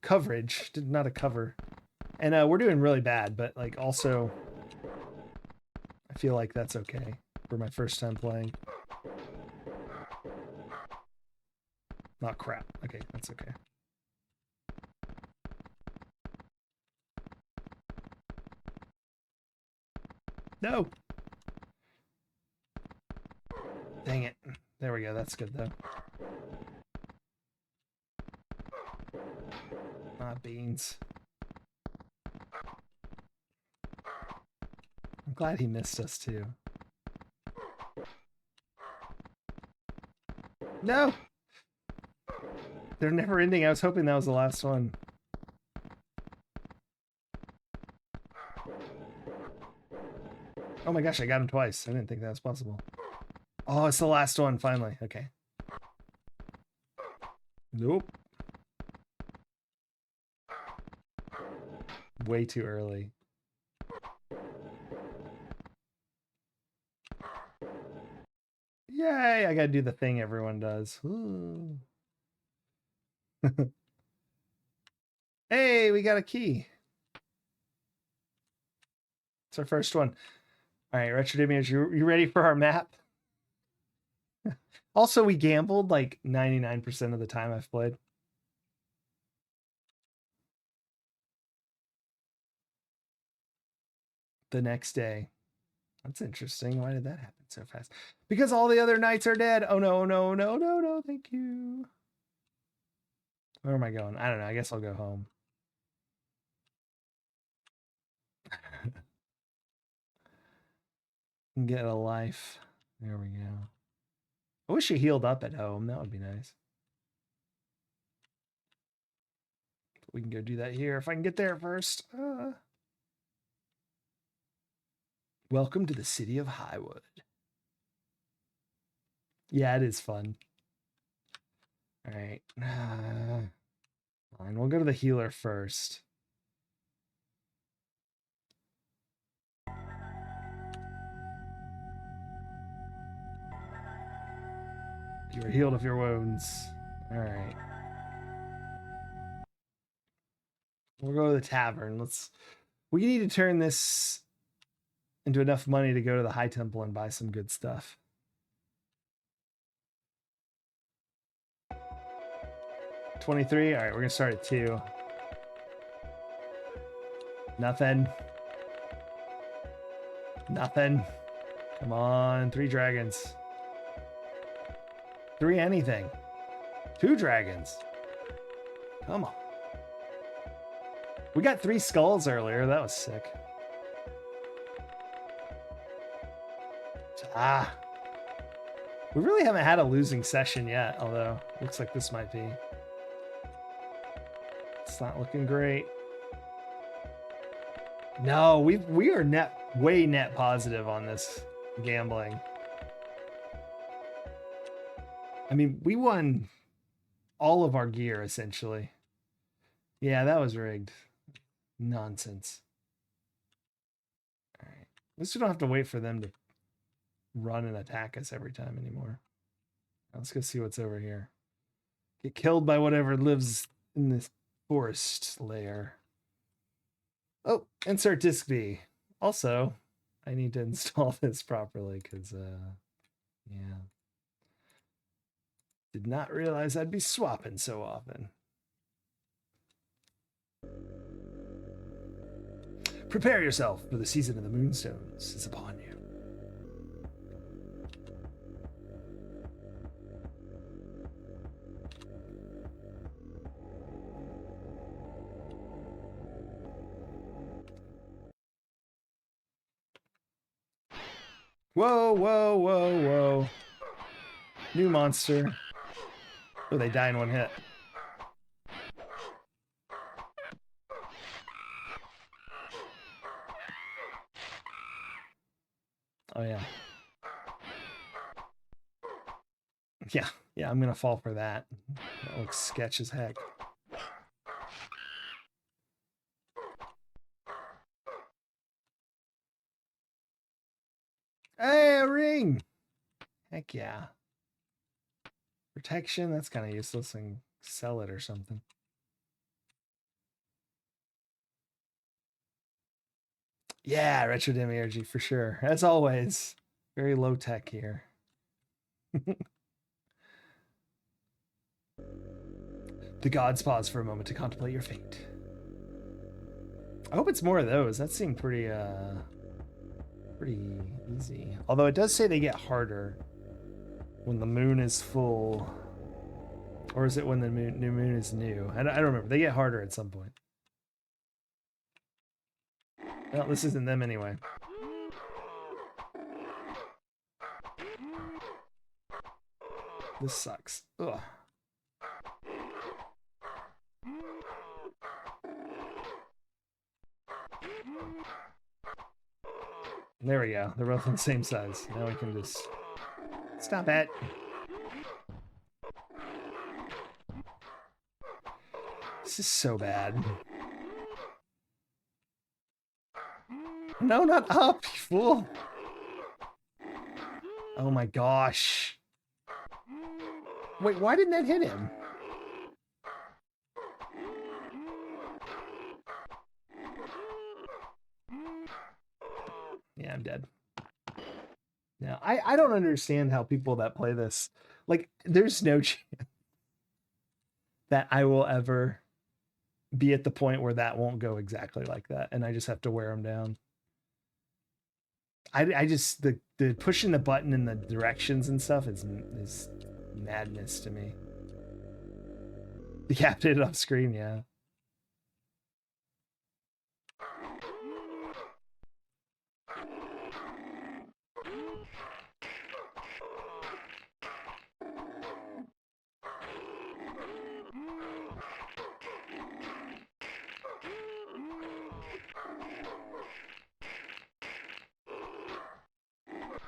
Coverage, not a cover. And we're doing really bad, but like also, I feel like that's okay for my first time playing. Oh, crap. Okay, that's okay. No! Dang it. There we go. That's good, though. Ah, beans. I'm glad he missed us, too. No! They're never ending. I was hoping that was the last one. Oh my gosh, I got him twice. I didn't think that was possible. Oh, it's the last one, finally. Okay. Nope. Way too early. Yay, I gotta do the thing everyone does. Hey, we got a key. It's our first one. All right, Retro Damage, you ready for our map? Also, we gambled like 99% of the time I've played. The next day. That's interesting. Why did that happen so fast? Because all the other knights are dead. Oh, no, no, no, no, no. Thank you. Where am I going? I don't know. I guess I'll go home. Get a life. There we go. I wish you healed up at home. That would be nice. We can go do that here if I can get there first. Welcome to the city of Highwood. Yeah, it is fun. All right. Fine. We'll go to the healer first. You are healed of your wounds. All right. We'll go to the tavern. We need to turn this into enough money to go to the High Temple and buy some good stuff. $23. All right, we're gonna start at 2. Nothing. Nothing. Come on, 3 dragons. 3 anything. 2 dragons. Come on. We got 3 skulls earlier. That was sick. Ah. We really haven't had a losing session yet, although looks like this might be. It's not looking great. No, we are way net positive on this gambling. I mean, we won all of our gear essentially. Yeah, that was rigged. Nonsense. All right. At least we don't have to wait for them to run and attack us every time anymore. Let's go see what's over here. Get killed by whatever lives in this forest lair. Oh, insert disk B. Also, I need to install this properly because, yeah. Did not realize I'd be swapping so often. Prepare yourself for the season of the Moonstones is upon you. Whoa, whoa, whoa, whoa. New monster. Oh, they die in one hit. Oh, yeah. Yeah, I'm gonna fall for that. That looks sketch as heck. Hey, a ring! Heck yeah. Protection, that's kind of useless, and sell it or something. Yeah, Retro Demiurgy for sure. As always, very low tech here. The gods pause for a moment to contemplate your fate. I hope it's more of those. That seemed pretty easy. Although it does say they get harder when the moon is full. Or is it when the new moon is new? I don't remember. They get harder at some point. Well, this isn't them anyway. This sucks. Ugh. There we go. They're both the same size. Now we can just... Stop it. This is so bad. No, not up, you fool. Oh my gosh. Wait, why didn't that hit him? Yeah, I'm dead. Now, I don't understand how people that play this, like, there's no chance that I will ever be at the point where that won't go exactly like that, and I just have to wear them down. I just, the pushing the button in the directions and stuff is madness to me. Decapitated off screen, yeah.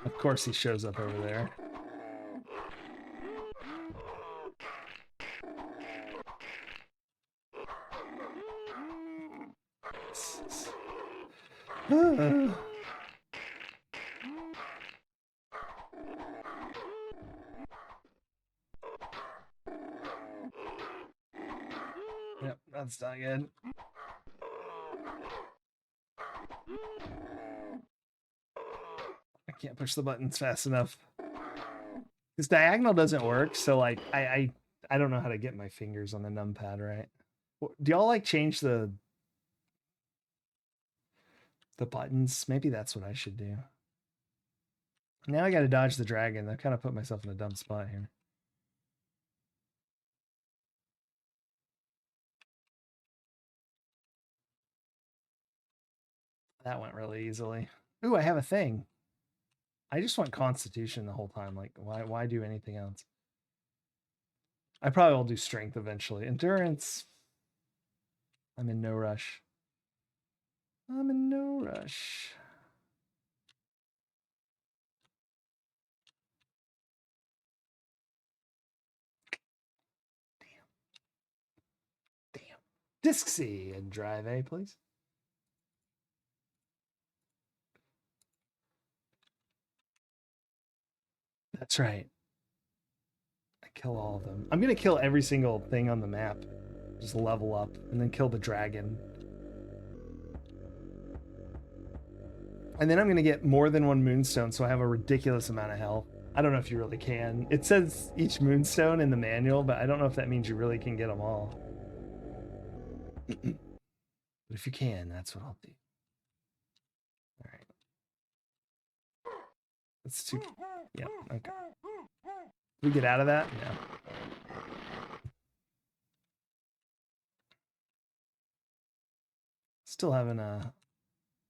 Of course he shows up over there. Yep, that's not good. I can't push the buttons fast enough. This diagonal doesn't work, so like I don't know how to get my fingers on the numpad right. Do y'all like change the buttons? Maybe that's what I should do. Now I got to dodge the dragon. I've kind of put myself in a dumb spot here. That went really easily. Ooh, I have a thing. I just want Constitution the whole time. Like, why do anything else? I probably will do Strength eventually. Endurance. I'm in no rush. I'm in no rush. Damn. Disc C and drive A, please. That's right. I kill all of them. I'm going to kill every single thing on the map. Just level up and then kill the dragon. And then I'm going to get more than one Moonstone, so I have a ridiculous amount of health. I don't know if you really can. It says each Moonstone in the manual, but I don't know if that means you really can get them all. But if you can, that's what I'll do. All right. That's too... Yep, okay. Can we get out of that? Yeah. Still haven't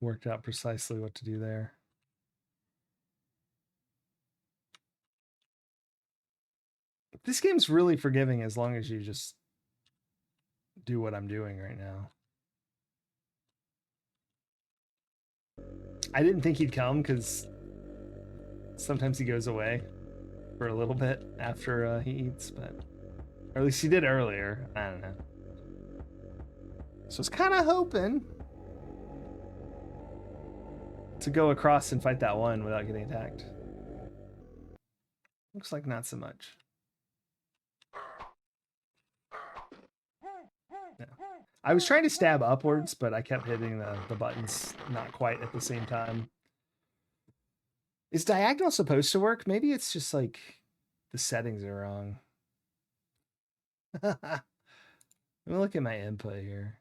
worked out precisely what to do there. This game's really forgiving as long as you just do what I'm doing right now. I didn't think he'd come because sometimes he goes away for a little bit after he eats, but or at least he did earlier. I don't know. So I was kind of hoping to go across and fight that one without getting attacked. Looks like not so much. Yeah. I was trying to stab upwards, but I kept hitting the buttons not quite at the same time. Is diagonal supposed to work? Maybe it's just like the settings are wrong. Let me look at my input here.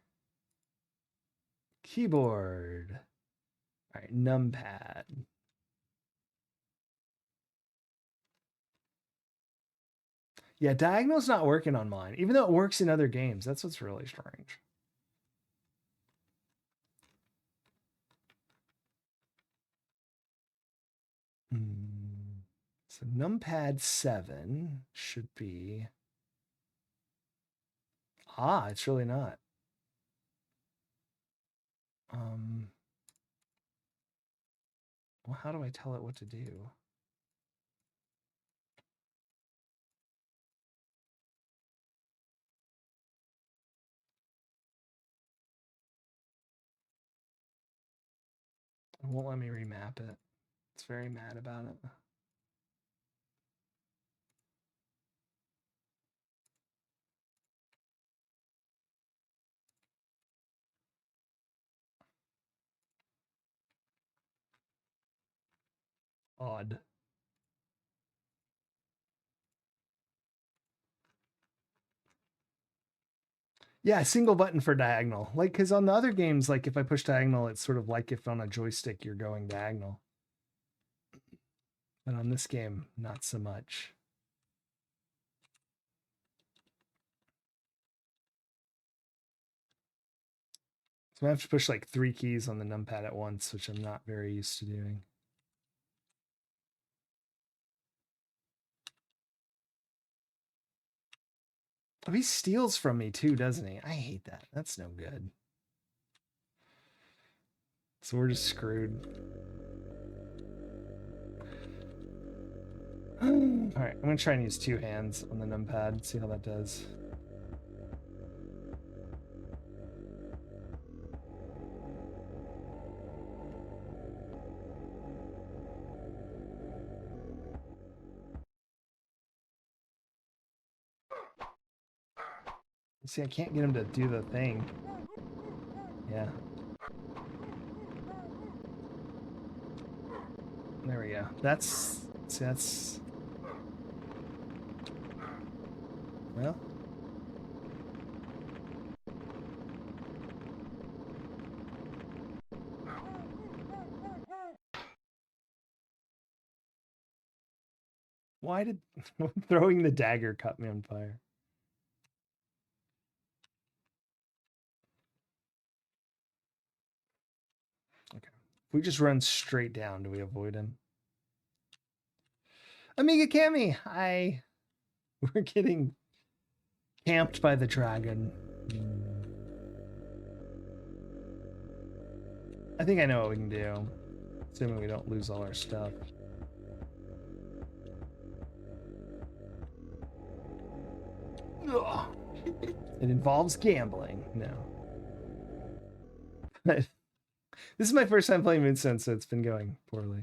Keyboard. All right, numpad. Yeah, diagonal's not working on mine, even though it works in other games. That's what's really strange. So numpad 7 should be... Ah, it's really not. Well, how do I tell it what to do? It won't let me remap it. It's very mad about it. Odd. Yeah, single button for diagonal. Like, because on the other games, like if I push diagonal, it's sort of like if on a joystick you're going diagonal. But on this game, not so much. So I have to push like 3 keys on the numpad at once, which I'm not very used to doing. Oh, he steals from me too, doesn't he? I hate that. That's no good. So we're just screwed. All right, I'm gonna try and use 2 hands on the numpad, see how that does. See, I can't get him to do the thing. Yeah. There we go. That's... See, that's... Well... Why did throwing the dagger cut me on fire? Okay. If we just run straight down, do we avoid him? Amiga Cami, hi. We're getting camped by the dragon. I think I know what we can do. Assuming we don't lose all our stuff. Ugh. It involves gambling. No. This is my first time playing Moonstone, so it's been going poorly.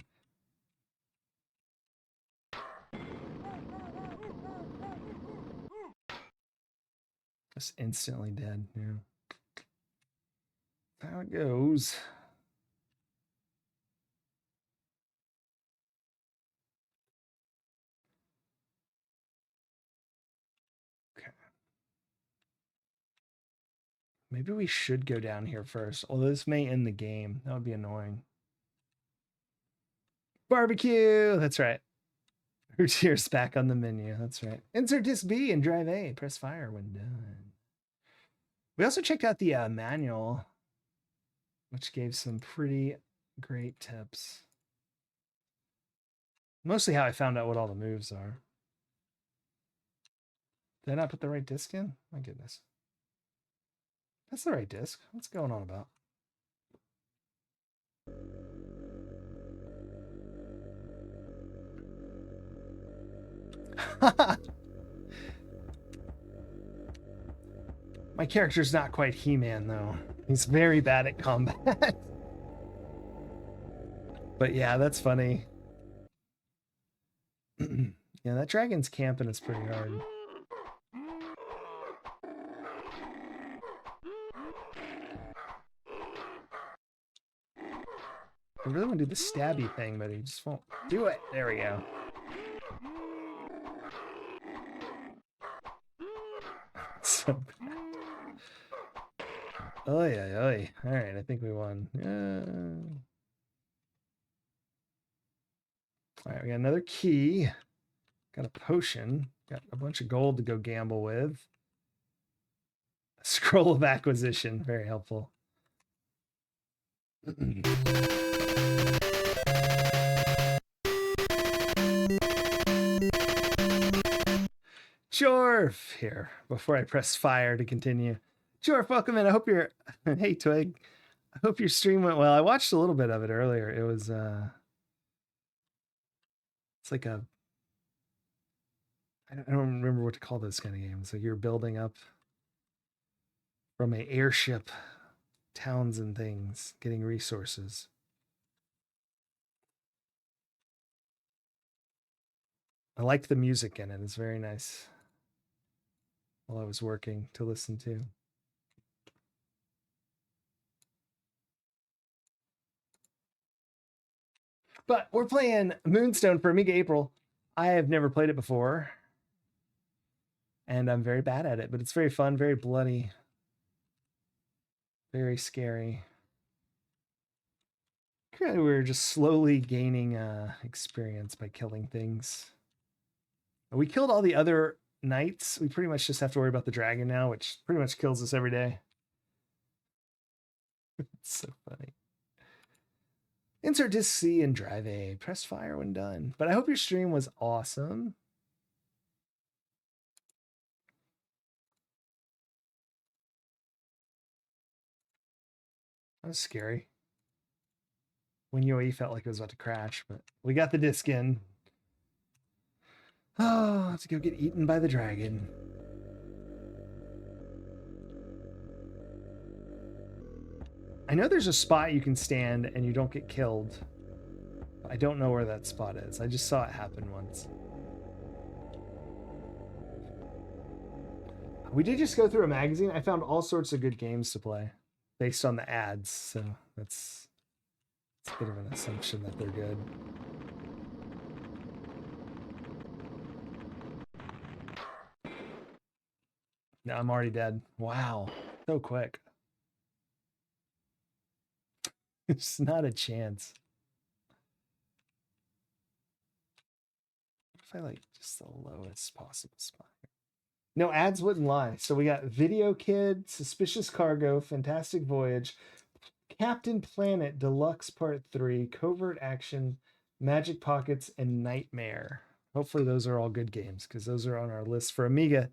Just instantly dead. Yeah. How it goes. Okay. Maybe we should go down here first, although this may end the game. That would be annoying. Barbecue! That's right. Rootier's back on the menu. That's right. Insert disc B and drive A. Press fire when done. We also checked out the manual, which gave some pretty great tips. Mostly how I found out what all the moves are. Did I not put the right disc in? My goodness. That's the right disc. What's going on about? My character's not quite He-Man, though. He's very bad at combat. But yeah, that's funny. Yeah, that dragon's camping is pretty hard. I really want to do the stabby thing, but he just won't do it. There we go. So bad. Oy, oy, oy. All right, I think we won. All right, we got another key. Got a potion. Got a bunch of gold to go gamble with. A scroll of acquisition. Very helpful. Jorf here before I press fire to continue. Jorf, welcome in. I hope you're hey Twig. I hope your stream went well. I watched a little bit of it earlier. It was it's like a I don't remember what to call those kind of games. Like you're building up from an airship towns and things, getting resources. I liked the music in it. It's very nice while I was working to listen to. But we're playing Moonstone for Amiga April. I have never played it before. And I'm very bad at it, but it's very fun, very bloody, very scary. We're just slowly gaining experience by killing things. We killed all the other knights. We pretty much just have to worry about the dragon now, which pretty much kills us every day. It's so funny. Insert disc C and drive A. Press fire when done. But I hope your stream was awesome. That was scary. When UAE felt like it was about to crash, but we got the disc in. Oh, I have to go get eaten by the dragon. I know there's a spot you can stand and you don't get killed. I don't know where that spot is. I just saw it happen once. We did just go through a magazine. I found all sorts of good games to play based on the ads. So it's a bit of an assumption that they're good. No, I'm already dead. Wow. So quick. It's not a chance. What if I like just the lowest possible spot? No, ads wouldn't lie. So we got Video Kid, Suspicious Cargo, Fantastic Voyage, Captain Planet Deluxe Part 3, Covert Action, Magic Pockets, and Nightmare. Hopefully those are all good games because those are on our list for Amiga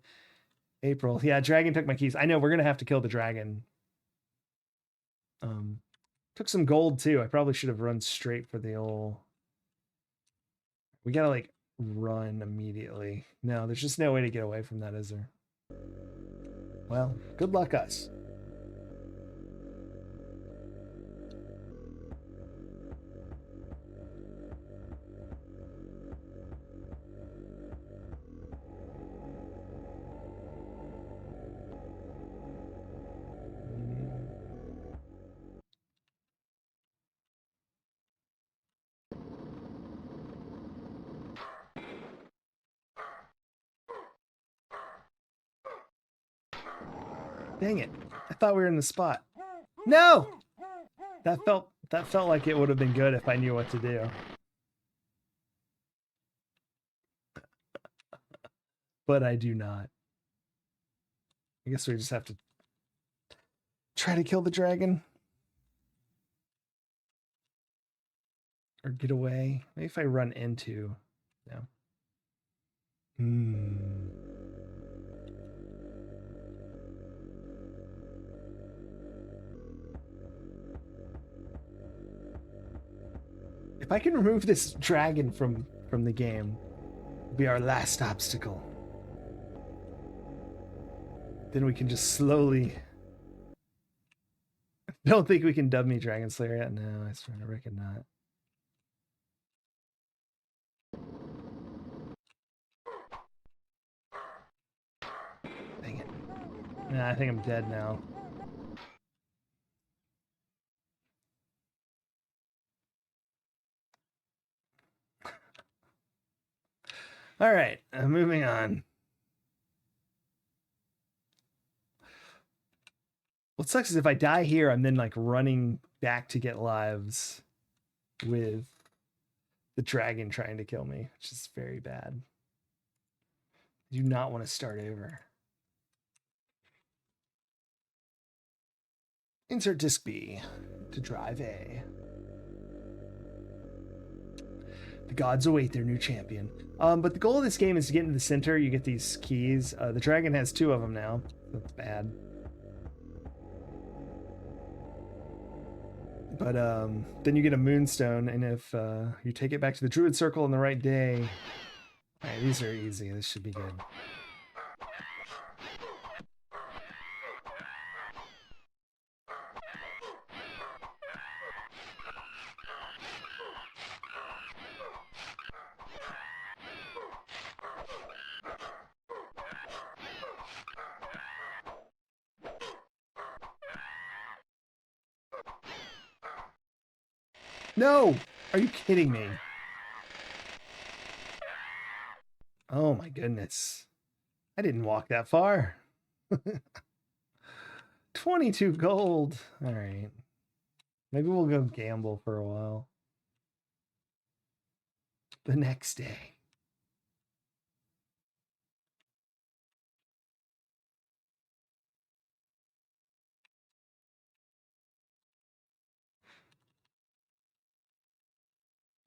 April. Yeah, Dragon took my keys. I know we're going to have to kill the dragon. Took some gold too. I probably should have run straight for the old... We got to like run immediately. No, there's just no way to get away from that, is there? Well, good luck us. Dang it. I thought we were in the spot. No! That felt like it would have been good if I knew what to do. But I do not. I guess we just have to try to kill the dragon. Or get away. Maybe if I run into... No. If I can remove this dragon from the game, it'll be our last obstacle. Then we can just slowly... Don't think we can dub me Dragon Slayer yet? No, I swear to reckon not. Dang it. Nah, I think I'm dead now. All right, moving on. What sucks is if I die here, I'm then like running back to get lives with the dragon trying to kill me, which is very bad. I do not want to start over. Insert disc B to drive A. The gods await their new champion. But the goal of this game is to get into the center. You get these keys. The dragon has 2 of them now. That's bad. But then you get a Moonstone, and if you take it back to the Druid Circle on the right day... Alright, these are easy. This should be good. No! Are you kidding me? Oh my goodness. I didn't walk that far. 22 gold. All right. Maybe we'll go gamble for a while. The next day.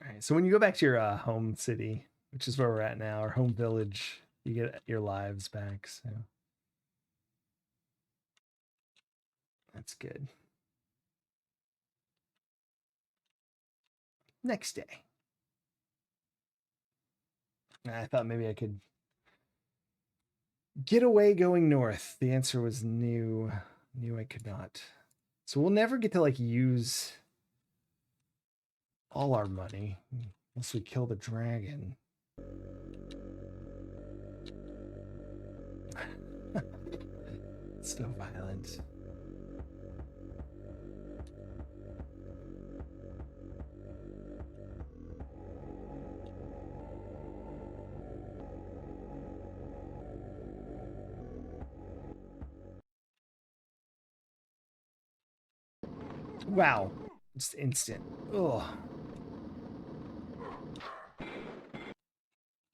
All right. So when you go back to your home city, which is where we're at now, our home village, you get your lives back. So that's good. Next day. I thought maybe I could get away going north. The answer was new. Knew I could not. So we'll never get to like use all our money unless we kill the dragon. So violent. Wow. Just instant. Ugh.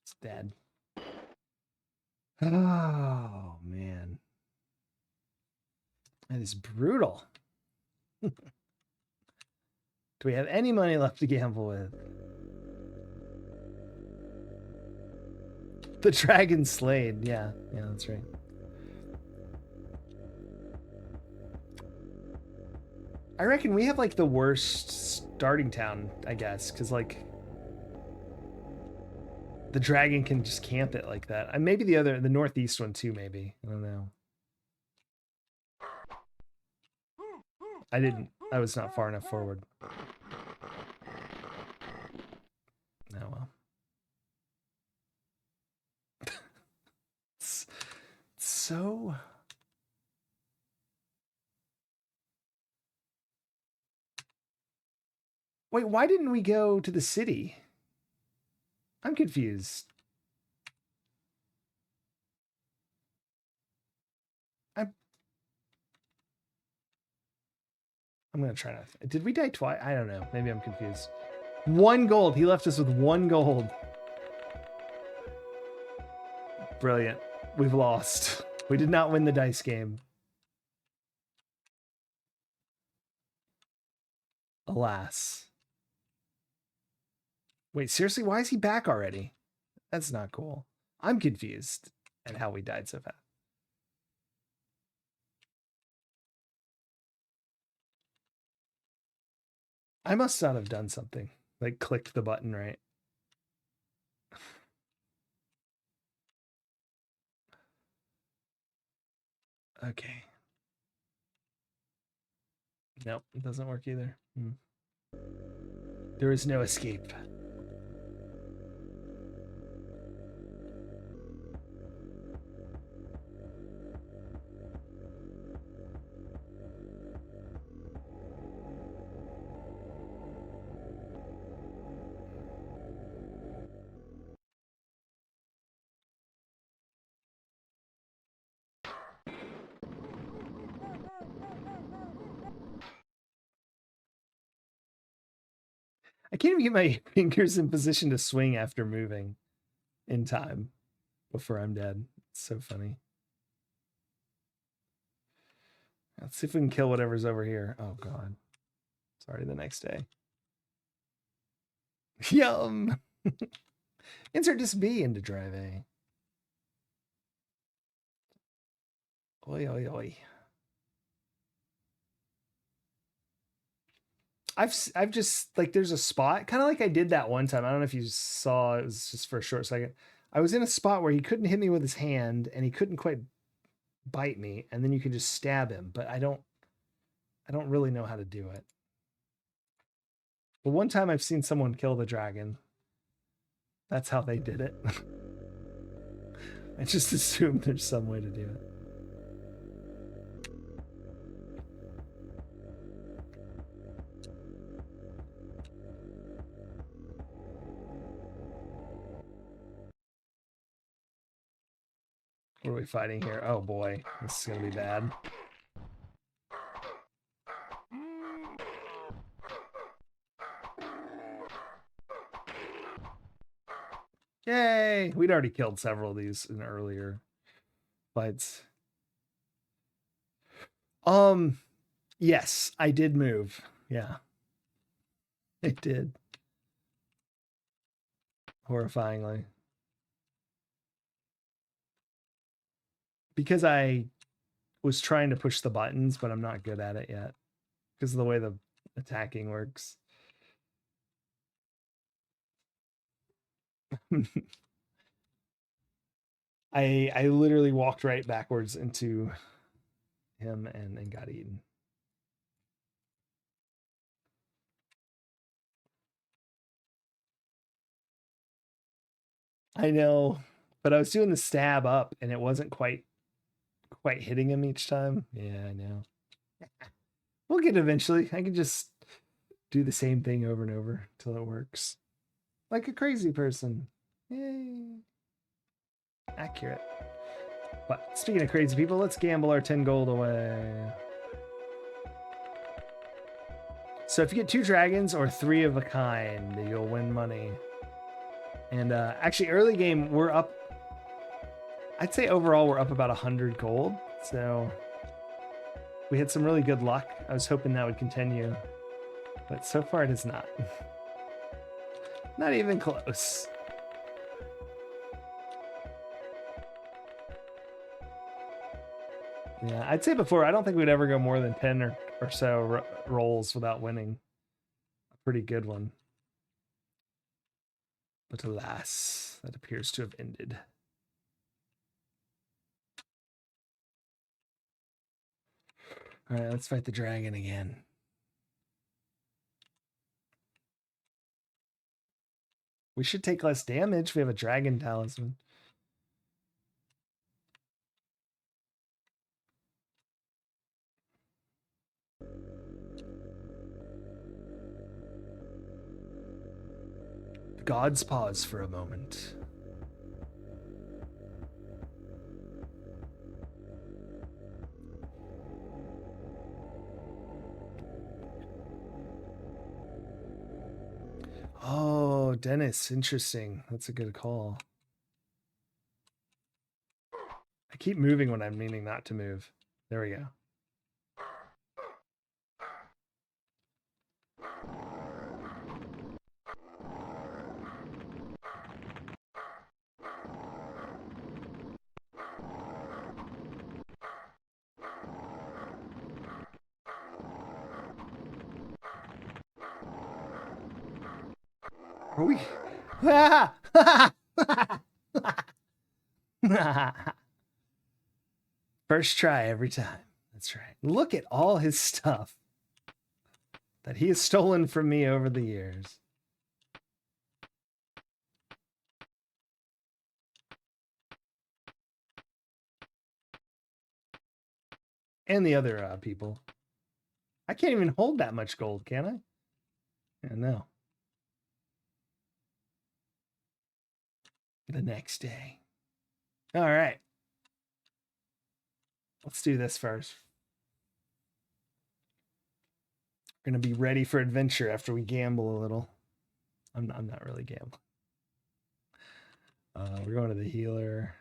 It's dead. Oh, man. That is brutal. Do we have any money left to gamble with? The dragon slayed. Yeah, that's right. I reckon we have like the worst starting town, I guess, because like the dragon can just camp it like that. And maybe the northeast one too, maybe. I don't know. I was not far enough forward. Oh well. It's so... Wait, why didn't we go to the city? I'm confused. I'm gonna try to... Did we die twice? I don't know. Maybe I'm confused. 1 gold. He left us with 1 gold. Brilliant. We've lost. We did not win the dice game. Alas. Wait, seriously? Why is he back already? That's not cool. I'm confused at how we died so fast. I must not have done something. Like clicked the button right. Okay. Nope, it doesn't work either. There is no escape. I can't even get my fingers in position to swing after moving in time before I'm dead. It's so funny. Let's see if we can kill whatever's over here. Oh, God. Sorry, the next day. Yum! Insert this B into drive A. Oi, oi, oi. I've just, like, there's a spot, kind of like I did that one time. I don't know if you saw, it was just for a short second. I was in a spot where he couldn't hit me with his hand and he couldn't quite bite me, and then you can just stab him, but I don't really know how to do it. But one time I've seen someone kill the dragon. That's how they did it. I just assumed there's some way to do it. What are we fighting here? Oh boy, this is gonna be bad. Yay! We'd already killed several of these in earlier fights. Yes, I did move. Yeah. It did. Horrifyingly. Because I was trying to push the buttons, but I'm not good at it yet. Because of the way the attacking works. I literally walked right backwards into him and got eaten. I know, but I was doing the stab up and it wasn't quite hitting him each time. Yeah, I know. We'll get eventually. I can just do the same thing over and over until it works. Like a crazy person. Yay. Accurate. But speaking of crazy people, let's gamble our 10 gold away. So if you get 2 dragons or 3 of a kind, you'll win money. And actually, early game, we're up. I'd say overall, we're up about 100 gold. So we had some really good luck. I was hoping that would continue. But so far, it is not. Not even close. Yeah, I'd say before, I don't think we'd ever go more than 10 or so rolls without winning. A pretty good one. But alas, that appears to have ended. All right, let's fight the dragon again. We should take less damage. We have a dragon talisman. The gods pause for a moment. Oh, Dennis, interesting. That's a good call. I keep moving when I'm meaning not to move. There we go. Are we? First try every time. That's right. Look at all his stuff that he has stolen from me over the years. And the other people. I can't even hold that much gold, can I? Yeah, no. The next day. All right. Let's do this first. We're going to be ready for adventure after we gamble a little. I'm not really gambling. We're going to the healer.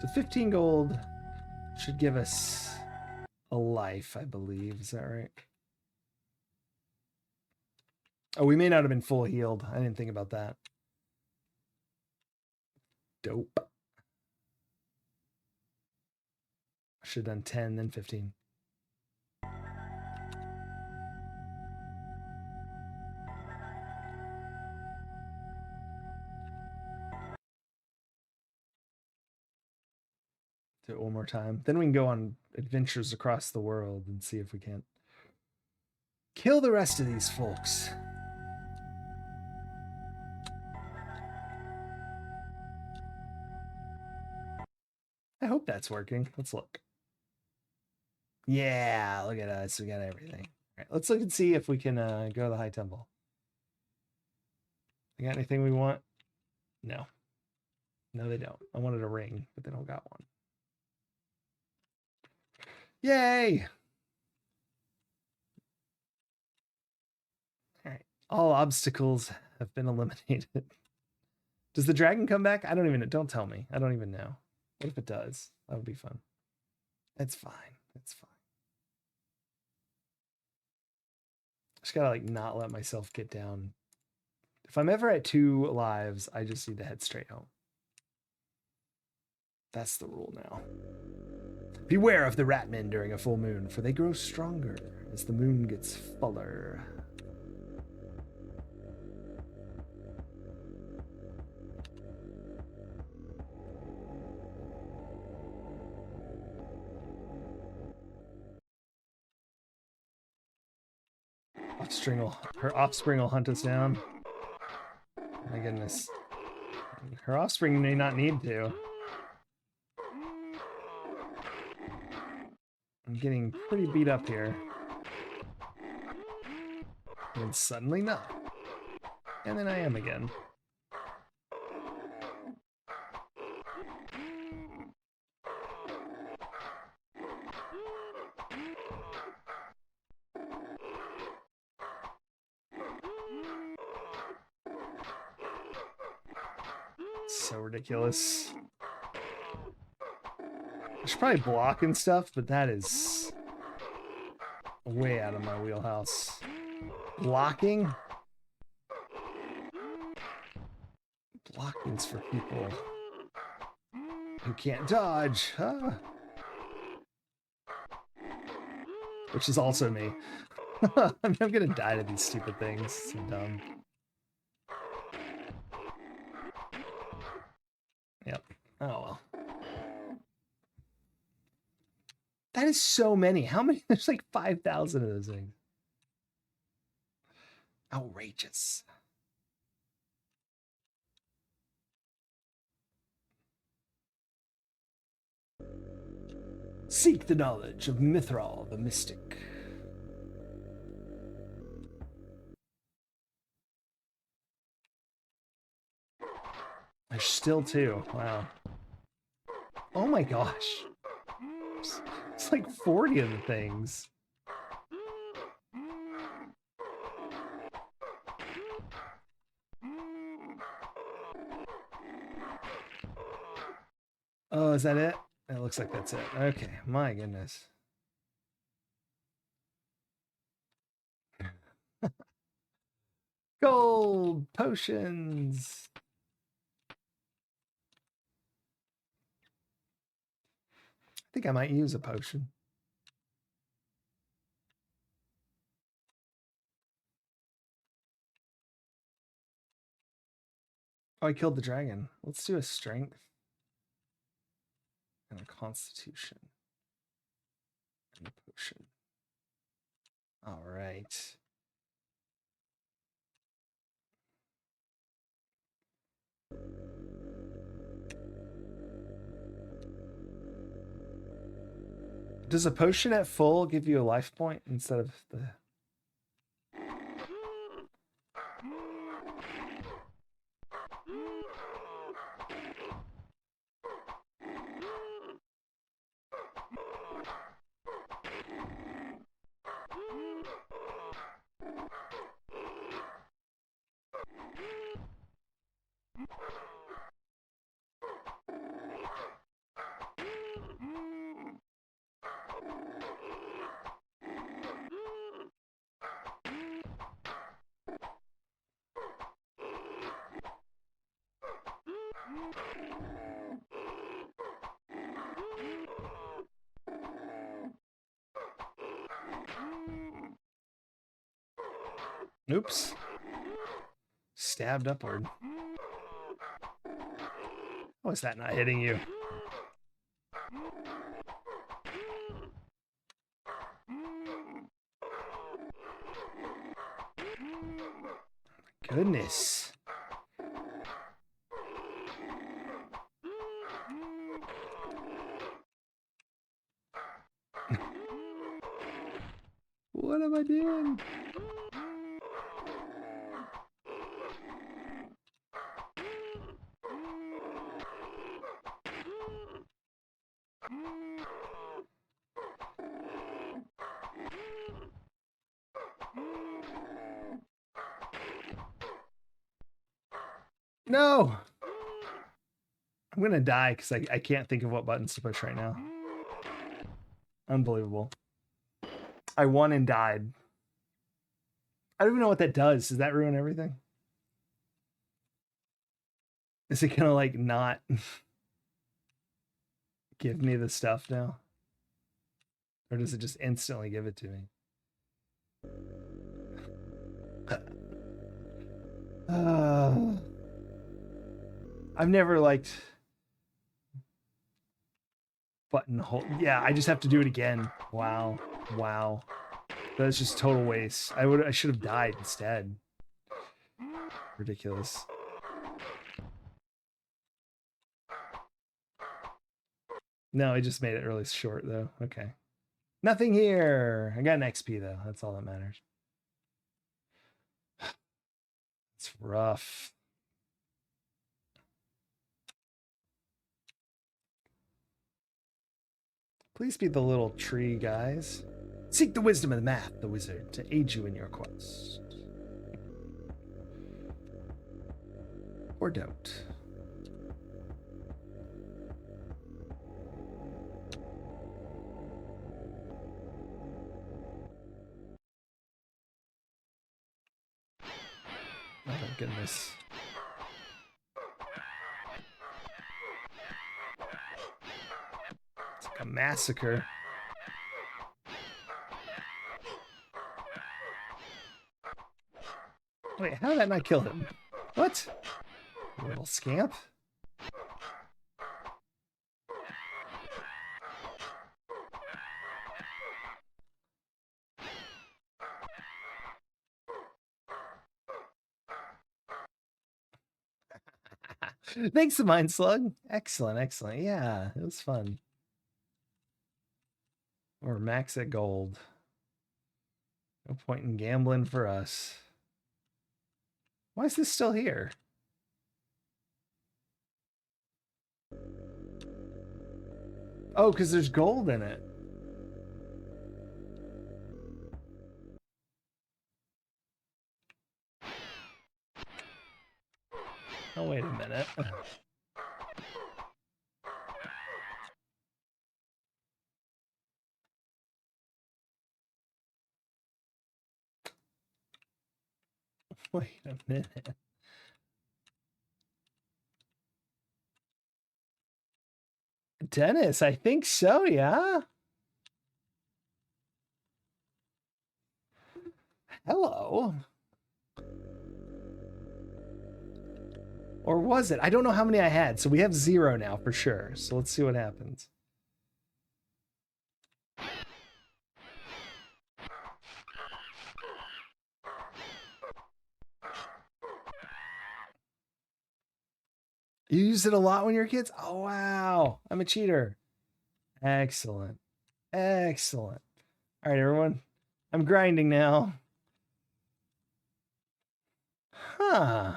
So 15 gold should give us a life, I believe. Is that right? Oh, we may not have been full healed. I didn't think about that. Dope. I should have done 10, then 15. Do it one more time. Then we can go on adventures across the world and see if we can't kill the rest of these folks. I hope that's working. Let's look. Yeah, look at us. We got everything. All right, let's look and see if we can go to the High Temple. They got anything we want? No. No, they don't. I wanted a ring, but they don't got one. Yay! All right. All obstacles have been eliminated. Does the dragon come back? I don't even know. Don't tell me. I don't even know. What if it does? That would be fun. It's fine. It's fine. Just gotta like not let myself get down. If I'm ever at 2 lives, I just need to head straight home. That's the rule now. Beware of the rat men during a full moon, for they grow stronger as the moon gets fuller. Her offspring will hunt us down. My goodness. Her offspring may not need to. I'm getting pretty beat up here. And suddenly not. And then I am again. So ridiculous. I should probably block and stuff, but that is way out of my wheelhouse. Blocking? Blocking's for people who can't dodge. Huh? Which is also me. I'm gonna die to these stupid things. So dumb. Yep. Oh well. That is so many. How many? There's like 5,000 of those things. Outrageous. Seek the knowledge of Mithral the Mystic. There's still 2. Wow. Oh my gosh. It's like 40 of the things. Oh, is that it? It looks like that's it. Okay, my goodness. Gold potions. I think I might use a potion. Oh, I killed the dragon. Let's do a strength and a constitution and a potion. All right. Does a potion at full give you a life point instead of the... Oops. Stabbed upward. How is that not hitting you? Goodness. What am I doing? No! I'm gonna die because I can't think of what buttons to push right now. Unbelievable. I won and died. I don't even know what that does. Does that ruin everything? Is it gonna like not give me the stuff now? Or does it just instantly give it to me? I've never liked button hold. Yeah, I just have to do it again. Wow. Wow. That's just total waste. I should have died instead. Ridiculous. No, I just made it really short though. Okay. Nothing here. I got an XP though. That's all that matters. It's rough. Please be the little tree guys. Seek the wisdom of the math, the wizard, to aid you in your quest. Or don't. Oh my goodness. It's like a massacre. Wait, how did that not kill him? What? You little scamp. Thanks to Mind Slug. Excellent, excellent. Yeah, it was fun. Or max at gold. No point in gambling for us. Why is this still here? Oh, because there's gold in it. Oh, wait a minute. Wait a minute. Dennis, I think so, yeah? Hello. Or was it? I don't know how many I had, so we have 0 now for sure. So let's see what happens. You use it a lot when you're kids? Oh, wow. I'm a cheater. Excellent. Excellent. All right, everyone. I'm grinding now. Huh.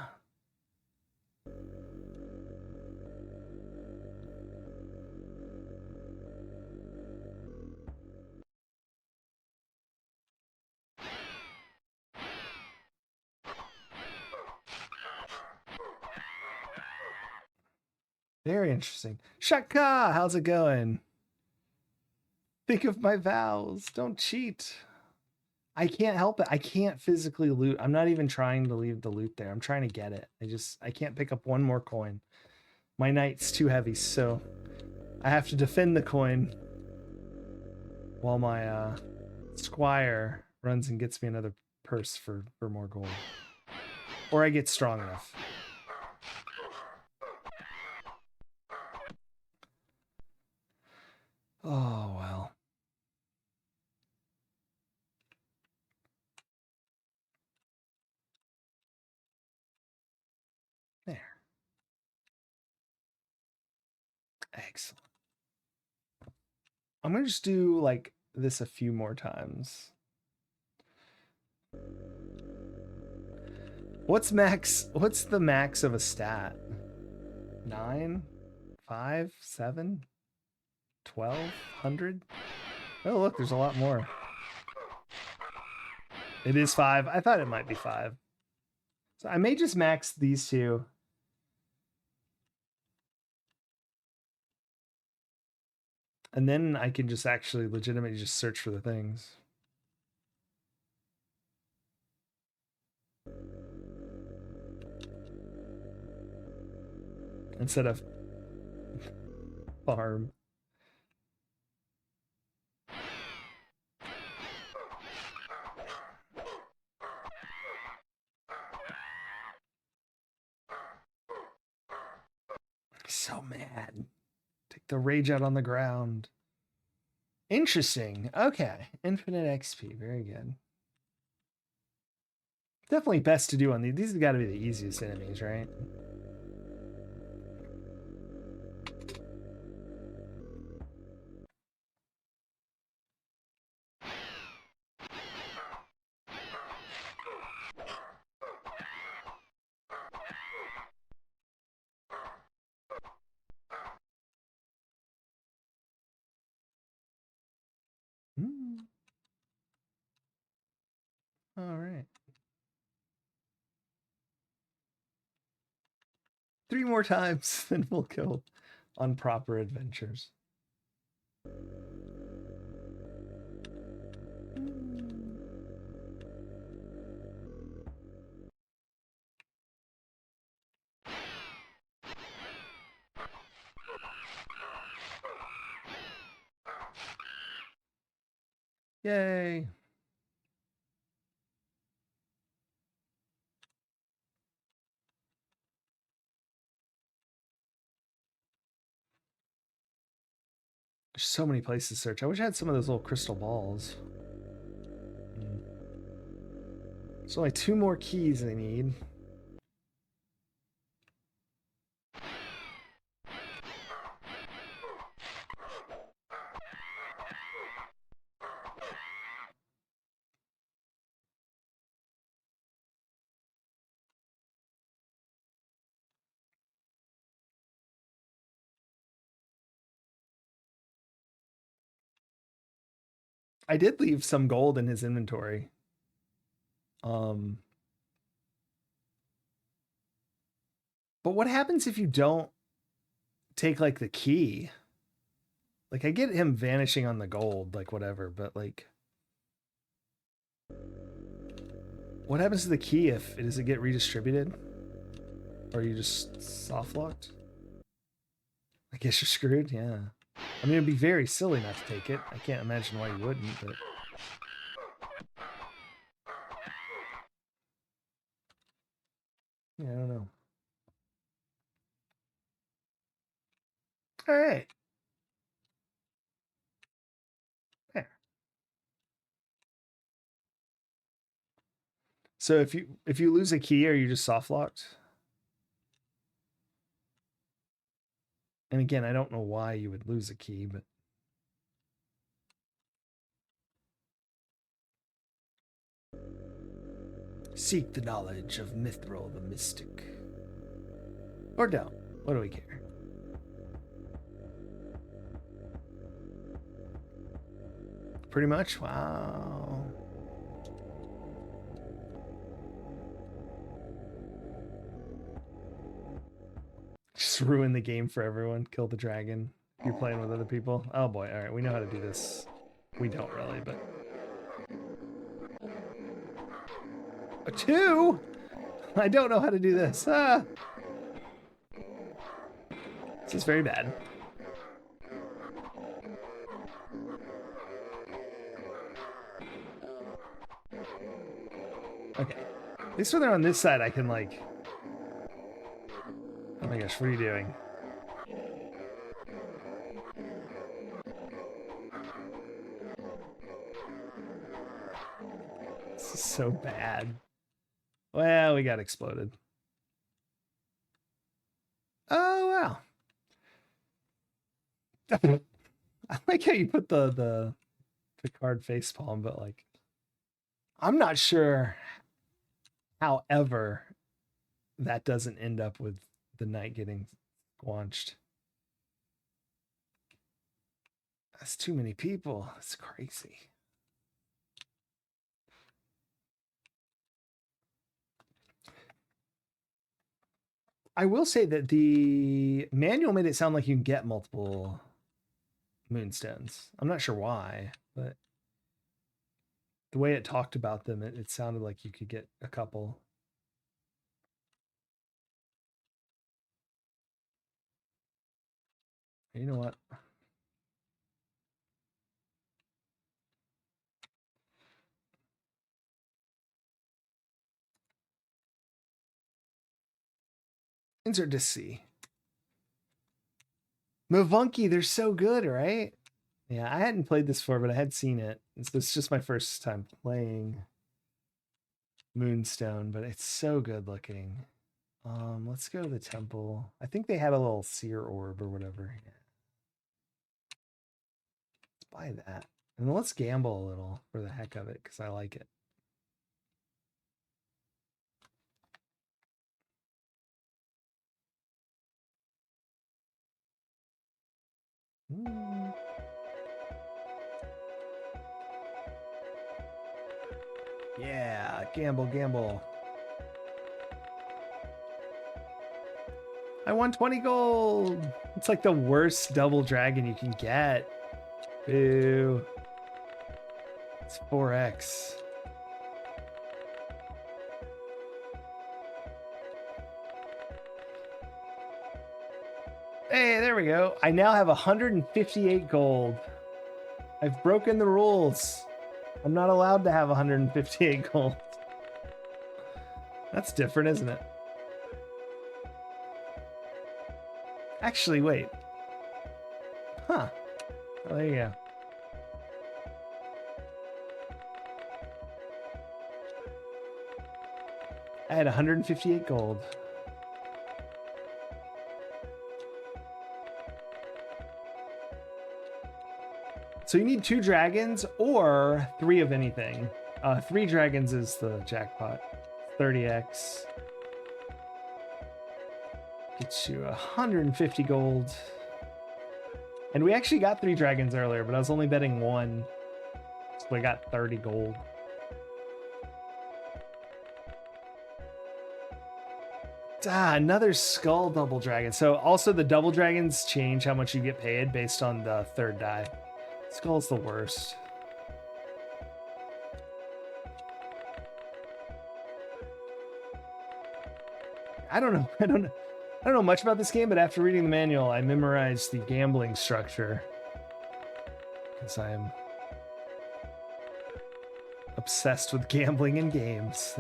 Very interesting. Shaka, how's it going? Think of my vows. Don't cheat. I can't help it. I can't physically loot. I'm not even trying to leave the loot there. I'm trying to get it. I can't pick up one more coin. My knight's too heavy, so I have to defend the coin while my squire runs and gets me another purse for more gold. Or I get strong enough. Oh, well. There. Excellent. I'm going to just do like this a few more times. What's the max of a stat? 9, 5, 7, 1,200? Oh, look, there's a lot more. It is 5. I thought it might be 5. So I may just max these two. And then I can just actually legitimately just search for the things. Instead of farm. So mad. Take the rage out on the ground. Interesting. Okay. Infinite XP. Very good. Definitely best to do on these. These have got to be the easiest enemies, right? All right. 3 more times, then we'll go on proper adventures. Yay. There's so many places to search. I wish I had some of those little crystal balls. There's only 2 more keys I need. I did leave some gold in his inventory. But what happens if you don't take like the key? Like I get him vanishing on the gold, like whatever, but like what happens to the key if does it get redistributed? Or are you just soft locked? I guess you're screwed, yeah. I mean, it'd be very silly not to take it. I can't imagine why you wouldn't, but... Yeah, I don't know. All right. There. So if you lose a key, are you just soft locked? And again, I don't know why you would lose a key, but... Seek the knowledge of Mithril the Mystic. Or don't. What do we care? Pretty much? Wow. Just ruin the game for everyone. Kill the dragon. You're playing with other people. Oh boy. All right. We know how to do this. We don't really, but... A 2? I don't know how to do this. Ah. This is very bad. At least when they're on this side, I can like... Oh my gosh, what are you doing? This is so bad. Well, we got exploded. Oh, wow. I like how you put the Picard facepalm, but like... I'm not sure, however, that doesn't end up with the knight getting squanched. That's too many people. That's crazy. I will say that the manual made it sound like you can get multiple Moonstones. I'm not sure why, but the way it talked about them, it sounded like you could get a couple. You know what? Insert to C. Mavunky, they're so good, right? Yeah, I hadn't played this before, but I had seen it. It's just my first time playing Moonstone, but it's so good looking. Let's go to the temple. I think they had a little seer orb or whatever. Yeah. Let's buy that. And let's gamble a little for the heck of it, because I like it. Yeah, gamble. I won 20 gold. It's like the worst double dragon you can get. Boo. It's 4x. Hey, there we go. I now have 158 gold. I've broken the rules. I'm not allowed to have 158 gold. That's different, isn't it? Actually, wait. Huh. Oh, there you go. I had 158 gold. So you need 2 dragons or 3 of anything. 3 dragons is the jackpot. 30x. Gets you 150 gold. And we actually got 3 dragons earlier, but I was only betting 1. So I got 30 gold. Another skull double dragon. So also the double dragons change how much you get paid based on the 3rd die. Skull's the worst. I don't know much about this game, but after reading the manual, I memorized the gambling structure. Because I'm obsessed with gambling in games.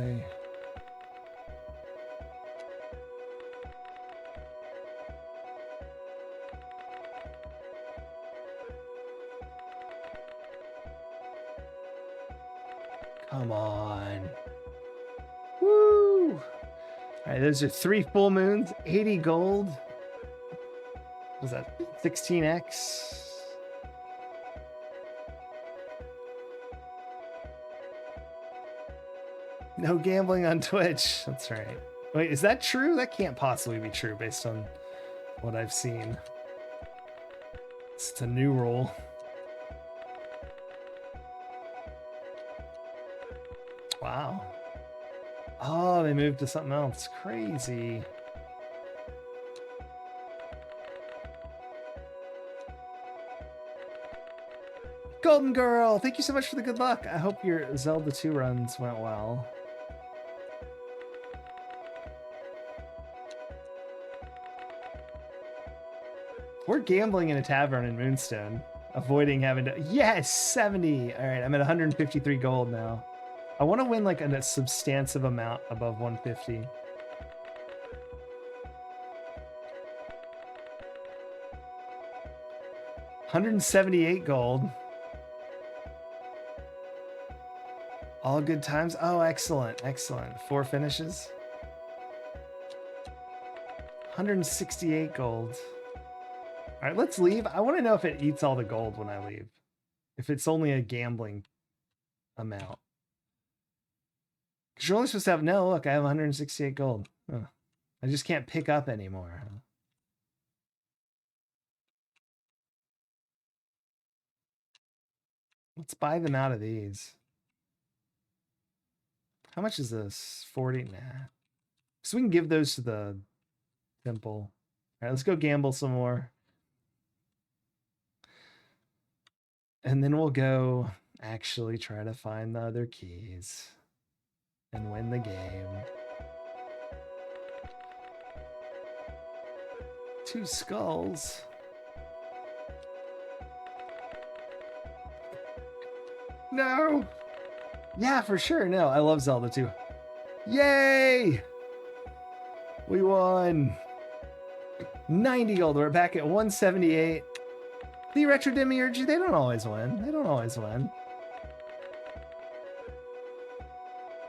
Come on. Woo! All right, those are 3 full moons, 80 gold. What was that 16x? No gambling on Twitch. That's right. Wait, is that true? That can't possibly be true based on what I've seen. It's a new rule. Wow. Oh, they moved to something else. Crazy. Golden Girl, thank you so much for the good luck. I hope your Zelda 2 runs went well. We're gambling in a tavern in Moonstone, avoiding having to... Yes, 70. All right, I'm at 153 gold now. I want to win like a substantive amount above 150. $178 gold. All good times. Oh, excellent. Excellent. 4 finishes. 168 gold. All right, let's leave. I want to know if it eats all the gold when I leave. If it's only a gambling amount. Because you're only supposed to have, no, look, I have 168 gold. Huh. I just can't pick up anymore. Let's buy them out of these. How much is this? 40? Nah. So we can give those to the temple. All right, let's go gamble some more. And then we'll go actually try to find the other keys and win the game. 2 skulls. No. Yeah, for sure. No, I love Zelda too. Yay! We won. 90 gold. We're back at 178. The Retro Demiurge, they don't always win. They don't always win.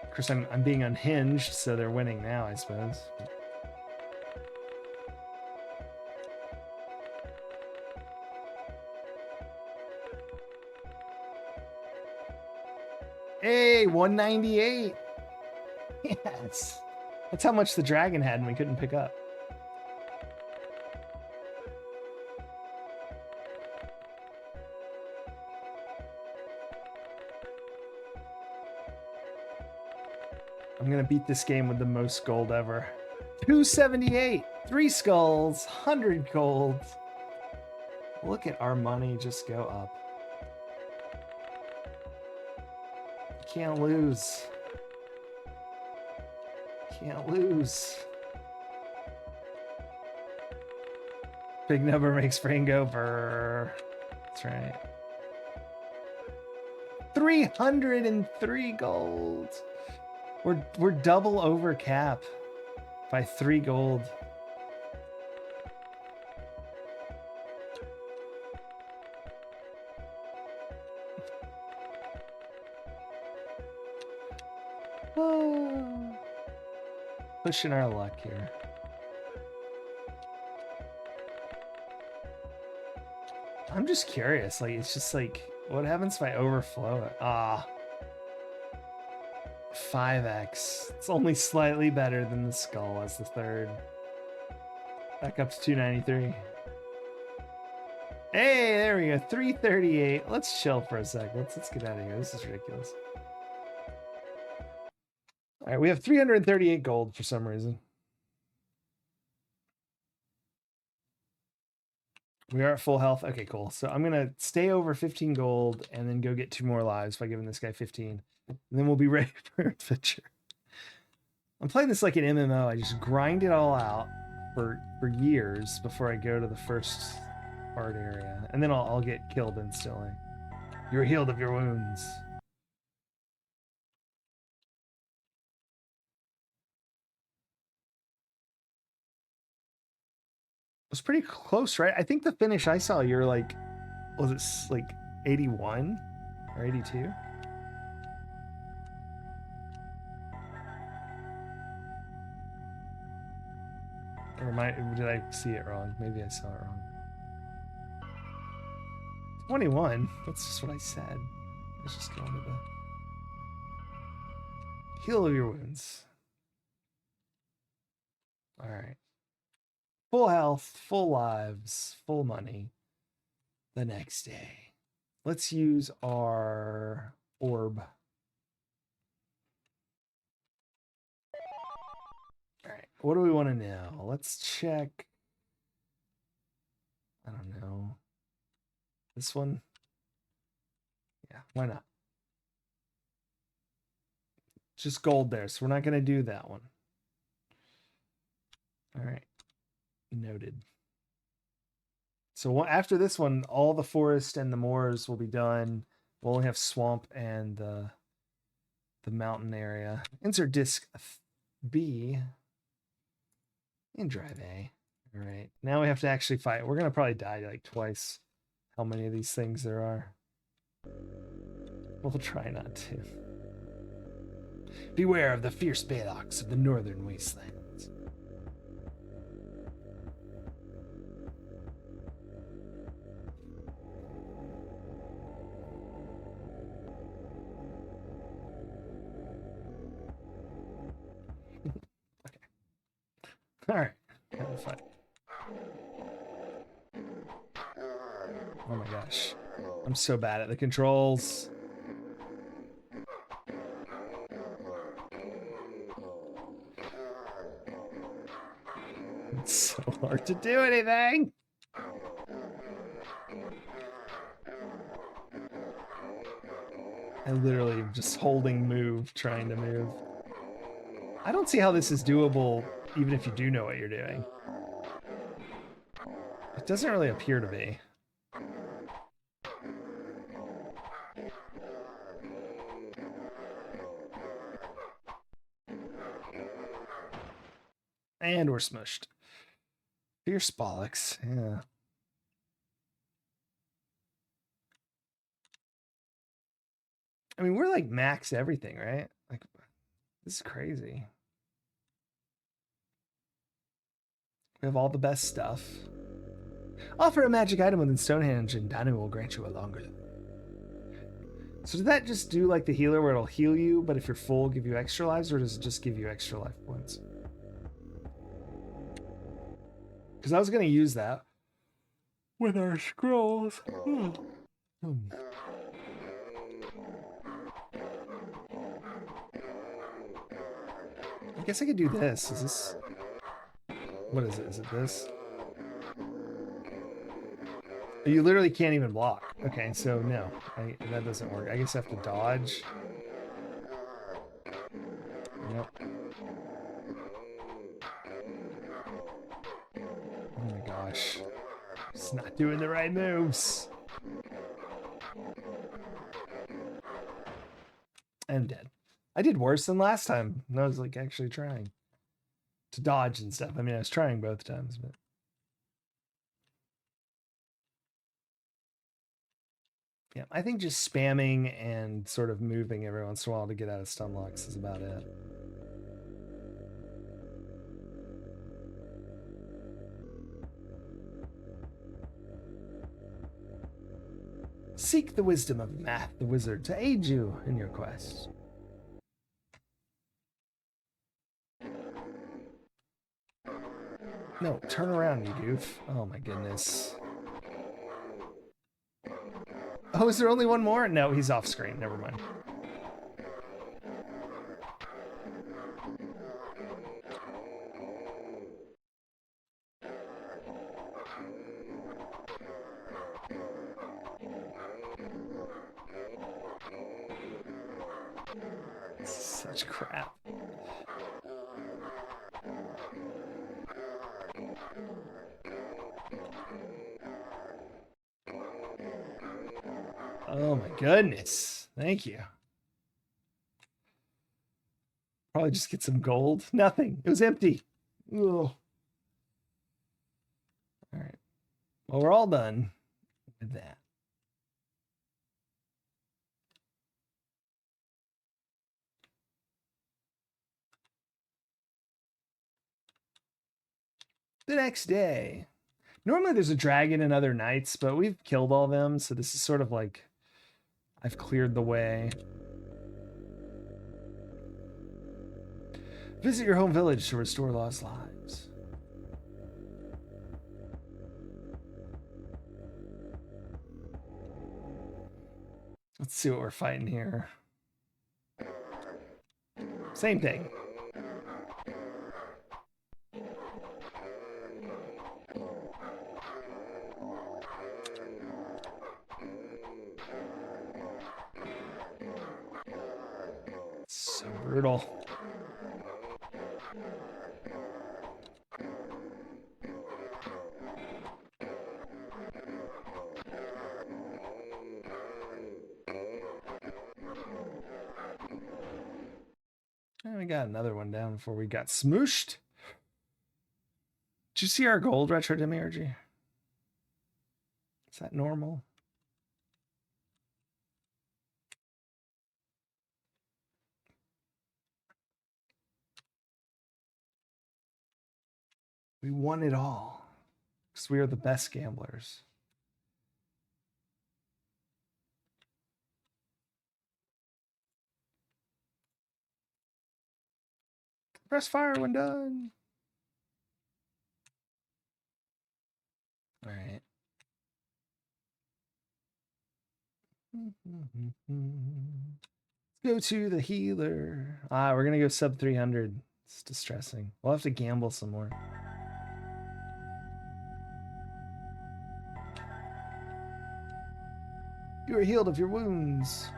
Of course, I'm being unhinged, so they're winning now, I suppose. Hey, 198. Yes. That's how much the dragon had and we couldn't pick up. I'm gonna beat this game with the most gold ever. 278, 3 skulls, 100 gold. Look at our money just go up. You can't lose. Can't lose. Big number makes brain go brrr. That's right. 303 gold. We're double over cap by 3 gold. Oh. Pushing our luck here. I'm just curious. Like, it's just like, what happens if I overflow it? Ah. 5x. It's only slightly better than the skull as the third. Back up to 293. Hey, there we go. 338. Let's chill for a sec. Let's get out of here. This is ridiculous. All right, we have 338 gold for some reason. We are at full health. Okay, cool. So I'm gonna stay over 15 gold and then go get 2 more lives by giving this guy 15. And then we'll be ready for adventure. I'm playing this like an MMO. I just grind it all out for years before I go to the first hard area. And then I'll get killed instantly. You're healed of your wounds. It was pretty close, right? I think the finish I saw, you're like, was it like 81 or 82? Or did I see it wrong? Maybe I saw it wrong. 21. That's just what I said. Let's just go into the heal of your wounds. All right. Full health, full lives, full money. The next day. Let's use our orb. All right. What do we want to know? Let's check. I don't know. This one? Yeah, why not? Just gold there, so we're not going to do that one. All right. Noted. So after this one, all the forest and the moors will be done. We'll only have swamp and the mountain area. Insert disc B and drive A. All right, now we have to actually fight. We're gonna probably die like twice. How many of these things there are? We'll try not to. Beware of the fierce Balox of the northern wastelands. Okay. All right. Have a fight. Oh my gosh. I'm so bad at the controls. It's so hard to do anything. I literally am just holding move, trying to move. I don't see how this is doable even if you do know what you're doing. It doesn't really appear to be. And we're smushed. Fierce bollocks, yeah. I mean, we're like max everything, right? Like, this is crazy. We have all the best stuff. Offer a magic item within Stonehenge and Danu will grant you a longer life. So did that just do like the healer where it'll heal you, but if you're full, give you extra lives, or does it just give you extra life points? Because I was going to use that with our scrolls. I guess I could do this. Is this... What is it? Is it this? You literally can't even block. Okay, so no. That doesn't work. I guess I have to dodge. Yep. Oh my gosh. It's not doing the right moves. I'm dead. I did worse than last time. I was like actually trying to dodge and stuff. I mean, I was trying both times, but... Yeah, I think just spamming and sort of moving every once in a while to get out of stun locks is about it. Seek the wisdom of Math the Wizard to aid you in your quest. No, turn around, you goof. Oh my goodness. Oh, is there only one more? No, he's off screen. Never mind. Such crap. Oh my goodness. Thank you. Probably just get some gold. Nothing. It was empty. Ugh. All right. Well, we're all done with that. The next day. Normally there's a dragon and other knights, but we've killed all them, so this is sort of like I've cleared the way. Visit your home village to restore lost lives. Let's see what we're fighting here. Same thing. So brutal. got another one down before we got smooshed. Did you see our gold retro demiurgy? Is that normal? We won it all because we are the best gamblers. Press fire when done. All right. Let's go to the healer. We're going to go sub 300. It's distressing. We'll have to gamble some more. You are healed of your wounds.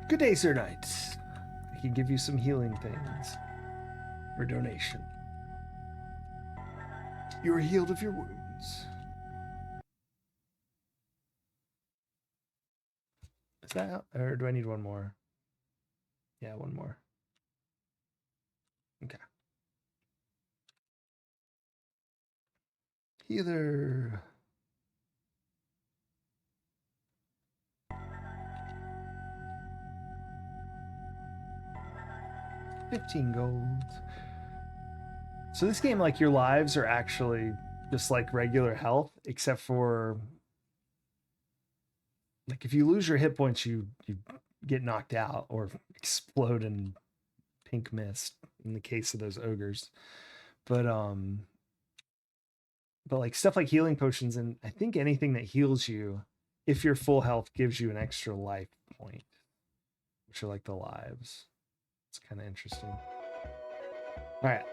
Good day, Sir Knight. I can give you some healing things for donation. You are healed of your wounds. Is that, or do I need one more? Yeah, one more. Okay. Healer. $15 gold. So this game, like, your lives are actually just like regular health, except for like if you lose your hit points, you get knocked out or explode in pink mist in the case of those ogres. But like stuff like healing potions and I think anything that heals you, if you're full health, gives you an extra life point, which are like the lives. It's kind of interesting. All right,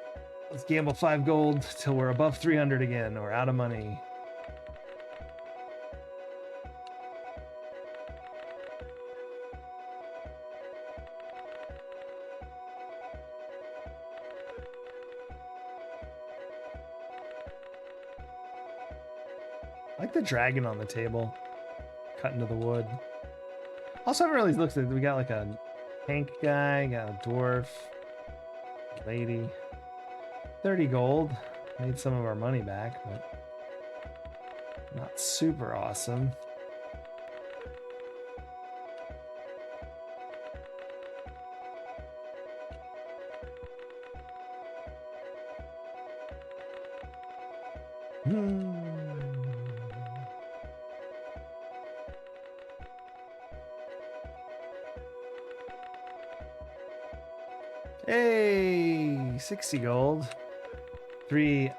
let's gamble 5 gold till we're above 300 again or out of money. I like the dragon on the table, cut into the wood. Also, haven't really looked at it. We got like a tank guy, got a dwarf, lady. 30 gold. Made some of our money back, but not super awesome. Hey, 60 gold. 3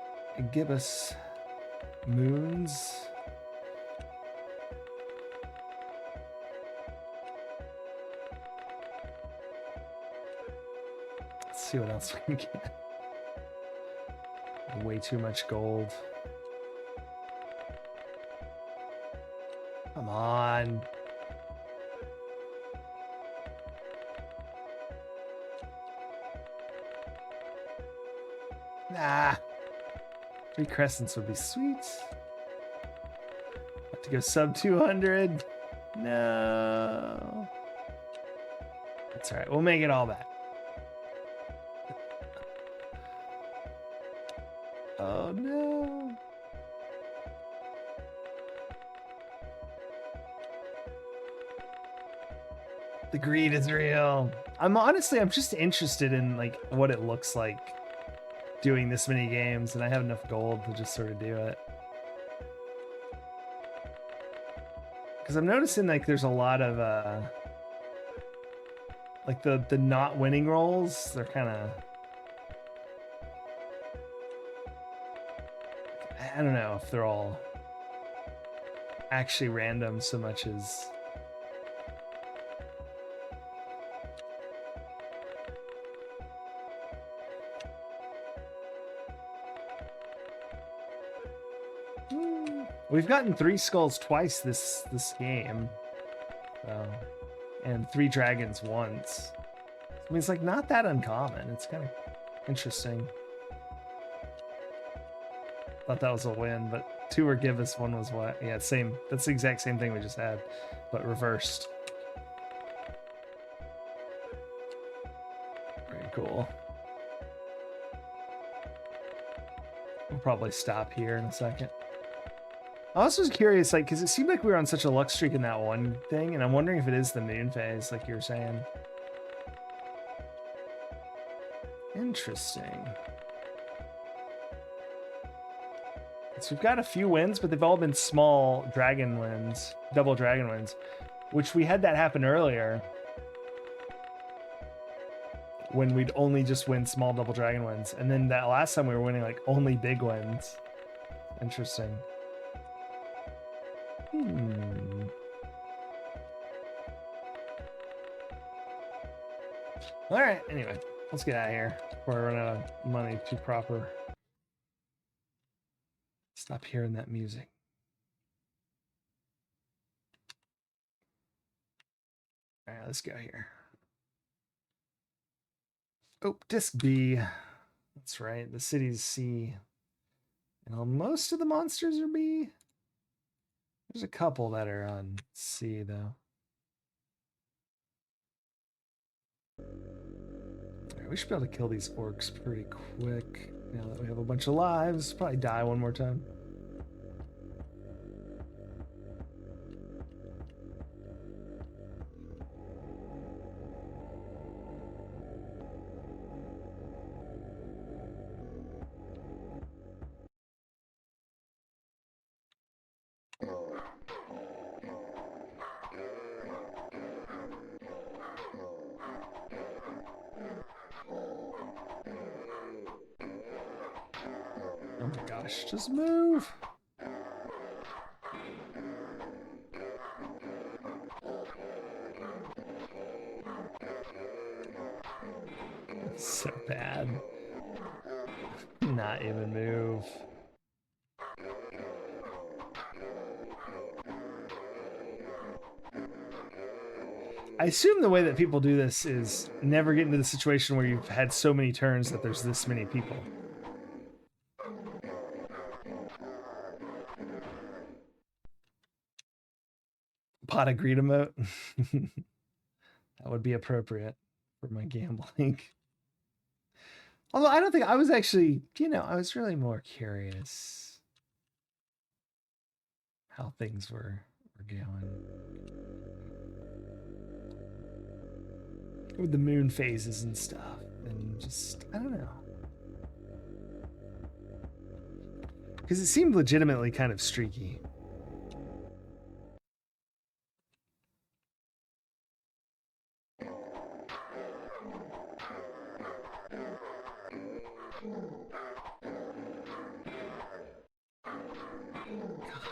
gibbous moons. Let's see what else we can get. Way too much gold. Come on. Nah. 3 crescents would be sweet. Have to go sub 200. No. That's all right. We'll make it all back. Oh no. The greed is real. I'm just interested in like what it looks like doing this many games, and I have enough gold to just sort of do it. Because I'm noticing like there's a lot of like the not winning rolls, they're kind of, I don't know if they're all actually random so much as we've gotten 3 skulls twice this game, so, and 3 dragons once. I mean, it's like not that uncommon. It's kind of Interesting. Thought that was a win, but 2 were give us, 1 was what? Yeah, same. That's the exact same thing we just had, but reversed. Very cool. We'll probably stop here in a second. I also was curious, like, because it seemed like we were on such a luck streak in that one thing, and I'm wondering if it is the moon phase, like you were saying. Interesting. So we've got a few wins, but they've all been small dragon wins, double dragon wins, which we had that happen earlier when we'd only just win small double dragon wins. And then that last time we were winning like only big wins. Interesting. All right, anyway, let's get out of here before I run out of money too proper. Stop hearing that music. All right, let's go here. Oh, disc B. That's right. The city's C. And most of the monsters are B. There's a couple that are on C, though. All right, we should be able to kill these orcs pretty quick. Now that we have a bunch of lives, probably die one more time. Oh my gosh, just move. It's so bad. Not even move. I assume the way that people do this is never get into the situation where you've had so many turns that there's this many people. Pot of greed emote. That would be appropriate for my gambling. Although I don't think I was actually, I was really more curious how things were going. With the moon phases and stuff. And just, I don't know. Because it seemed legitimately kind of streaky.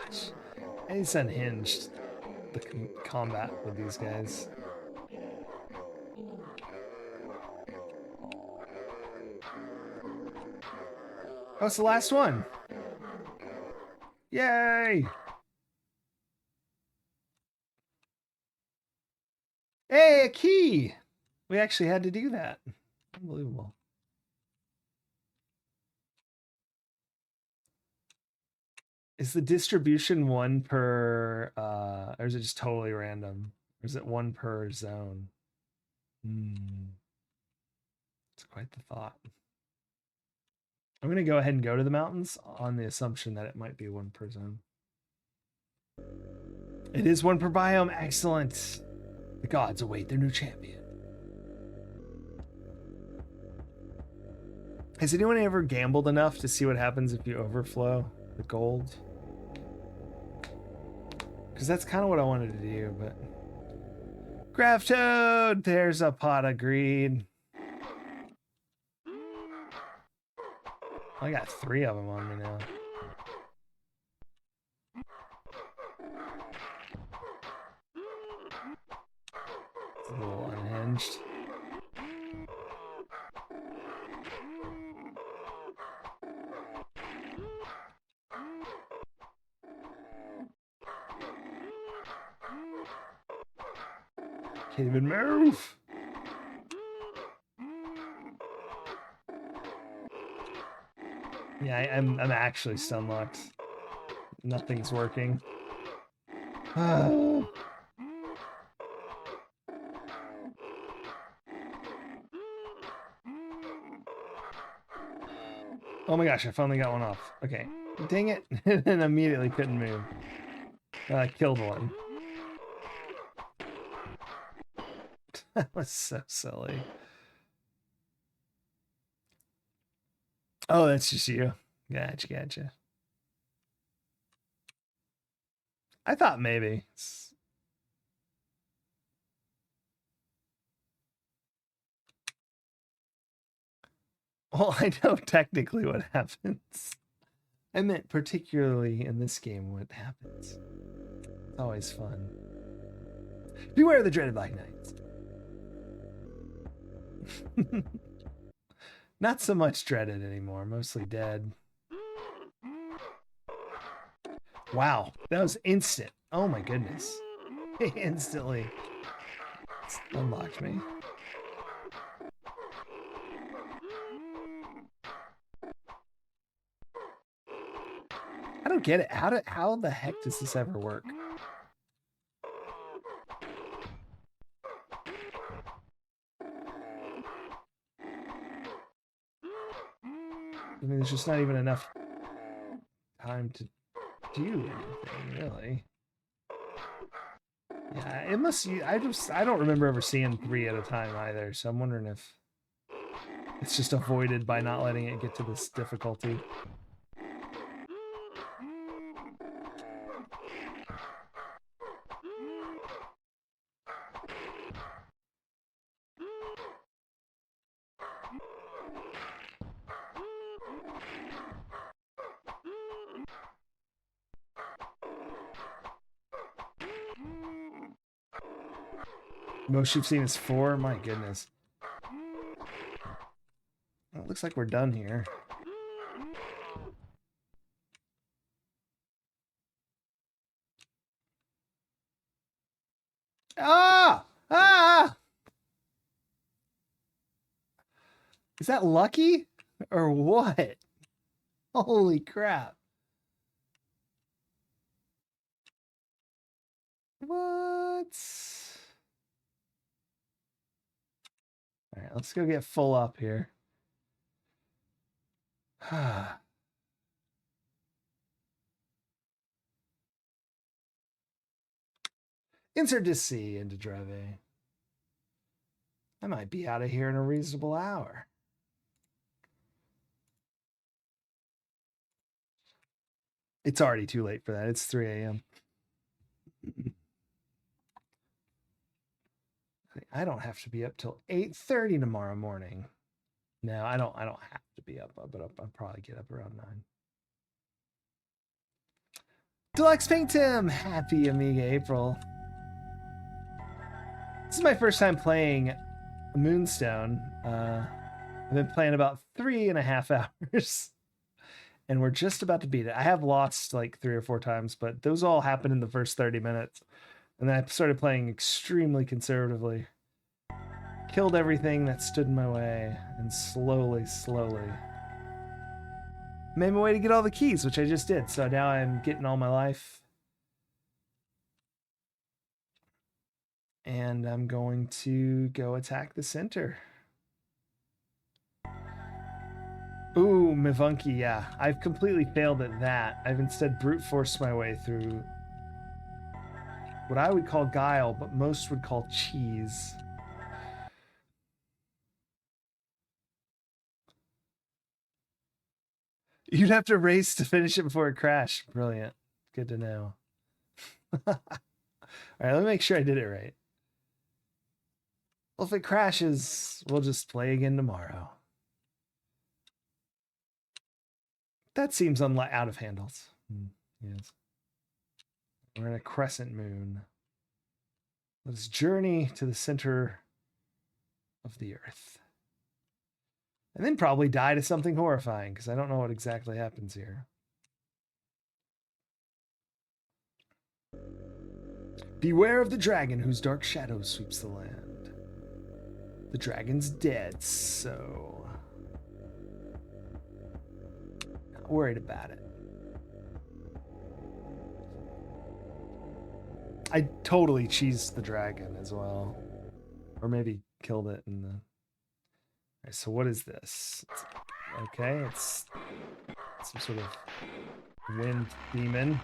Gosh. It's unhinged, the combat with these guys. Oh, it's the last one. Yay! Hey, a key! We actually had to do that. Unbelievable. Is the distribution 1 per, or is it just totally random? Or is it 1 per zone? It's quite the thought. I'm going to go ahead and go to the mountains on the assumption that it might be 1 per zone. It is 1 per biome. Excellent. The gods await their new champion. Has anyone ever gambled enough to see what happens if you overflow the gold? Because that's kind of what I wanted to do, but... Graph Toad! There's a pot of greed. I got 3 of them on me now. It's a little unhinged. Can't even move. Yeah, I'm actually stun locked. Nothing's working. Oh my gosh, I finally got one off. Okay. Dang it. And immediately couldn't move. Killed one. That was so silly. Oh, that's just you. Gotcha. I thought maybe. Well, I know technically what happens. I meant particularly in this game what happens. It's always fun. Beware the dreaded Black Knights. Not so much dreaded anymore, mostly dead. Wow, that was instant. Oh my goodness. Instantly unlocked me. I don't get it. How the heck does this ever work? I mean, there's just not even enough time to do anything, really. Yeah, it must. I don't remember ever seeing 3 at a time either. So I'm wondering if it's just avoided by not letting it get to this difficulty. Most you've seen is 4. My goodness. Well, it looks like we're done here. Ah! Ah! Is that lucky or what? Holy crap. What? All right, let's go get full up here. Insert to C into drive A. I might be out of here in a reasonable hour. It's already too late for that. It's 3 a.m. I don't have to be up till 8:30 tomorrow morning. No, I don't have to be up, but I'll probably get up around 9. Deluxe Pink Tim, happy Amiga April. This is my first time playing Moonstone. I've been playing about 3.5 hours, and we're just about to beat it. I have lost like 3 or 4 times, but those all happened in the first 30 minutes. And then I started playing extremely conservatively. Killed everything that stood in my way, and slowly made my way to get all the keys, which I just did. So now I'm getting all my life. And I'm going to go attack the center. Ooh, Mivunky, yeah. I've completely failed at that. I've instead brute forced my way through what I would call guile, but most would call cheese. You'd have to race to finish it before it crashed. Brilliant. Good to know. All right, let me make sure I did it right. Well, if it crashes, we'll just play again tomorrow. That seems out of handles. Yes. We're in a crescent moon. Let's journey to the center of the earth. And then probably die to something horrifying, because I don't know what exactly happens here. Beware of the dragon whose dark shadow sweeps the land. The dragon's dead, so... Not worried about it. I totally cheesed the dragon as well. Or maybe killed it in the... Alright, so what is this? Okay, it's some sort of wind demon.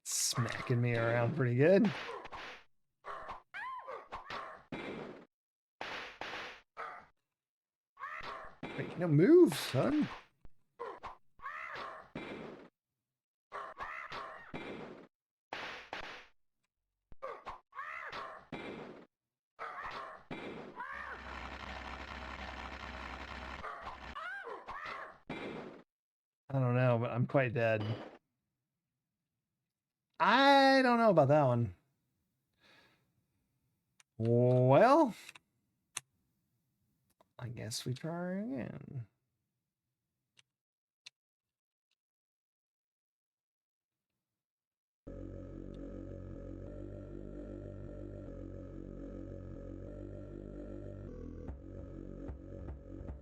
Smacking me around pretty good. Wait, no, move, son. I don't know, but I'm quite dead. I don't know about that one. Well, I guess we try again.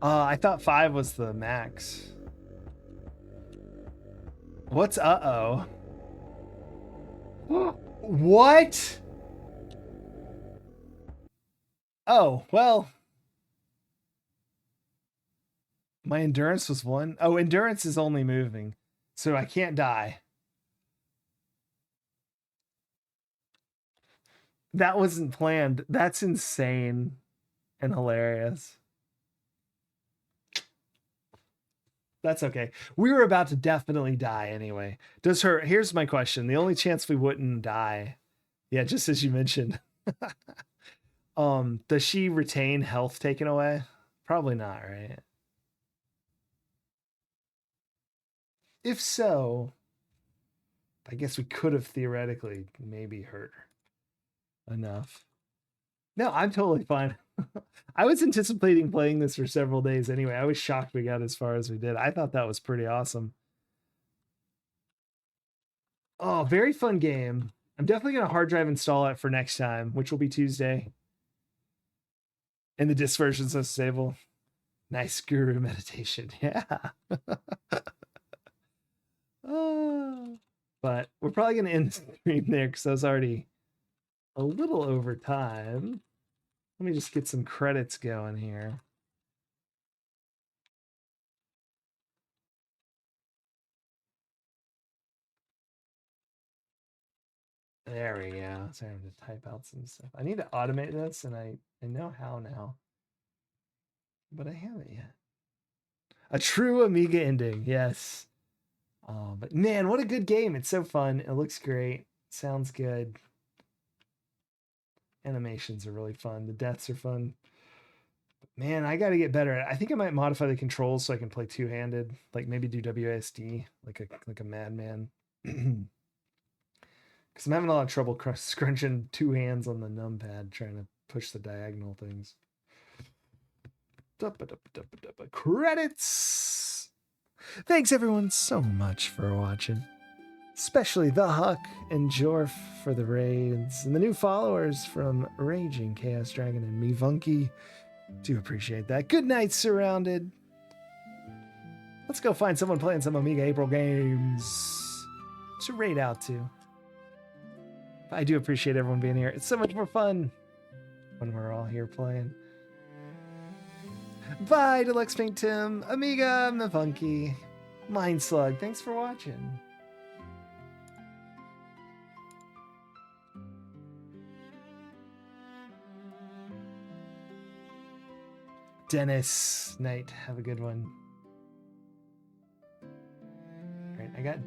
I thought 5 was the max. What's uh-oh? What? Oh, well. My endurance was 1. Oh, endurance is only moving. So I can't die. That wasn't planned. That's insane and hilarious. That's okay. We were about to definitely die anyway. Here's my question. The only chance we wouldn't die. Yeah, just as you mentioned. Does she retain health taken away? Probably not, right? If so, I guess we could have theoretically maybe hurt her enough. No, I'm totally fine. I was anticipating playing this for several days anyway. I was shocked we got as far as we did. I thought that was pretty awesome. Oh, very fun game. I'm definitely going to hard drive install it for next time, which will be Tuesday. And the disc version's so stable. Nice guru meditation. Yeah. But we're probably going to end the stream there because I was already a little over time. Let me just get some credits going here. There we go. Sorry, I'm to type out some stuff. I need to automate this, and I know how now, but I haven't yet. A true Amiga ending, yes. But man, what a good game! It's so fun. It looks great. Sounds good. Animations are really fun. The deaths are fun. But man, I got to get better. I think I might modify the controls so I can play two-handed. Like maybe do WASD like a madman. Because I'm having a lot of trouble scrunching 2 hands on the numpad trying to push the diagonal things. Credits! Thanks everyone so much for watching. Especially the Huck and Jorf for the raids, and the new followers from Raging Chaos Dragon and me, Vunky. Do appreciate that. Good night, Surrounded. Let's go find someone playing some Amiga April games to raid out to. I do appreciate everyone being here. It's so much more fun when we're all here playing. Bye, Deluxe Pink Tim, Amiga, Mafunky, Mind Slug. Thanks for watching. Dennis, night. Have a good one. All right, I got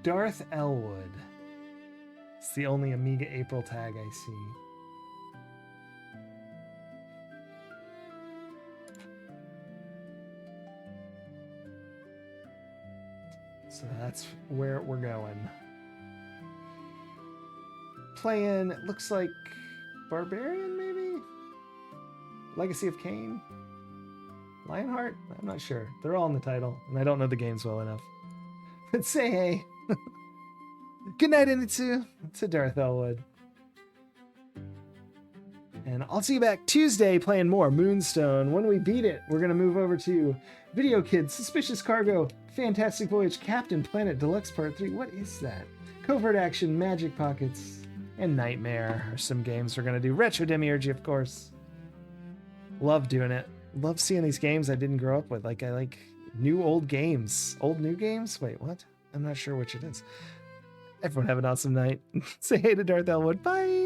Darth Elwood. It's the only Amiga April tag I see. So that's where we're going. Playing, looks like Barbarian, maybe? Legacy of Kain? Lionheart? I'm not sure. They're all in the title, and I don't know the games well enough. But say hey. Good night, Initsu. To Darth Elwood. And I'll see you back Tuesday playing more Moonstone. When we beat it, we're going to move over to Video Kids, Suspicious Cargo, Fantastic Voyage, Captain Planet Deluxe Part 3. What is that? Covert Action, Magic Pockets, and Nightmare are some games we're going to do. Retro Demiurgy, of course. Love doing it. Love seeing these games I didn't grow up with. Like, I like new old games. Old new games? Wait, what? I'm not sure which it is. Everyone have an awesome night. Say hey to Darth Elwood. Bye!